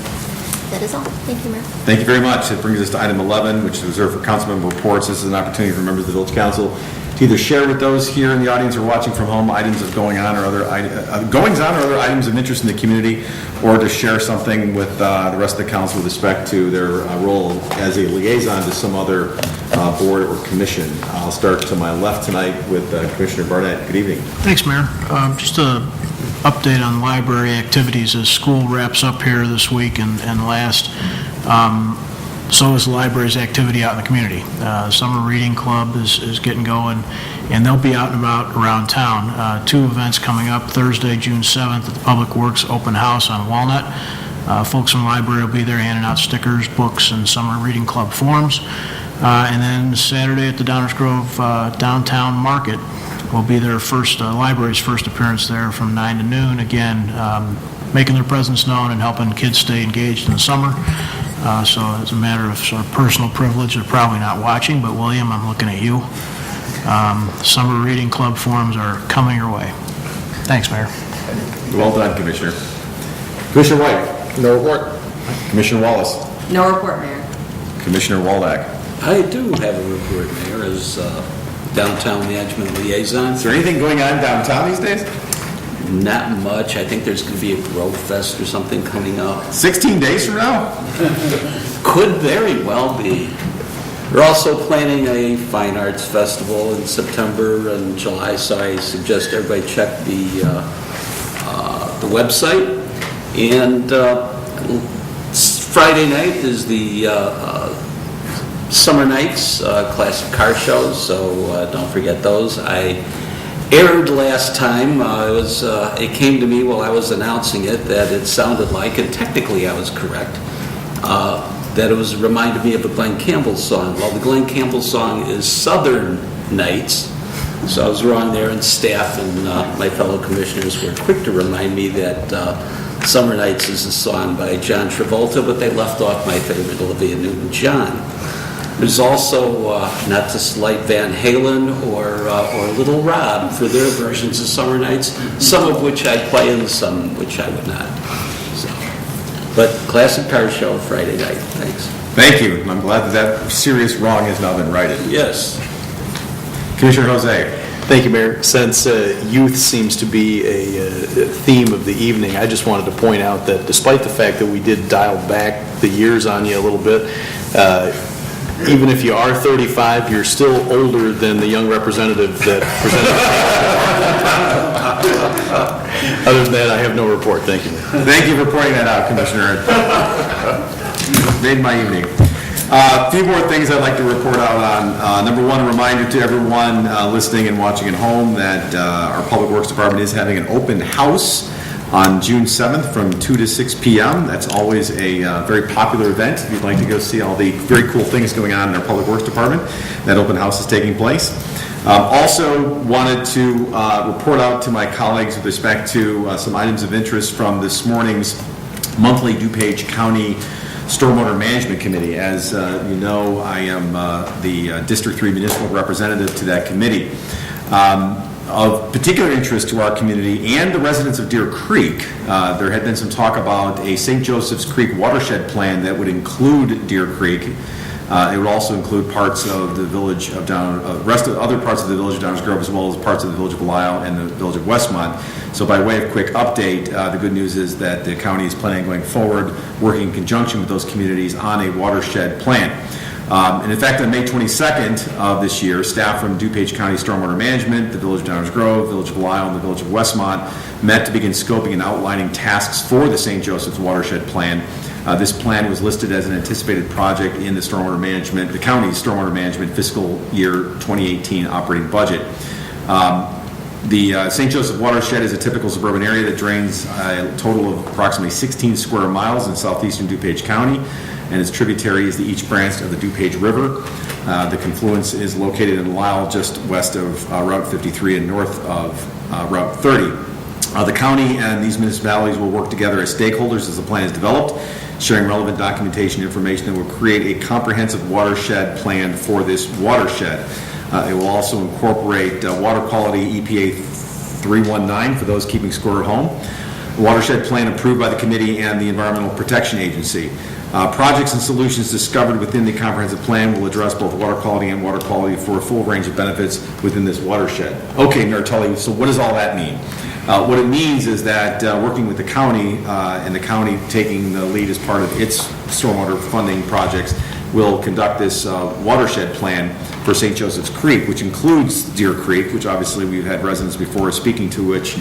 That is all. Thank you, Mayor. Thank you very much. That brings us to item 11, which is reserved for council member reports. This is an opportunity for members of the village council to either share with those here in the audience or watching from home items of goings-on or other items of interest in the community, or to share something with the rest of the council with respect to their role as a liaison to some other board or commission. I'll start to my left tonight with Commissioner Barnett. Good evening. Thanks, Mayor. Just an update on library activities as school wraps up here this week and last. So is the library's activity out in the community. Summer Reading Club is getting going, and they'll be out and about around town. 2 events coming up, Thursday, June 7th at the Public Works Open House on Walnut. Folks from the library will be there handing out stickers, books, and Summer Reading Club forms. And then Saturday at the Downers Grove Downtown Market will be their library's first appearance there from 9 to noon. Again, making their presence known and helping kids stay engaged in the summer. So as a matter of sort of personal privilege, they're probably not watching, but William, I'm looking at you. Summer Reading Club forums are coming your way. Thanks, Mayor. Well done, Commissioner. Commissioner White? No report. Commissioner Wallace? No report, Mayor. Commissioner Waldeck? I do have a report, Mayor, as downtown management liaison. Is there anything going on downtown these days? Not much. I think there's going to be a Grove Fest or something coming up. 16 days from now? Could very well be. We're also planning a fine arts festival in September and July, so I suggest everybody check the website. And Friday night is the Summer Nights classic car shows, so don't forget those. I aired last time. It came to me while I was announcing it that it sounded like, and technically I was correct, that it reminded me of a Glenn Campbell song. Well, the Glenn Campbell song is Southern Nights, so I was wrong there, and staff and my fellow commissioners were quick to remind me that Summer Nights is a song by John Travolta, but they left off my favorite, Olivia Newton-John. There's also, not to slight Van Halen or Little Rob for their versions of Summer Nights, some of which I play and some which I would not. So, but classic car show Friday night. Thanks. Thank you. I'm glad that serious wrong has now been righted. Yes. Commissioner Jose. Thank you, Mayor. Since youth seems to be a theme of the evening, I just wanted to point out that despite the fact that we did dial back the years on you a little bit, even if you are 35, you're still older than the young representative that presented. Other than that, I have no report. Thank you. Thank you for pointing that out, Commissioner. Made my evening. A few more things I'd like to report out on. Number one, a reminder to everyone listening and watching at home that our Public Works Department is having an open house on June 7th from 2 to 6 p.m. That's always a very popular event. If you'd like to go see all the very cool things going on in our Public Works Department, that open house is taking place. Also wanted to report out to my colleagues with respect to some items of interest from this morning's monthly DuPage County Stormwater Management Committee. As you know, I am the District 3 municipal representative to that committee. Of particular interest to our community and the residents of Deer Creek, there had been some talk about a St. Joseph's Creek watershed plan that would include Deer Creek. It would also include parts of the village of other parts of the village of Downers Grove, as well as parts of the village of Belial and the village of Westmont. So by way of quick update, the good news is that the county is planning on going forward, working in conjunction with those communities on a watershed plan. And in fact, on May 22nd of this year, staff from DuPage County Stormwater Management, the Village of Downers Grove, Village of Belial, and the Village of Westmont met to begin scoping and outlining tasks for the St. Joseph's Watershed Plan. This plan was listed as an anticipated project in the the county's Stormwater Management fiscal year 2018 operating budget. The St. Joseph Watershed is a typical suburban area that drains a total of approximately 16 square miles in southeastern DuPage County, and its tributary is the East Branch of the DuPage River. The confluence is located in Lisle, just west of Route 53 and north of Route 30. The county and these municipalities will work together as stakeholders as the plan is developed, sharing relevant documentation information that will create a comprehensive watershed plan for this watershed. It will also incorporate water quality EPA 319 for those keeping score at home. A watershed plan approved by the committee and the Environmental Protection Agency. Projects and solutions discovered within the comprehensive plan will address both water quality and water quality for a full range of benefits within this watershed. Okay, Mayor Tully, so what does all that mean? What it means is that working with the county and the county taking the lead as part of its stormwater funding projects will conduct this watershed plan for St. Joseph's Creek, which includes Deer Creek, which obviously we've had residents before speaking to which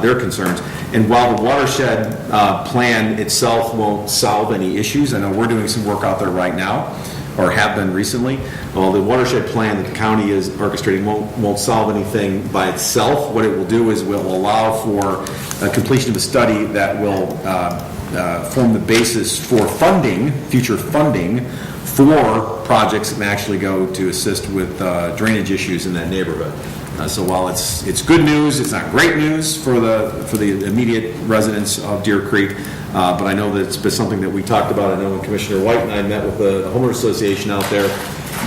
their concerns. And while the watershed plan itself won't solve any issues, I know we're doing some work out there right now, or have been recently. Well, the watershed plan that the county is orchestrating won't solve anything by itself. What it will do is will allow for completion of a study that will form the basis for funding, future funding, for projects that can actually go to assist with drainage issues in that neighborhood. So while it's good news, it's not great news for the immediate residents of Deer Creek. but I know that it's been something that we talked about. I know when Commissioner White and I met with the homeowners association out there,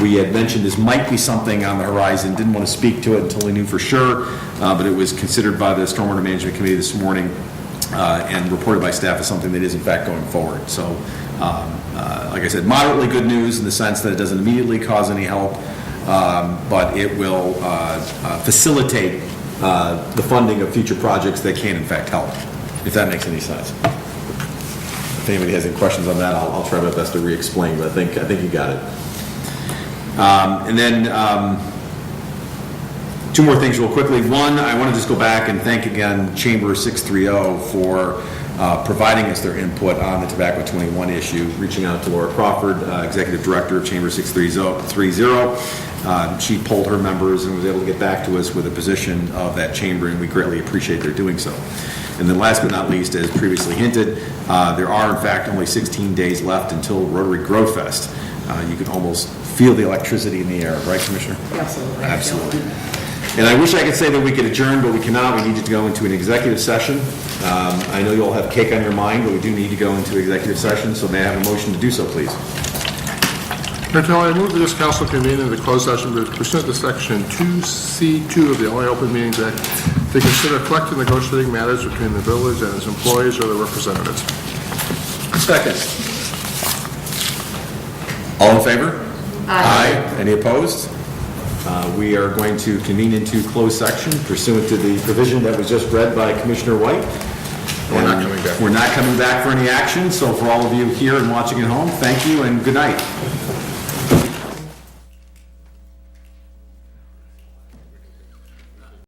we had mentioned this might be something on the horizon, didn't want to speak to it until we knew for sure, but it was considered by the Stormwater Management Committee this morning and reported by staff as something that is in fact going forward. So, like I said, moderately good news in the sense that it doesn't immediately cause any help, but it will facilitate the funding of future projects that can in fact help, if that makes any sense. If anybody has any questions on that, I'll try my best to re-explain, but I think you got it. And then two more things real quickly. One, I want to just go back and thank again Chamber 630 for providing us their input on the Tobacco 21 issue, reaching out to Laura Crawford, Executive Director of Chamber 630. She polled her members and was able to get back to us with a position of that chamber, and we greatly appreciate their doing so. And then last but not least, as previously hinted, there are in fact only 16 days left until Rotary Grow Fest. You can almost feel the electricity in the air, right, Commissioner? Absolutely. Absolutely. And I wish I could say that we could adjourn, but we cannot. We need to go into an executive session. I know you all have cake on your mind, but we do need to go into executive session, so may I have a motion to do so, please? Until I move that this council convene in the closed session pursuant to Section 2C2 of the Illinois Open Meetings Act to consider collective negotiating matters between the village and its employees or their representatives. Second. All in favor? Aye. Any opposed? We are going to convene into closed section pursuant to the provision that was just read by Commissioner White. We're not coming back. We're not coming back for any action, so for all of you here and watching at home, thank you and good night.